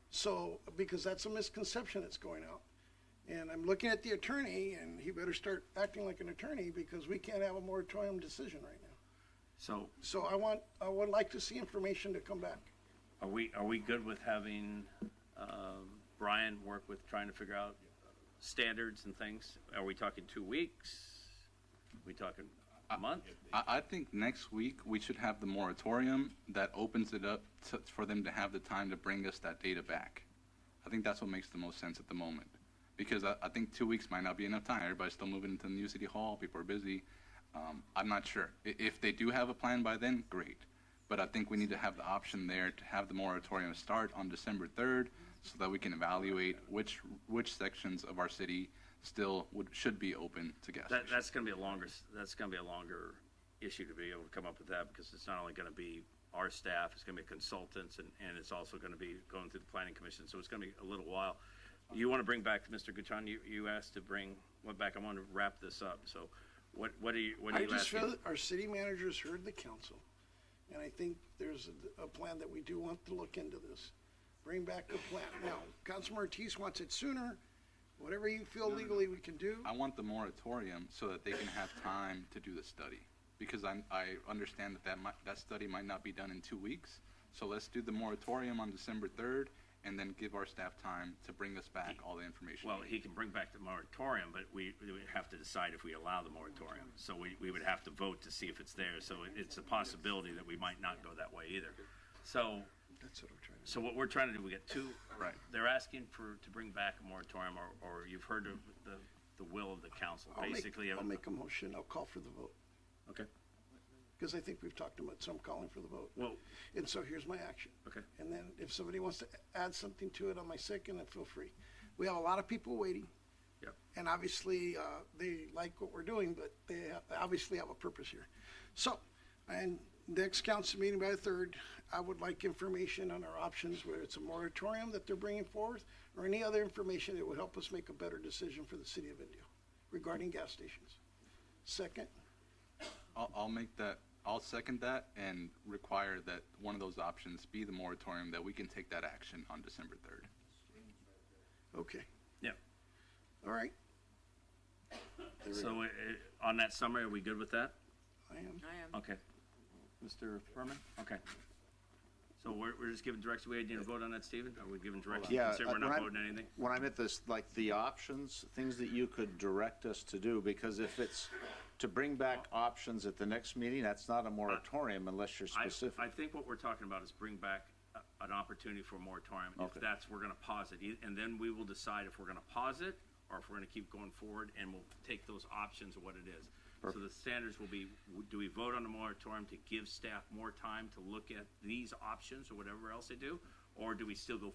So, because that's a misconception that's going out. And I'm looking at the attorney, and he better start acting like an attorney because we can't have a moratorium decision right now. So I would like to see information to come back. Are we good with having Brian work with trying to figure out standards and things? Are we talking 2 weeks? Are we talking a month? I think next week we should have the moratorium that opens it up for them to have the time to bring us that data back. I think that's what makes the most sense at the moment. Because I think 2 weeks might not be enough time. Everybody's still moving into the new city hall. People are busy. I'm not sure. If they do have a plan by then, great. But I think we need to have the option there to have the moratorium start on December 3rd so that we can evaluate which sections of our city still should be open to gas stations. That's going to be a longer issue to be able to come up with that because it's not only going to be our staff, it's going to be consultants, and it's also going to be going through the planning commission. So it's going to be a little while. You want to bring back, Mr. Gatron, you asked to bring what back. I want to wrap this up. So what are you I just asking? feel that our city managers heard the council, and I think there's a plan that we do want to look into this. Bring back a plan. Now, Councilman Ortiz wants it sooner. Whatever you feel legally we can do. I want the moratorium so that they can have time to do the study. Because I understand that study might not be done in 2 weeks. So let's do the moratorium on December 3rd. And then give our staff time to bring us back all the information. Well, he can bring back the moratorium, but we would have to decide if we allow the moratorium. So we would have to vote to see if it's there. So it's a possibility that we might not go that way either. So that's what I'm trying to So what we're trying to do, we get two. Right. They're asking to bring back a moratorium, or you've heard of the will of the council. Basically, I'll make a motion. I'll call for the vote. Okay. Because I think we've talked about some calling for the vote. Well, and so here's my action. Okay. And then if somebody wants to add something to it on my second, then feel free. We have a lot of people waiting. Yep. And obviously they like what we're doing, but they obviously have a purpose here. So, and next council meeting by the 3rd, I would like information on our options, whether it's a moratorium that they're bringing forth or any other information that would help us make a better decision for the city of Indio regarding gas stations. Second. I'll make that. I'll second that and require that one of those options be the moratorium, that we can take that action on December 3rd. Okay. Yeah. All right. So on that summary, are we good with that? I am. Okay. Mr. Furman? Okay. So we're just giving direction. We need to vote on that, Stephen? Are we giving direction? Yeah, Consider we're not voting anything? When I meant this, like the options, things that you could direct us to do, because if it's to bring back options at the next meeting, that's not a moratorium unless you're specific. I think what we're talking about is bring back an opportunity for a moratorium. Okay. If that's, we're going to pause it. And then we will decide if we're going to pause it or if we're going to keep going forward, and we'll take those options of what it is. Perfect. So the standards will be, do we vote on the moratorium to give staff more time to look at these options or whatever else they do? Or do we still go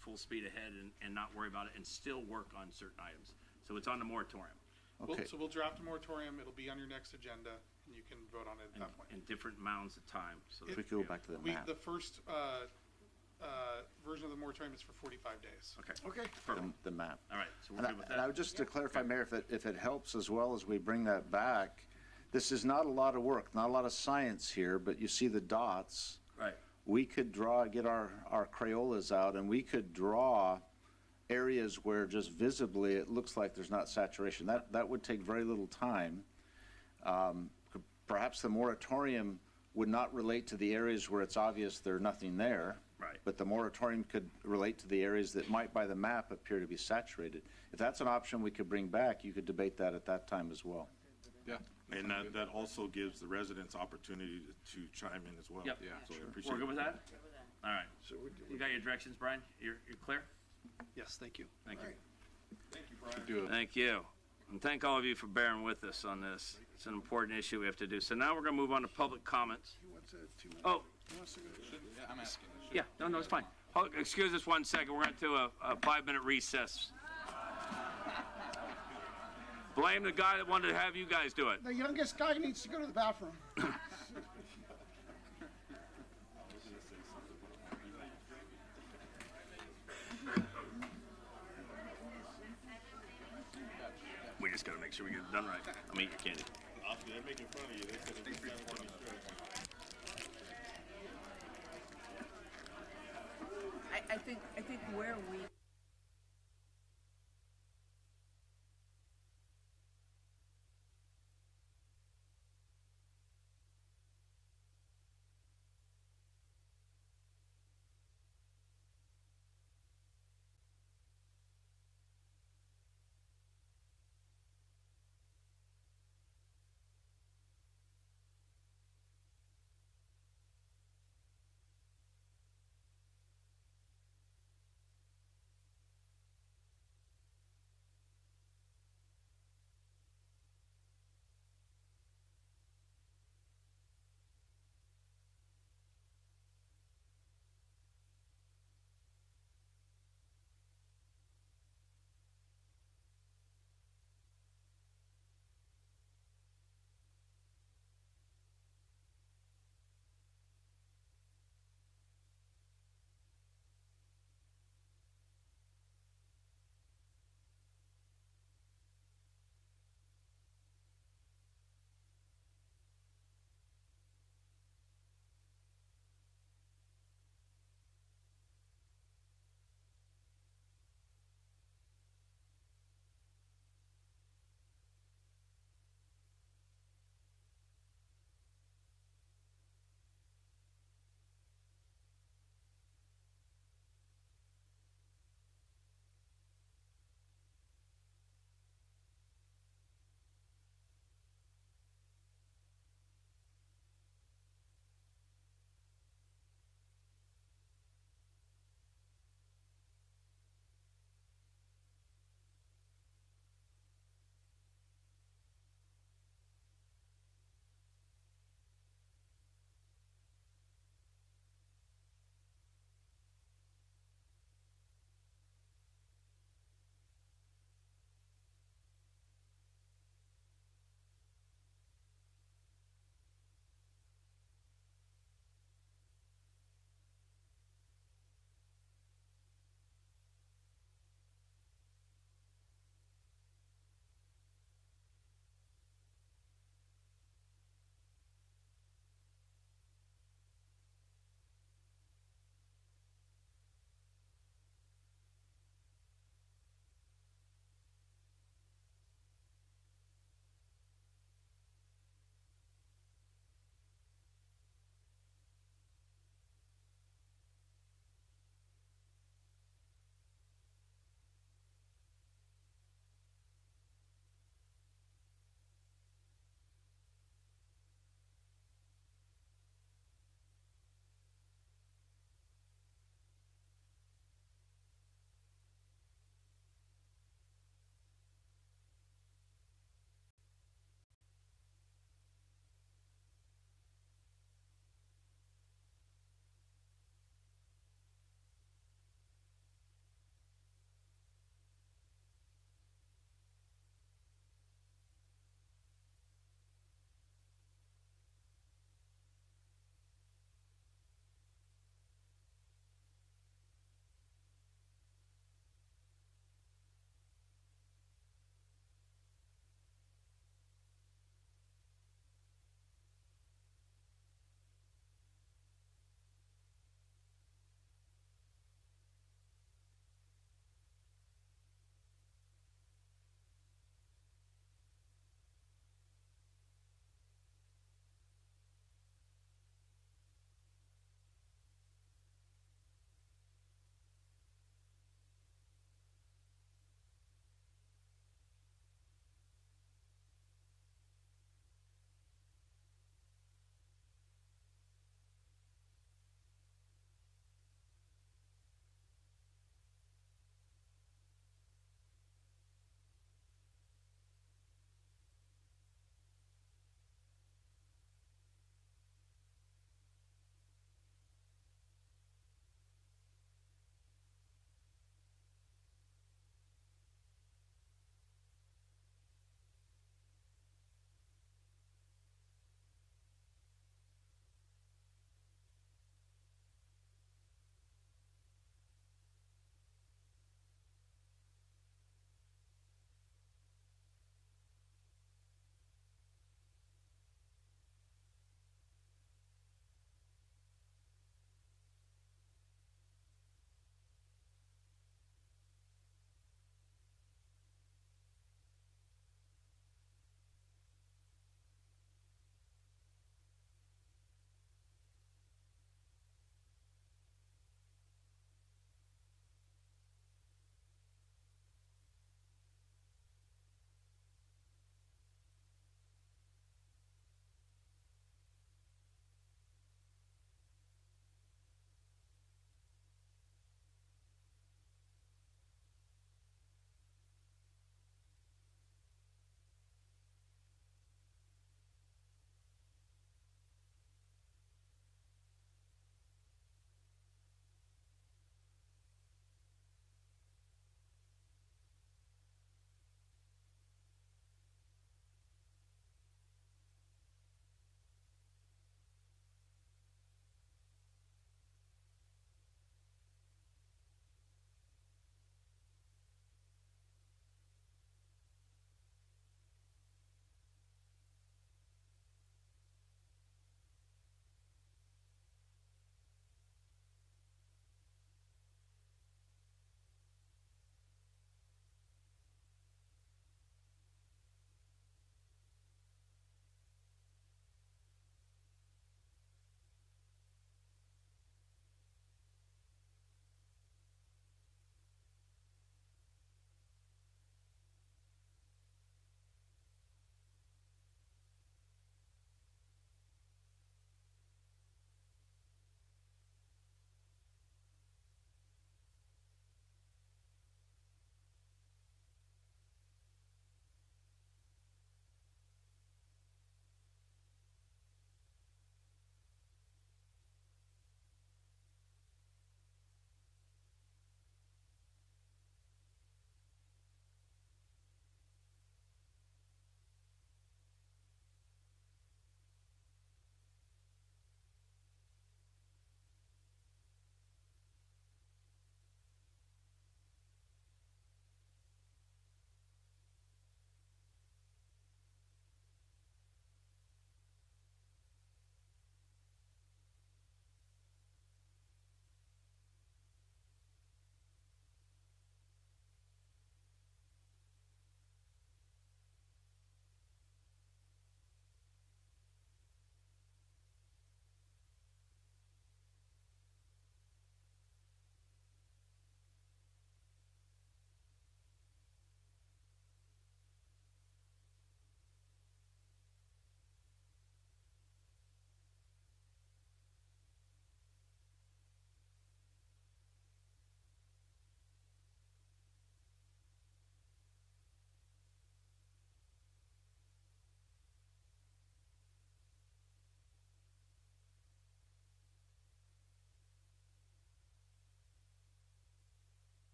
full speed ahead and not worry about it and still work on certain items? So it's on the moratorium. Okay. So we'll draft a moratorium. It'll be on your next agenda, and you can vote on it at that point. In different amounts of time. So If we could go back to the map. The first version of the moratorium is for 45 days. Okay. Okay. The map. All right. So we're And good with and I that? would just to clarify, Mayor, if it helps as well as we bring that back, this is not a lot of work, not a lot of science here, but you see the dots. Right. We could get our Crayolas out, and we could draw areas where just visibly it looks like there's not saturation. That would take very little time. Perhaps the moratorium would not relate to the areas where it's obvious there's nothing there. Right. But the moratorium could relate to the areas that might by the map appear to be saturated. If that's an option we could bring back, you could debate that at that time as well. Yeah. And that also gives the residents opportunity to chime in as well. Yep. Yeah. So I appreciate We're good with it. that? All right. So You got your directions, Brian? You're clear? Yes, thank you. Thank you. Thank you, Brian. Thank you. And thank all of you for bearing with us on this. It's an important issue we have to do. So now we're going to move on to public comments. Oh. Yeah, I'm asking. Yeah, no, it's fine. Excuse us 1 second. We're going to do a 5-minute recess. Blame the guy that wanted to have you guys do it. The youngest guy needs to go to the bathroom. We just got to make sure we get it done right. I'm eating your candy. They're making fun of you. They said it's kind of funny. I think where we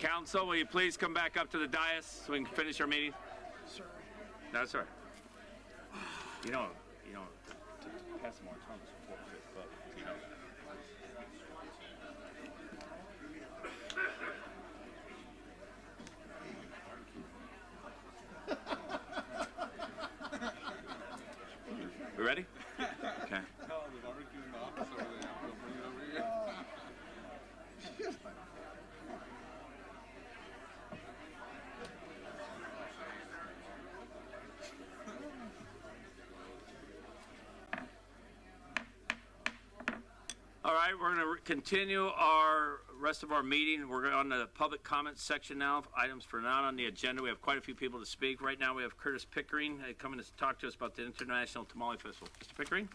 Council, will you please come back up to the dais so we can finish our meeting? Sorry. That's all right. You know, to pass the moratorium is a 4/5 vote, you know. We ready? Okay. All right, we're going to continue our rest of our meeting. We're on the public comments section now. Items for not on the agenda. We have quite a few people to speak. Right now we have Curtis Pickering coming to talk to us about the International Tamale Festival. Mr. Pickering?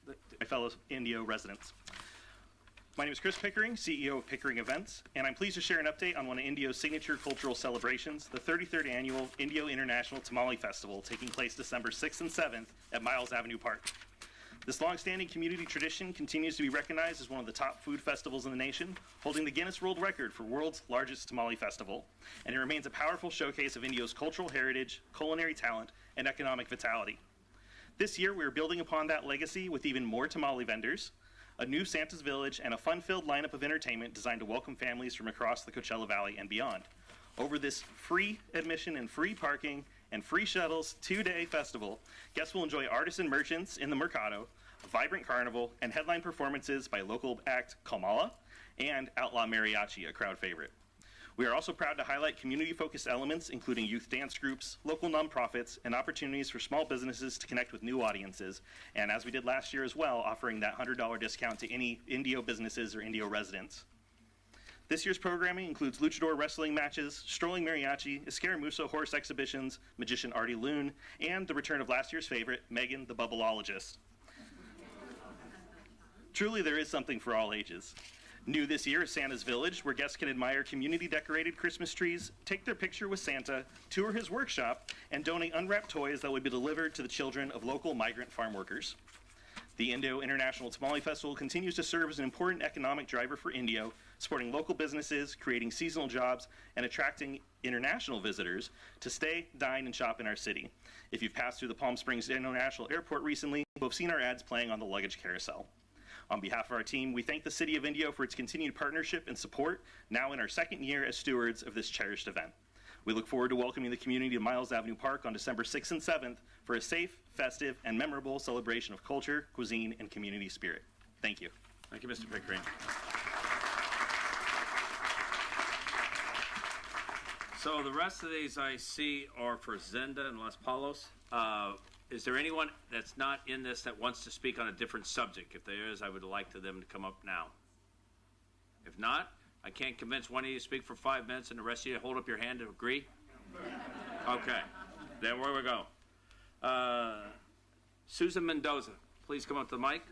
My fellow Indio residents. My name is Chris Pickering, CEO of Pickering Events, and I'm pleased to share an update on one of Indio's signature cultural celebrations, the 33rd Annual Indio International Tamale Festival, taking place December 6th and 7th at Miles Avenue Park. This long-standing community tradition continues to be recognized as one of the top food festivals in the nation, holding the Guinness World Record for world's largest tamale festival, and it remains a powerful showcase of Indio's cultural heritage, culinary talent, and economic vitality. This year, we are building upon that legacy with even more tamale vendors, a new Santa's Village, and a fun-filled lineup of entertainment designed to welcome families from across the Coachella Valley and beyond. Over this free admission and free parking and free shuttles 2-day festival, guests will enjoy artisan merchants in the Mercado, a vibrant carnival, and headline performances by local act Kamala and Outlaw Mariachi, a crowd favorite. We are also proud to highlight community-focused elements, including youth dance groups, local nonprofits, and opportunities for small businesses to connect with new audiences, and as we did last year as well, offering that $100 discount to any Indio businesses or Indio residents. This year's programming includes luchador wrestling matches, strolling mariachi, escaramuza horse exhibitions, magician Artie Loon, and the return of last year's favorite, Megan the Bubbleologist. Truly, there is something for all ages. New this year is Santa's Village, where guests can admire community-decorated Christmas trees, take their picture with Santa, tour his workshop, and donate unwrapped toys that will be delivered to the children of local migrant farm workers. The Indio International Tamale Festival continues to serve as an important economic driver for Indio, supporting local businesses, creating seasonal jobs, and attracting international visitors to stay, dine, and shop in our city. If you've passed through the Palm Springs International Airport recently, you'll have seen our ads playing on the luggage carousel. On behalf of our team, we thank the City of Indio for its continued partnership and support, now in our second year as stewards of this cherished event. We look forward to welcoming the community to Miles Avenue Park on December 6th and 7th for a safe, festive, and memorable celebration of culture, cuisine, and community spirit. Thank you. Thank you, Mr. Pickering. So the rest of these I see are for Zenda and Las Palos. Is there anyone that's not in this that wants to speak on a different subject? If there is, I would like them to come up now. If not, I can't convince one of you to speak for 5 minutes and the rest of you to hold up your hand to agree? Okay, then where we go. Susan Mendoza, please come up to the mic.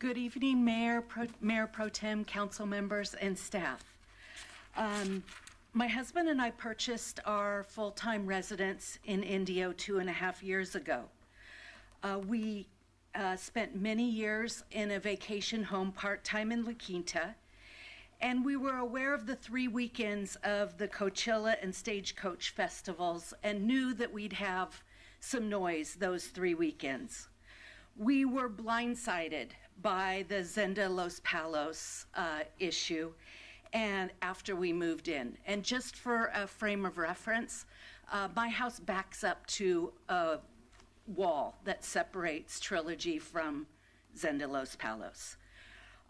Good evening, Mayor Pro Tem, council members, and staff. My husband and I purchased our full-time residence in Indio 2.5 years ago. We spent many years in a vacation home part-time in La Quinta, and we were aware of the 3 weekends of the Coachella and Stagecoach festivals and knew that we'd have some noise those 3 weekends. We were blindsided by the Zenda Los Palos issue and after we moved in. And just for a frame of reference, my house backs up to a wall that separates Trilogy from Zenda Los Palos.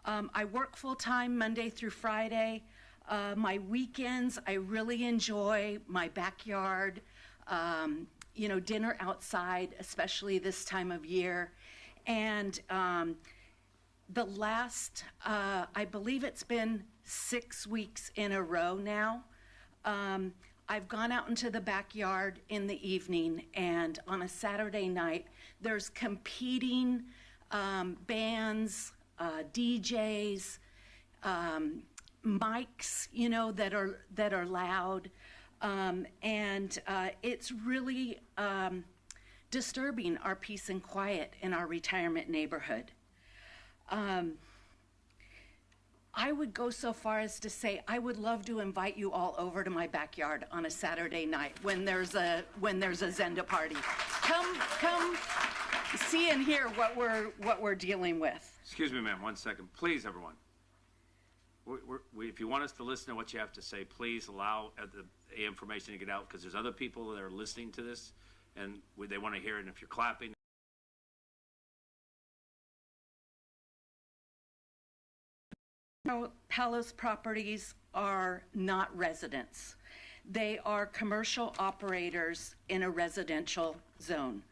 I work full-time Monday through Friday. My weekends, I really enjoy my backyard, dinner outside, especially this time of year. And the last, I believe it's been 6 weeks in a row now, I've gone out into the backyard in the evening, and on a Saturday night, there's competing bands, DJs, mics, that are loud. It's really disturbing our peace and quiet in our retirement neighborhood. I would go so far as to say I would love to invite you all over to my backyard on a Saturday night when there's a Zenda party. Come see and hear what we're dealing with. Excuse me, ma'am, 1 second. Please, everyone. If you want us to listen to what you have to say, please allow the information to get out, because there's other people that are listening to this, and they want to hear it. And if you're clapping, Palos properties are not residents. They are commercial operators in a residential zone.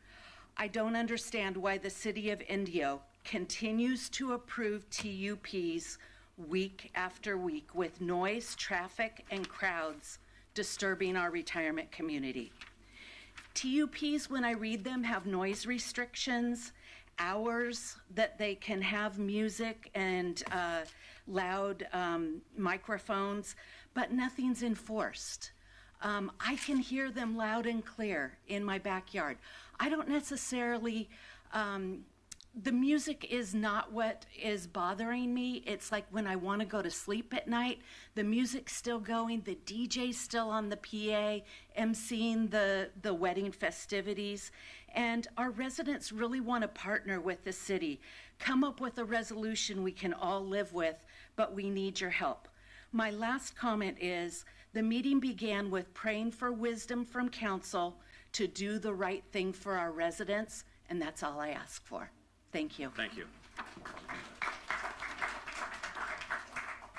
I don't understand why the city of Indio continues to approve TUPs week after week with noise, traffic, and crowds disturbing our retirement community. TUPs, when I read them, have noise restrictions, hours that they can have music and loud microphones, but nothing's enforced. I can hear them loud and clear in my backyard. I don't necessarily, the music is not what is bothering me. It's like when I want to go to sleep at night, the music's still going, the DJ's still on the PA, emceeing the wedding festivities. And our residents really want to partner with the city, come up with a resolution we can all live with, but we need your help. My last comment is, the meeting began with praying for wisdom from council to do the right thing for our residents, and that's all I ask for. Thank you. thank you.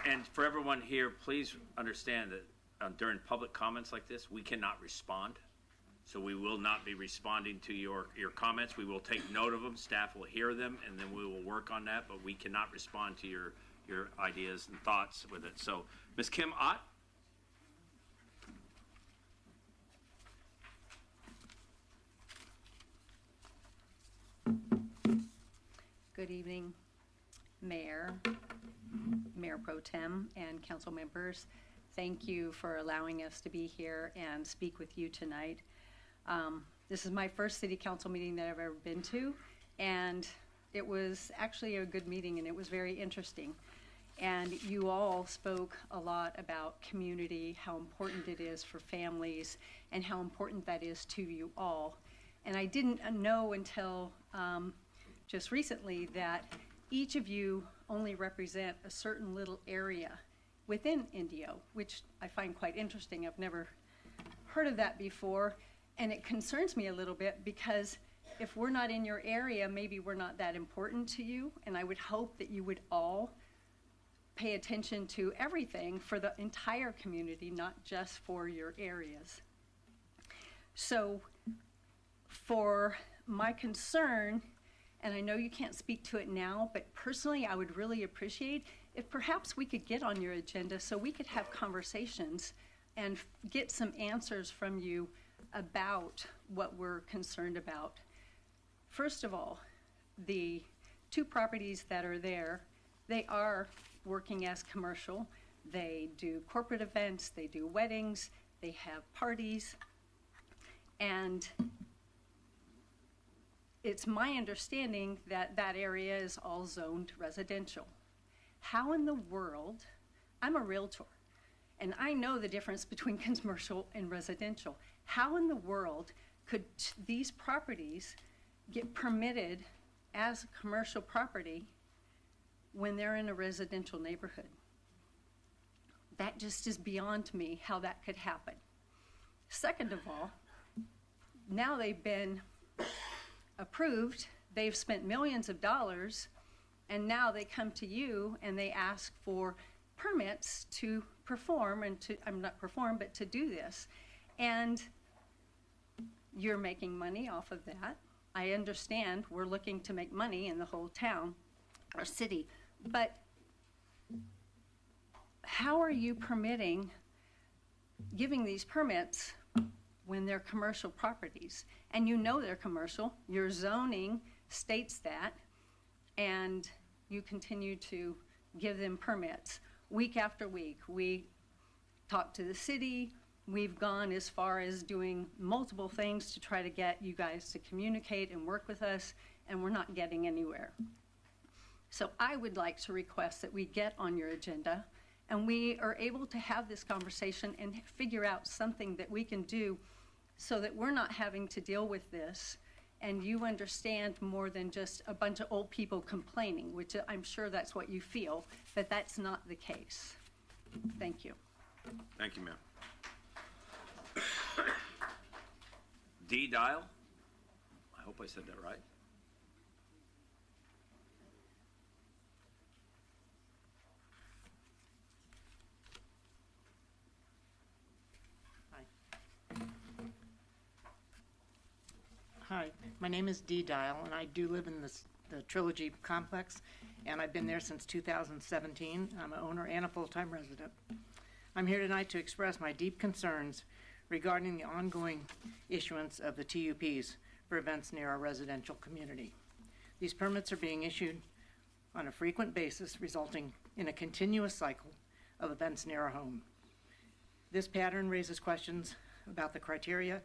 And for everyone here, please understand that during public comments like this, we cannot respond. So we will not be responding to your comments. We will take note of them. Staff will hear them, and then we will work on that, but we cannot respond to your ideas and thoughts with it. So, Ms. Kim Ott? Good evening, Mayor Pro Tem, and council members. Thank you for allowing us to be here and speak with you tonight. This is my first city council meeting that I've ever been to, and it was actually a good meeting, and it was very interesting. And you all spoke a lot about community, how important it is for families, and how important that is to you all. And I didn't know until just recently that each of you only represent a certain little area within Indio, which I find quite interesting. I've never heard of that before, and it concerns me a little bit, because if we're not in your area, maybe we're not that important to you, and I would hope that you would all pay attention to everything for the entire community, not just for your areas. So for my concern, and I know you can't speak to it now, but personally I would really appreciate if perhaps we could get on your agenda so we could have conversations and get some answers from you about what we're concerned about. First of all, the two properties that are there, they are working as commercial. They do corporate events, they do weddings, they have parties, and it's my understanding that that area is all zoned residential. How in the world, I'm a realtor, and I know the difference between commercial and residential. How in the world could these properties get permitted as a commercial property when they're in a residential neighborhood? That just is beyond me how that could happen. Second of all, now they've been approved, they've spent millions of dollars, and now they come to you and they ask for permits to perform and to, not perform, but to do this. And you're making money off of that. I understand we're looking to make money in the whole town or city, but how are you permitting giving these permits when they're commercial properties? And you know they're commercial, your zoning states that, and you continue to give them permits week after week. We talk to the city, We've gone as far as doing multiple things to try to get you guys to communicate and work with us, and we're not getting anywhere. So I would like to request that we get on your agenda and we are able to have this conversation and figure out something that we can do so that we're not having to deal with this and you understand more than just a bunch of old people complaining, which I'm sure that's what you feel, but that's not the case. Thank you. Thank you, ma'am. D. Dial. I hope I said that right. Hi, my name is Dee Dial, and I do live in the Trilogy complex, and I've been there since 2017. I'm an owner and a full-time resident. I'm here tonight to express my deep concerns regarding the ongoing issuance of the TUPs for events near our residential community. These permits are being issued on a frequent basis, resulting in a continuous cycle of events near our home. This pattern raises questions about the criteria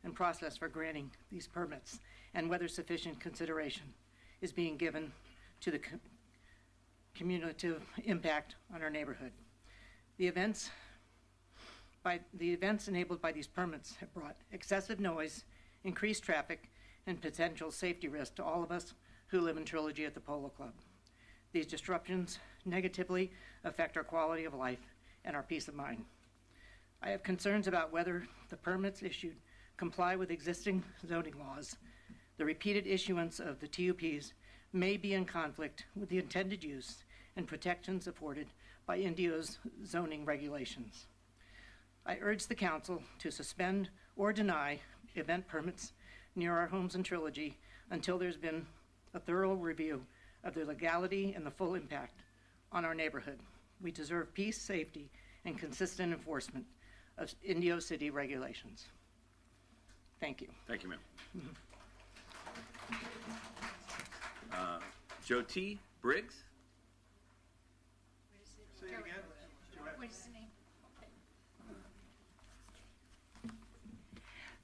and process for granting these permits and whether sufficient consideration is being given to the cumulative impact on our neighborhood. The events enabled by these permits have brought excessive noise, increased traffic, and potential safety risk to all of us who live in Trilogy at the Polo Club. These disruptions negatively affect our quality of life and our peace of mind. I have concerns about whether the permits issued comply with existing zoning laws. The repeated issuance of the TUPs may be in conflict with the intended use and protections afforded by Indio's zoning regulations. I urge the council to suspend or deny event permits near our homes in Trilogy until there's been a thorough review of the legality and the full impact on our neighborhood. We deserve peace, safety, and consistent enforcement of Indio City regulations. Thank you. Thank you, ma'am. Joe T. Briggs. Say it again. What is the name?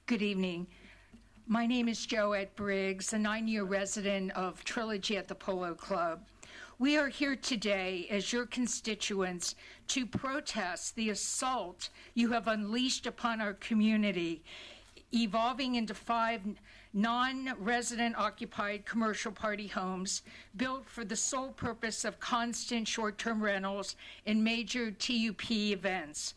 Good evening. My name is Joette Briggs, a 9-year resident of Trilogy at the Polo Club. We are here today as your constituents to protest the assault you have unleashed upon our community, evolving into 5 non-resident occupied commercial party homes built for the sole purpose of constant short-term rentals and major TUP events.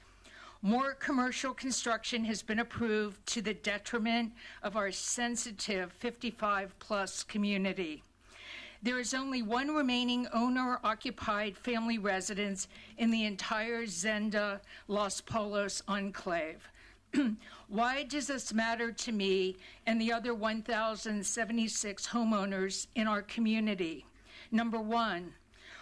More commercial construction has been approved to the detriment of our sensitive 55-plus community. There is only one remaining owner-occupied family residence in the entire Zenda Los Polos enclave. Why does this matter to me and the other 1,076 homeowners in our community? Number one,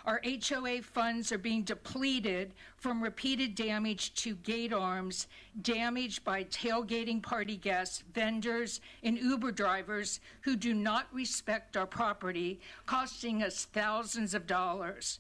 our HOA funds are being depleted from repeated damage to gate arms, damaged by tailgating party guests, vendors, and Uber drivers who do not respect our property, costing us thousands of dollars.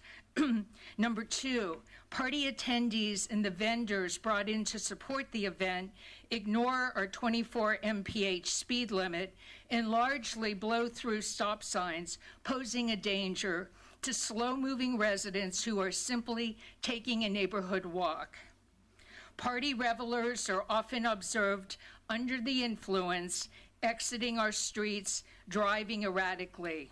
Number two, party attendees and the vendors brought in to support the event ignore our 24 mph speed limit and largely blow through stop signs, posing a danger to slow-moving residents who are simply taking a neighborhood walk. Party revelers are often observed under the influence, exiting our streets, driving erratically.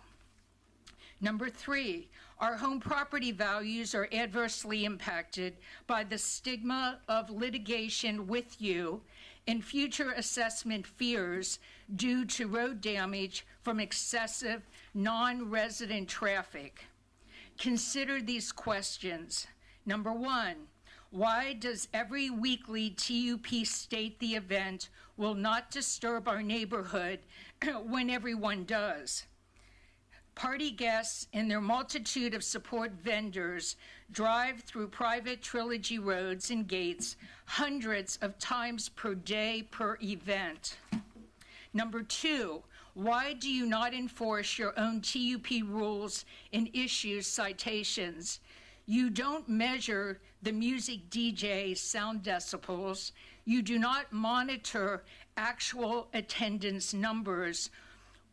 Number three, our home property values are adversely impacted by the stigma of litigation with you and future assessment fears due to road damage from excessive non-resident traffic. Consider these questions. Number one, why does every weekly TUP state the event will not disturb our neighborhood when everyone does? Party guests and their multitude of support vendors drive through private Trilogy roads and gates hundreds of times per day per event. Number two, why do you not enforce your own TUP rules and issue citations? You don't measure the music DJ's sound decibels. You do not monitor actual attendance numbers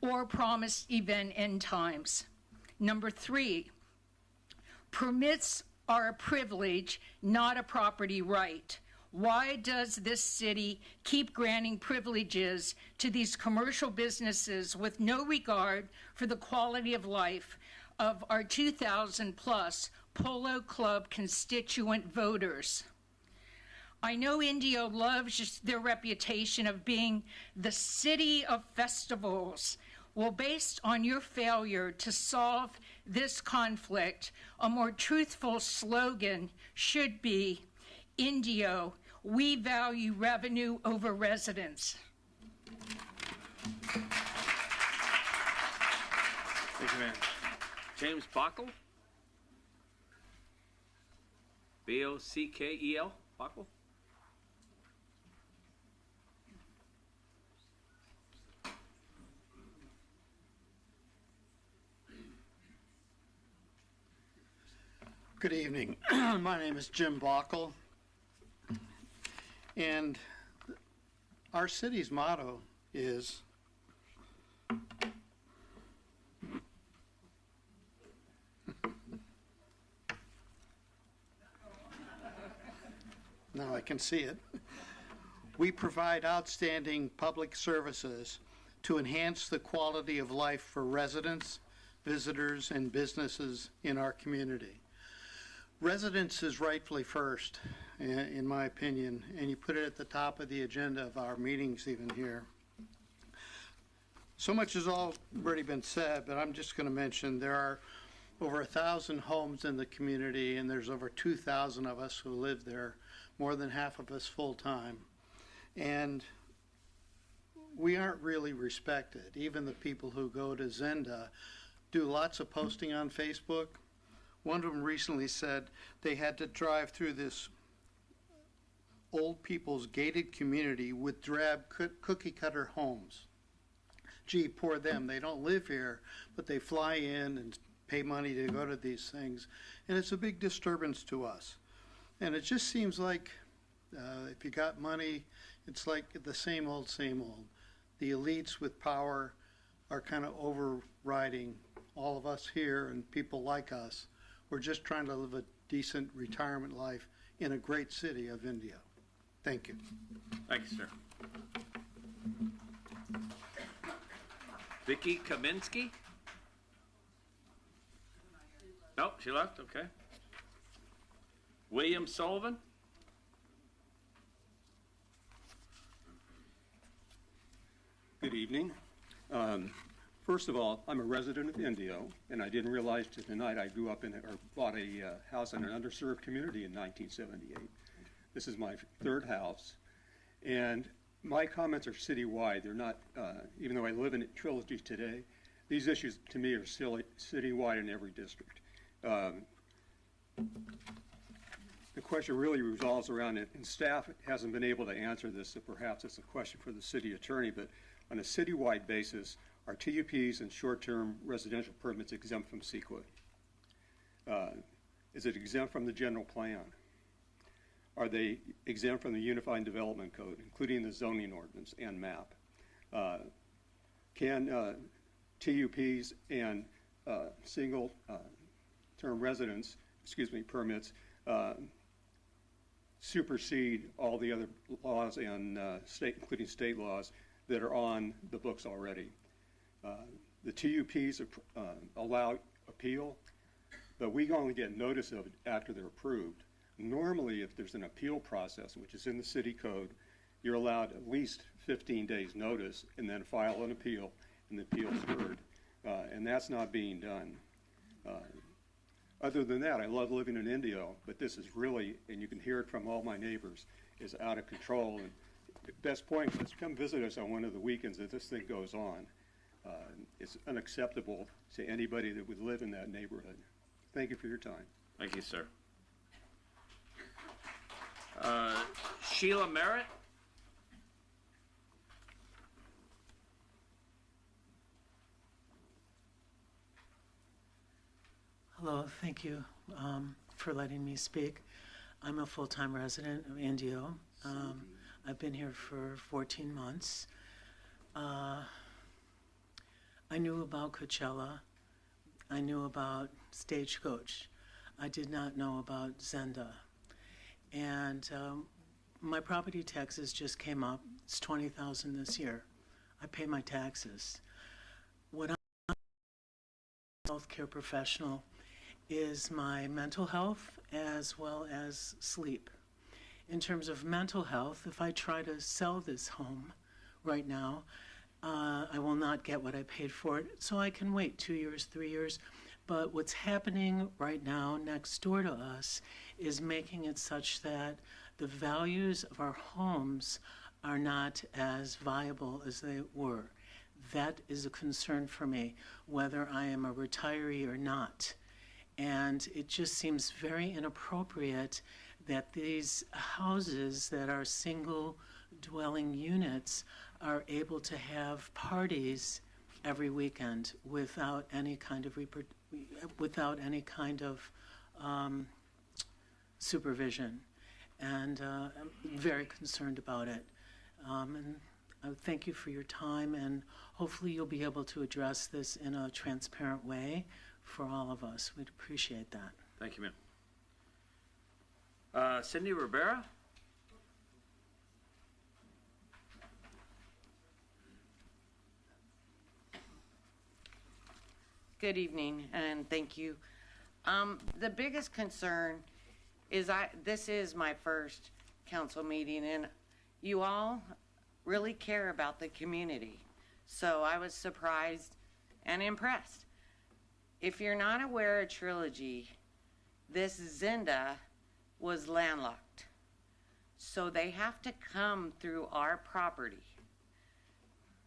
or promised event end times. Number 3, permits are a privilege, not a property right. Why does this city keep granting privileges to these commercial businesses with no regard for the quality of life of our 2,000 plus Polo Club constituent voters? I know Indio loves their reputation of being the city of festivals. Well, based on your failure to solve this conflict, a more truthful slogan should be, Indio, we value revenue over residents. Thank you, Mayor. James Bockel? B-O-C-K-E-L? Bockel? Good evening. My name is Jim Bockel, and our city's motto is now I can see it. We provide outstanding public services to enhance the quality of life for residents, visitors, and businesses in our community. Residents is rightfully first, in my opinion, and you put it at the top of the agenda of our meetings even here. So much has already been said, but I'm just going to mention there are over 1,000 homes in the community, and there's over 2,000 of us who live there, more than half of us full-time. And we aren't really respected. Even the people who go to Zenda do lots of posting on Facebook. One of them recently said they had to drive through this old people's gated community with drab cookie cutter homes. Gee, poor them. They don't live here, but they fly in and pay money to go to these things. And it's a big disturbance to us. And it just seems like if you got money, it's like the same old, same old. The elites with power are kind of overriding all of us here and people like us. We're just trying to live a decent retirement life in a great city of Indio. Thank you. Thank you, sir. Vicki Kaminsky? Nope, she left, okay. William Sullivan? Good evening. First of all, I'm a resident of Indio, and I didn't realize till tonight I grew up in or bought a house in an underserved community in 1978. This is my third house, and my comments are citywide. They're not, even though I live in Trilogy today, these issues to me are still citywide in every district. The question really revolves around it, and staff hasn't been able to answer this, so perhaps it's a question for the city attorney, but on a citywide basis, are TUPs and short-term residential permits exempt from CEQA? Is it exempt from the general plan? Are they exempt from the Unified Development Code, including the zoning ordinance and map? Can TUPs and single-term residence, permits, supersede all the other laws and including state laws that are on the books already? The TUPs allow appeal, but we only get notice of it after they're approved. Normally, if there's an appeal process, which is in the city code, you're allowed at least 15 days notice and then file an appeal, and the appeal's heard. And that's not being done. Other than that, I love living in Indio, but this is really, and you can hear it from all my neighbors, is out of control. And the best point is come visit us on one of the weekends that this thing goes on. It's unacceptable to anybody that would live in that neighborhood. Thank you for your time. Thank you, sir. Sheila Merritt? Hello, thank you. for letting me speak. I'm a full-time resident of Indio. I've been here for 14 months. I knew about Coachella. I knew about Stagecoach. I did not know about Zenda. And my property taxes just came up. It's $20,000 this year. I pay my taxes. What I'm a healthcare professional is my mental health as well as sleep. In terms of mental health, if I try to sell this home right now, I will not get what I paid for it, so I can wait 2 years, 3 years. But what's happening right now next door to us is making it such that the values of our homes are not as viable as they were. That is a concern for me, whether I am a retiree or not. And it just seems very inappropriate that these houses that are single dwelling units are able to have parties every weekend without any kind of supervision. And I'm very concerned about it. And I thank you for your time, and hopefully you'll be able to address this in a transparent way for all of us. We'd appreciate that. Thank you, ma'am. Cindy Rivera? Good evening, and thank you. The biggest concern is this is my first council meeting, and you all really care about the community. So I was surprised and impressed. If you're not aware of Trilogy, this Zenda was landlocked. So they have to come through our property.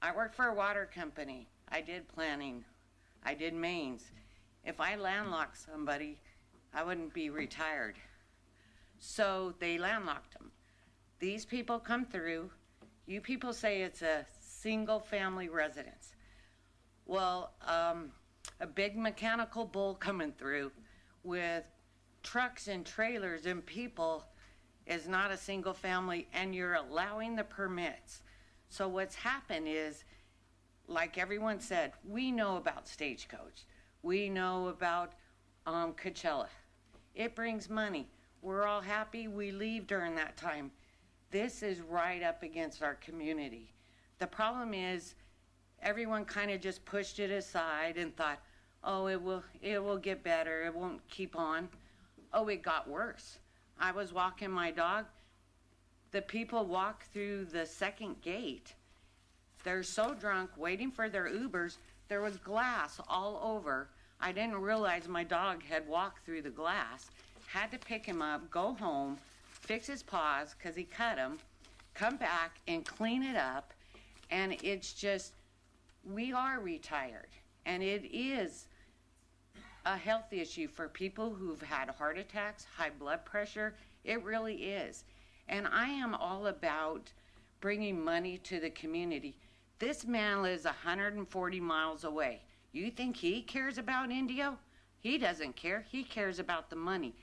I work for a water company. I did planning. I did mains. If I landlocked somebody, I wouldn't be retired. So they landlocked them. These people come through. You people say it's a single family residence. Well, a big mechanical bull coming through with trucks and trailers and people is not a single family, and you're allowing the permits. So what's happened is, like everyone said, we know about Stagecoach. We know about Coachella. It brings money. We're all happy. We leave during that time. This is right up against our community. The problem is everyone kind of just pushed it aside and thought, oh, it will get better. It won't keep on. Oh, it got worse. I was walking my dog. The people walk through the second gate. They're so drunk, waiting for their Ubers. There was glass all over. I didn't realize my dog had walked through the glass. Had to pick him up, go home, fix his paws because he cut them, come back and clean it up. And it's just, we are retired. And it is a health issue for people who've had heart attacks, high blood pressure. It really is. And I am all about bringing money to the community. This man lives 140 miles away. You think he cares about Indio? He doesn't care. He cares about the money.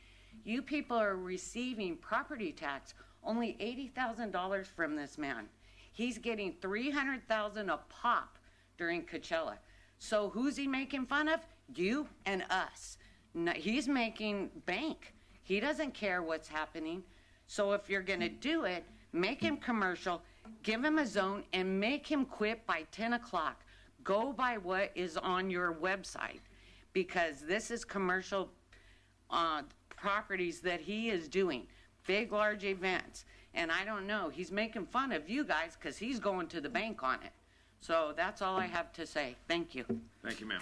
You people are receiving property tax, only $80,000 from this man. He's getting $300,000 a pop during Coachella. So who's he making fun of? You and us. No, he's making bank. He doesn't care what's happening. So if you're gonna do it, make him commercial, give him a zone, and make him quit by 10 o'clock. Go by what is on your website, because this is commercial properties that he is doing, big, large events. And I don't know, he's making fun of you guys because he's going to the bank on it. So that's all I have to say. Thank you. Thank you, ma'am.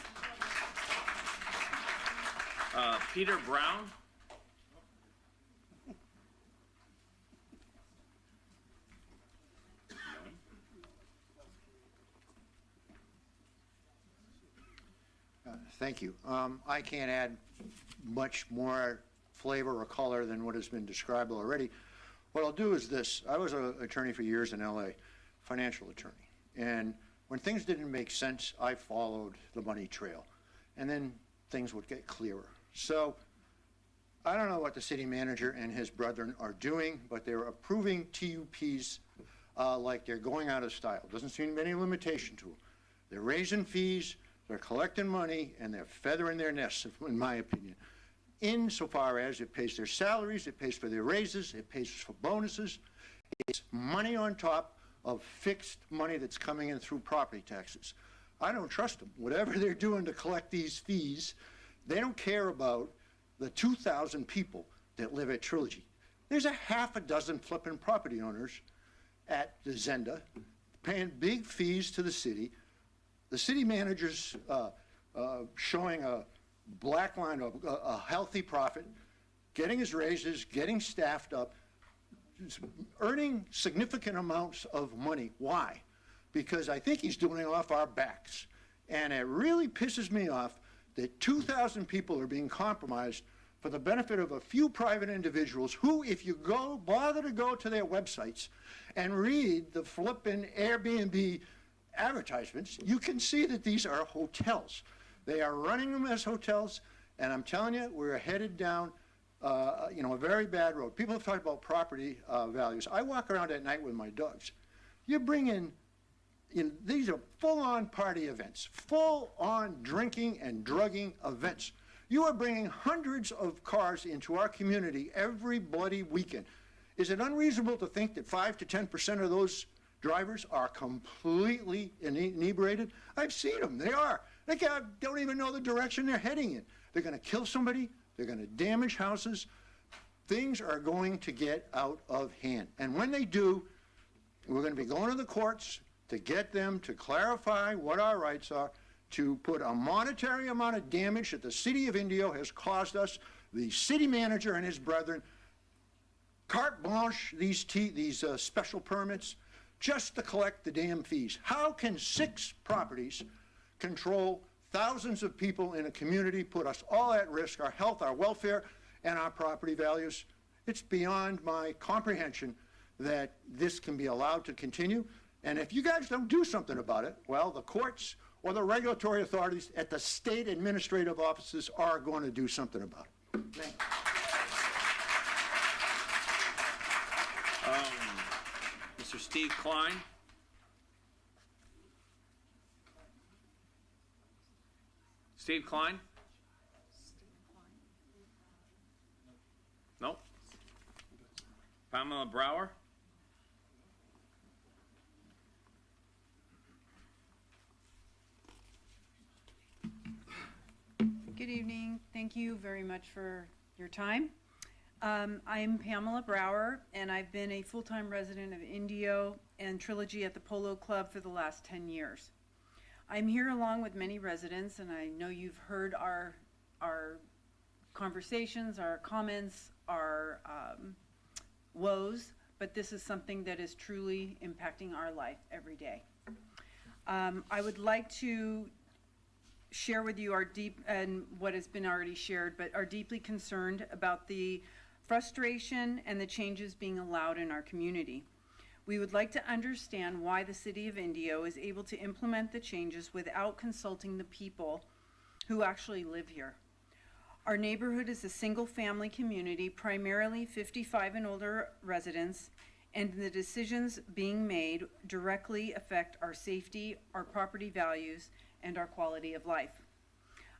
Peter Brown? Thank you. I can't add much more flavor or color than what has been described already. What I'll do is this. I was an attorney for years in LA, financial attorney. And when things didn't make sense, I followed the money trail. And then things would get clearer. So I don't know what the city manager and his brethren are doing, but they're approving TUPs like they're going out of style. Doesn't seem to be any limitation to them. They're raising fees, they're collecting money, and they're feathering their nests, in my opinion. Insofar as it pays their salaries, it pays for their raises, it pays for bonuses, it's money on top of fixed money that's coming in through property taxes. I don't trust them. Whatever they're doing to collect these fees, they don't care about the 2,000 people that live at Trilogy. There's a half a dozen flipping property owners at the Zenda paying big fees to the city. The city manager's showing a black line of a healthy profit, getting his raises, getting staffed up, earning significant amounts of money. Why? Because I think he's doing it off our backs. And it really pisses me off that 2,000 people are being compromised for the benefit of a few private individuals who, if you bother to go to their websites and read the flippin' Airbnb advertisements, you can see that these are hotels. They are running them as hotels, and I'm telling you, we're headed down a very bad road. People have talked about property values. I walk around at night with my dogs. You bring in these are full-on party events, full-on drinking and drugging events. You are bringing hundreds of cars into our community every bloody weekend. Is it unreasonable to think that 5 to 10% of those drivers are completely inebriated? I've seen them. They are. They don't even know the direction they're heading in. They're going to kill somebody. They're going to damage houses. Things are going to get out of hand. And when they do, we're going to be going to the courts to get them to clarify what our rights are, to put a monetary amount of damage that the city of Indio has caused us, the city manager and his brethren, carte blanche, these special permits, just to collect the damn fees. How can 6 properties control thousands of people in a community, put us all at risk, our health, our welfare, and our property values? It's beyond my comprehension that this can be allowed to continue. And if you guys don't do something about it, well, the courts or the regulatory authorities at the state administrative offices are going to do something about it. Thank you. Mr. Steve Klein. Steve Klein? No? Pamela Brower? Good evening. Thank you very much for your time. I'm Pamela Brower, and I've been a full-time resident of Indio and Trilogy at the Polo Club for the last 10 years. I'm here along with many residents, and I know you've heard our conversations, our comments, our woes, but this is something that is truly impacting our life every day. I would like to share with you our deep, and what has been already shared, but are deeply concerned about the frustration and the changes being allowed in our community. We would like to understand why the City of Indio is able to implement the changes without consulting the people who actually live here. Our neighborhood is a single-family community, primarily 55 and older residents, and the decisions being made directly affect our safety, our property values, and our quality of life.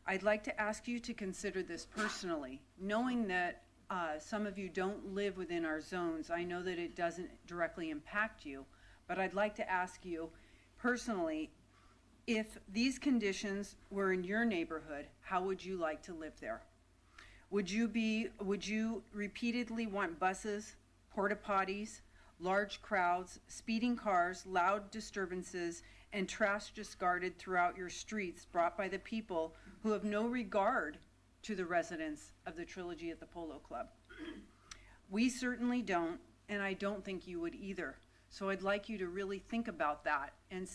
I'd like to ask you to consider this personally, knowing that some of you don't live within our zones. I know that it doesn't directly impact you, but I'd like to ask you personally, if these conditions were in your neighborhood, how would you like to live there? Would you repeatedly want buses, porta potties, large crowds, speeding cars, loud disturbances, and trash discarded throughout your streets brought by the people who have no regard to the residents of the Trilogy at the Polo Club? We certainly don't, and I don't think you would either. So I'd like you to really think about that and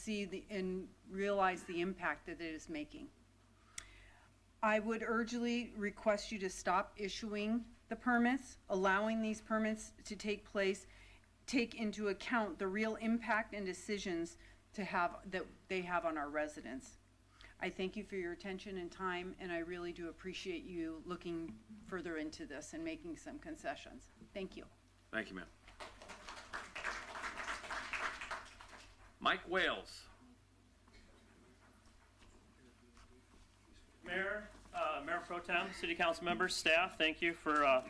and realize the impact that it is making. I would urgently request you to stop issuing the permits, allowing these permits to take into account the real impact and decisions that they have on our residents. I thank you for your attention and time, and I really do appreciate you looking further into this and making some concessions. Thank you. Thank you, ma'am. Mike Wales. Mayor, Mayor Pro Tem, City Council members, staff, thank you for,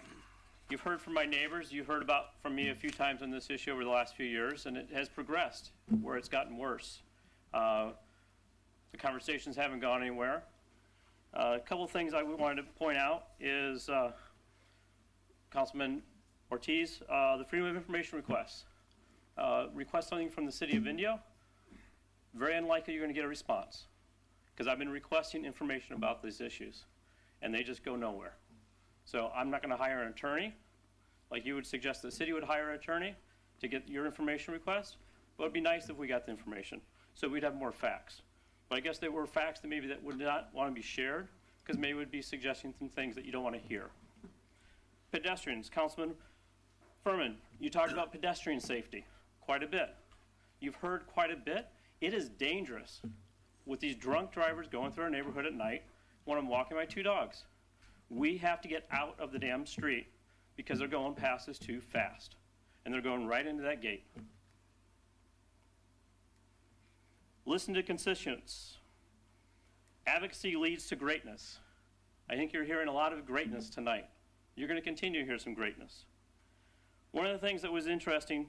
you've heard from my neighbors, you've heard from me a few times on this issue over the last few years, and it has progressed where it's gotten worse. The conversations haven't gone anywhere. A couple of things I wanted to point out is Councilman Ortiz, the Freedom of Information requests. Request something from the City of Indio, very unlikely you're going to get a response, because I've been requesting information about these issues, and they just go nowhere. So I'm not going to hire an attorney, like you would suggest the city would hire an attorney to get your information request, but it'd be nice if we got the information, so we'd have more facts. But I guess there were facts that maybe that would not want to be shared, because maybe would be suggesting some things that you don't want to hear. Pedestrians, Councilman Furman, you talked about pedestrian safety quite a bit. You've heard quite a bit. It is dangerous with these drunk drivers going through our neighborhood at night when I'm walking my two dogs. We have to get out of the damn street because they're going past us too fast. And they're going right into that gate. Listen to constituents. Advocacy leads to greatness. I think you're hearing a lot of greatness tonight. You're going to continue to hear some greatness. One of the things that was interesting,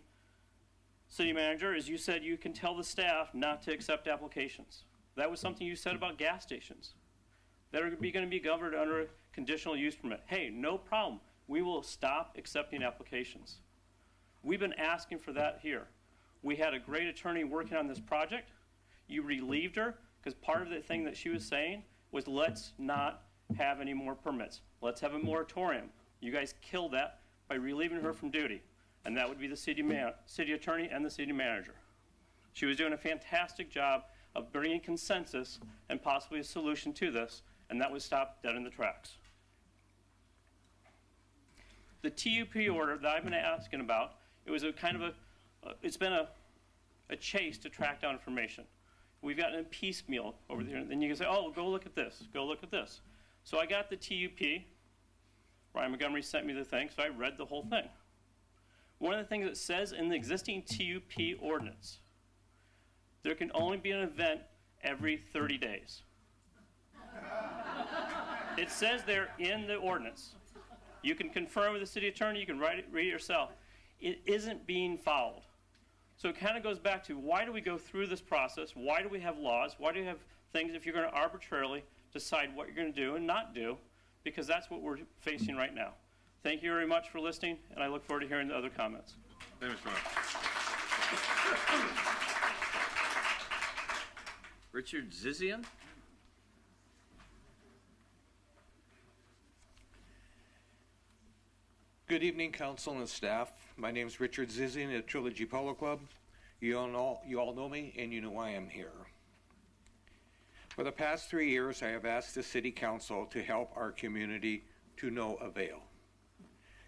City Manager, is you said you can tell the staff not to accept applications. That was something you said about gas stations that are going to be governed under a conditional use permit. Hey, no problem. We will stop accepting applications. We've been asking for that here. We had a great attorney working on this project. You relieved her because part of the thing that she was saying was let's not have any more permits. Let's have a moratorium. You guys killed that by relieving her from duty, and that would be the city attorney and the city manager. She was doing a fantastic job of bringing consensus and possibly a solution to this, and that was stopped dead in the tracks. The TUP order that I've been asking about, it was a kind of it's been a chase to track down information. We've gotten a piecemeal over there, and then you can say, oh, go look at this, go look at this. So I got the TUP. Ryan Montgomery sent me the thing, so I read the whole thing. One of the things it says in the existing TUP ordinance, there can only be an event every 30 days. It says there in the ordinance. You can confirm with the city attorney, you can read it yourself. It isn't being followed. So it kind of goes back to why do we go through this process? Why do we have laws? Why do you have things if you're going to arbitrarily decide what you're going to do and not do? Because that's what we're facing right now. Thank you very much for listening, and I look forward to hearing the other comments. Thank you, Mr. Richard Zizian. Good evening, council and staff. My name is Richard Zizian at Trilogy Polo Club. You all know me, and you know why I'm here. For the past 3 years, I have asked the City Council to help our community to no avail.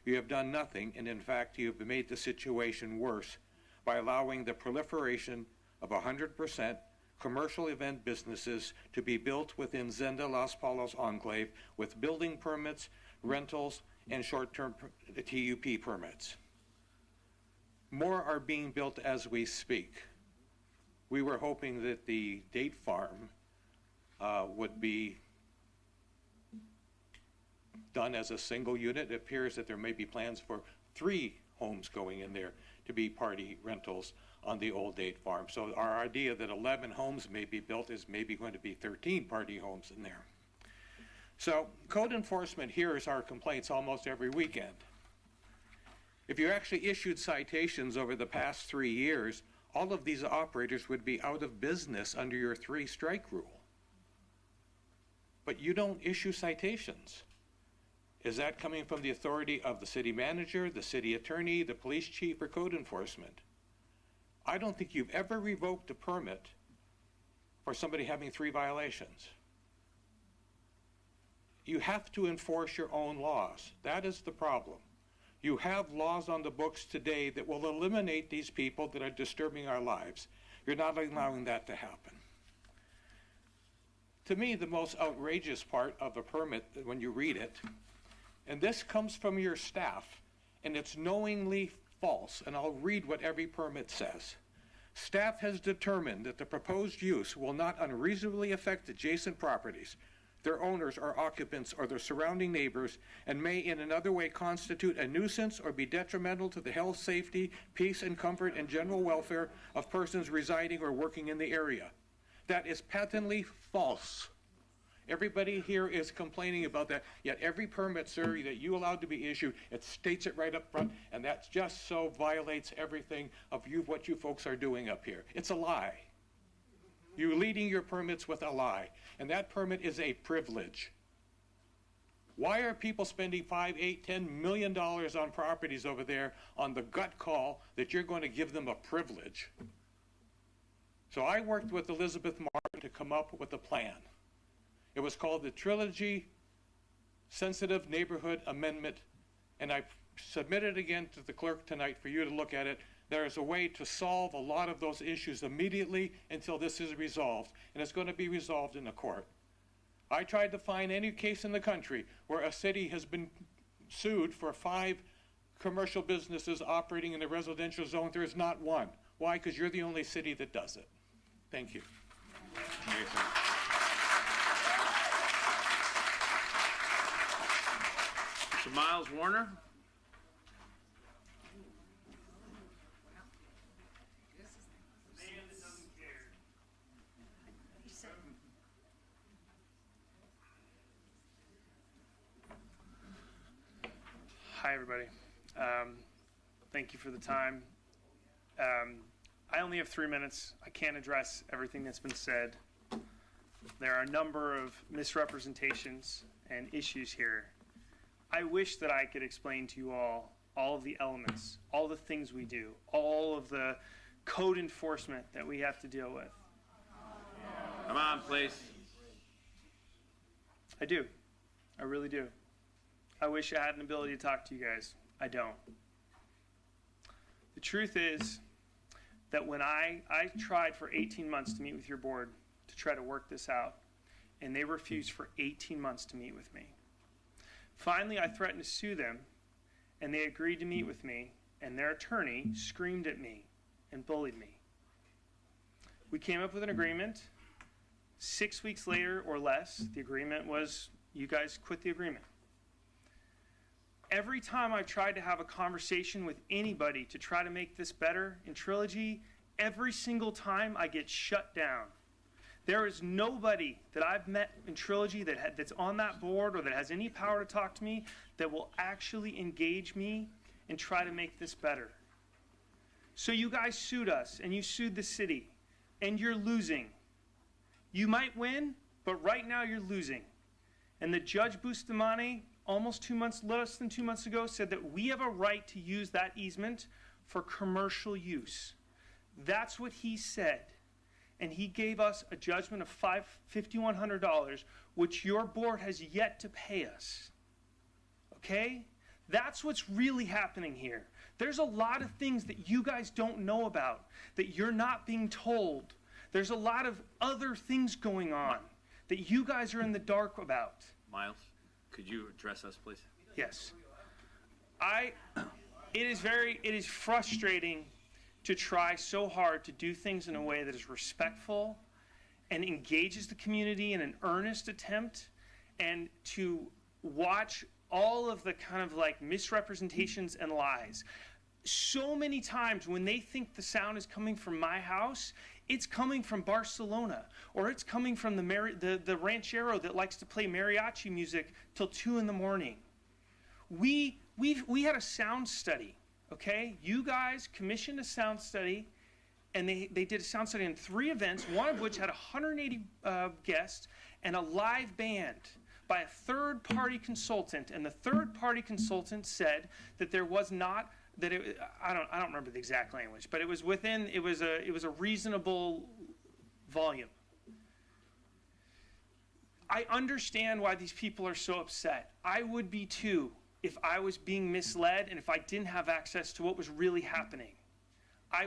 You have done nothing, and in fact, you have made the situation worse by allowing the proliferation of 100% commercial event businesses to be built within Zenda Las Palmas Enclave with building permits, rentals, and short-term TUP permits. More are being built as we speak. We were hoping that the date farm would be done as a single unit. It appears that there may be plans for 3 homes going in there to be party rentals on the old date farm. So our idea that 11 homes may be built is maybe going to be 13 party homes in there. So code enforcement hears our complaints almost every weekend. If you actually issued citations over the past 3 years, all of these operators would be out of business under your 3-strike rule. But you don't issue citations. Is that coming from the authority of the city manager, the city attorney, the police chief, or code enforcement? I don't think you've ever revoked a permit for somebody having 3 violations. You have to enforce your own laws. That is the problem. You have laws on the books today that will eliminate these people that are disturbing our lives. You're not allowing that to happen. to me, the most outrageous part of a permit when you read it, and this comes from your staff, and it's knowingly false, and I'll read what every permit says. Staff has determined that the proposed use will not unreasonably affect adjacent properties, their owners or occupants or their surrounding neighbors, and may in another way constitute a nuisance or be detrimental to the health, safety, peace, and comfort and general welfare of persons residing or working in the area. That is patently false. Everybody here is complaining about that, yet every permit, sir, that you allowed to be issued, it states it right up front, and that just so violates everything of what you folks are doing up here. It's a lie. You're leading your permits with a lie, and that permit is a privilege. Why are people spending $5, $8, $10 million on properties over there on the gut call that you're going to give them a privilege? So I worked with Elizabeth Martin to come up with a plan. It was called the Trilogy Sensitive Neighborhood Amendment, and I submitted it again to the clerk tonight for you to look at it. There is a way to solve a lot of those issues immediately until this is resolved, and it's going to be resolved in the court. I tried to find any case in the country where a city has been sued for 5 commercial businesses operating in the residential zone. There is not one. Why? Because you're the only city that does it. Thank you. Mr. Miles Warner. Hi, everybody. Thank you for the time. I only have 3 minutes. I can't address everything that's been said. There are a number of misrepresentations and issues here. I wish that I could explain to you all of the elements, all the things we do, all of the code enforcement that we have to deal with. Come on, please. I do. I really do. I wish I had an ability to talk to you guys. I don't. The truth is that when I tried for 18 months to meet with your board to try to work this out, and they refused for 18 months to meet with me. Finally, I threatened to sue them, and they agreed to meet with me, and their attorney screamed at me and bullied me. We came up with an agreement. 6 weeks later or less, the agreement was you guys quit the agreement. Every time I've tried to have a conversation with anybody to try to make this better in Trilogy, every single time I get shut down. There is nobody that I've met in Trilogy that's on that board or that has any power to talk to me that will actually engage me and try to make this better. So you guys sued us, and you sued the city, and you're losing. You might win, but right now you're losing. And the Judge Bustamante, less than 2 months ago, said that we have a right to use that easement for commercial use. That's what he said. And he gave us a judgment of $5,100, which your board has yet to pay us. Okay? That's what's really happening here. There's a lot of things that you guys don't know about, that you're not being told. There's a lot of other things going on that you guys are in the dark about. Miles, could you address us, please? Yes. It is frustrating to try so hard to do things in a way that is respectful and engages the community in an earnest attempt, and to watch all of the kind of like misrepresentations and lies. So many times when they think the sound is coming from my house, it's coming from Barcelona, or it's coming from the ranchero that likes to play mariachi music till 2 in the morning. We had a sound study, okay? You guys commissioned a sound study, and they did a sound study on 3 events, one of which had 180 guests and a live band by a third-party consultant. And the third-party consultant said that there was not I don't remember the exact language, but it was a reasonable volume. I understand why these people are so upset. I would be too if I was being misled and if I didn't have access to what was really happening. I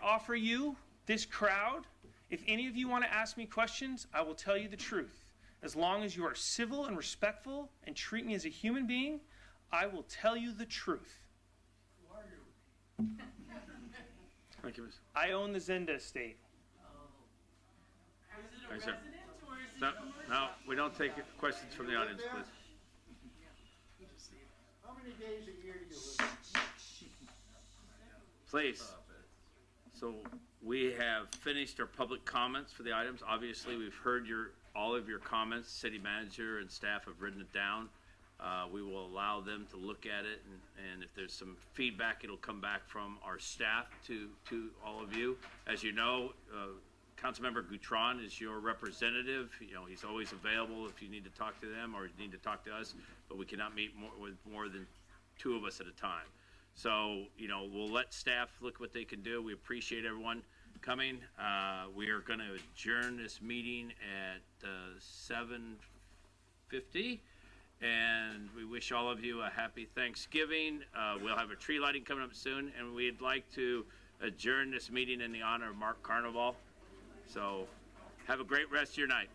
offer you, this crowd, If any of you want to ask me questions, I will tell you the truth. As long as you are civil and respectful and treat me as a human being, I will tell you the truth. Who are you? Thank you, I own the Zenda estate. Is it a Thank you, sir. resident or is it No, commercial? no, we don't take questions from the audience, please. How many days a year do you live? Please. So we have finished our public comments for the items. Obviously, we've heard all of your comments. City manager and staff have written it down. We will allow them to look at it, and if there's some feedback, it'll come back from our staff to all of you. As you know, Councilmember Goutron is your representative. You know, he's always available if you need to talk to them or you need to talk to us, but we cannot meet with more than 2 of us at a time. So, you know, we'll let staff look what they can do. We appreciate everyone coming. We are going to adjourn this meeting at 7:50, and we wish all of you a happy Thanksgiving. We'll have a tree lighting coming up soon, and we'd like to adjourn this meeting in the honor of Mark Carnival. So have a great rest of your night.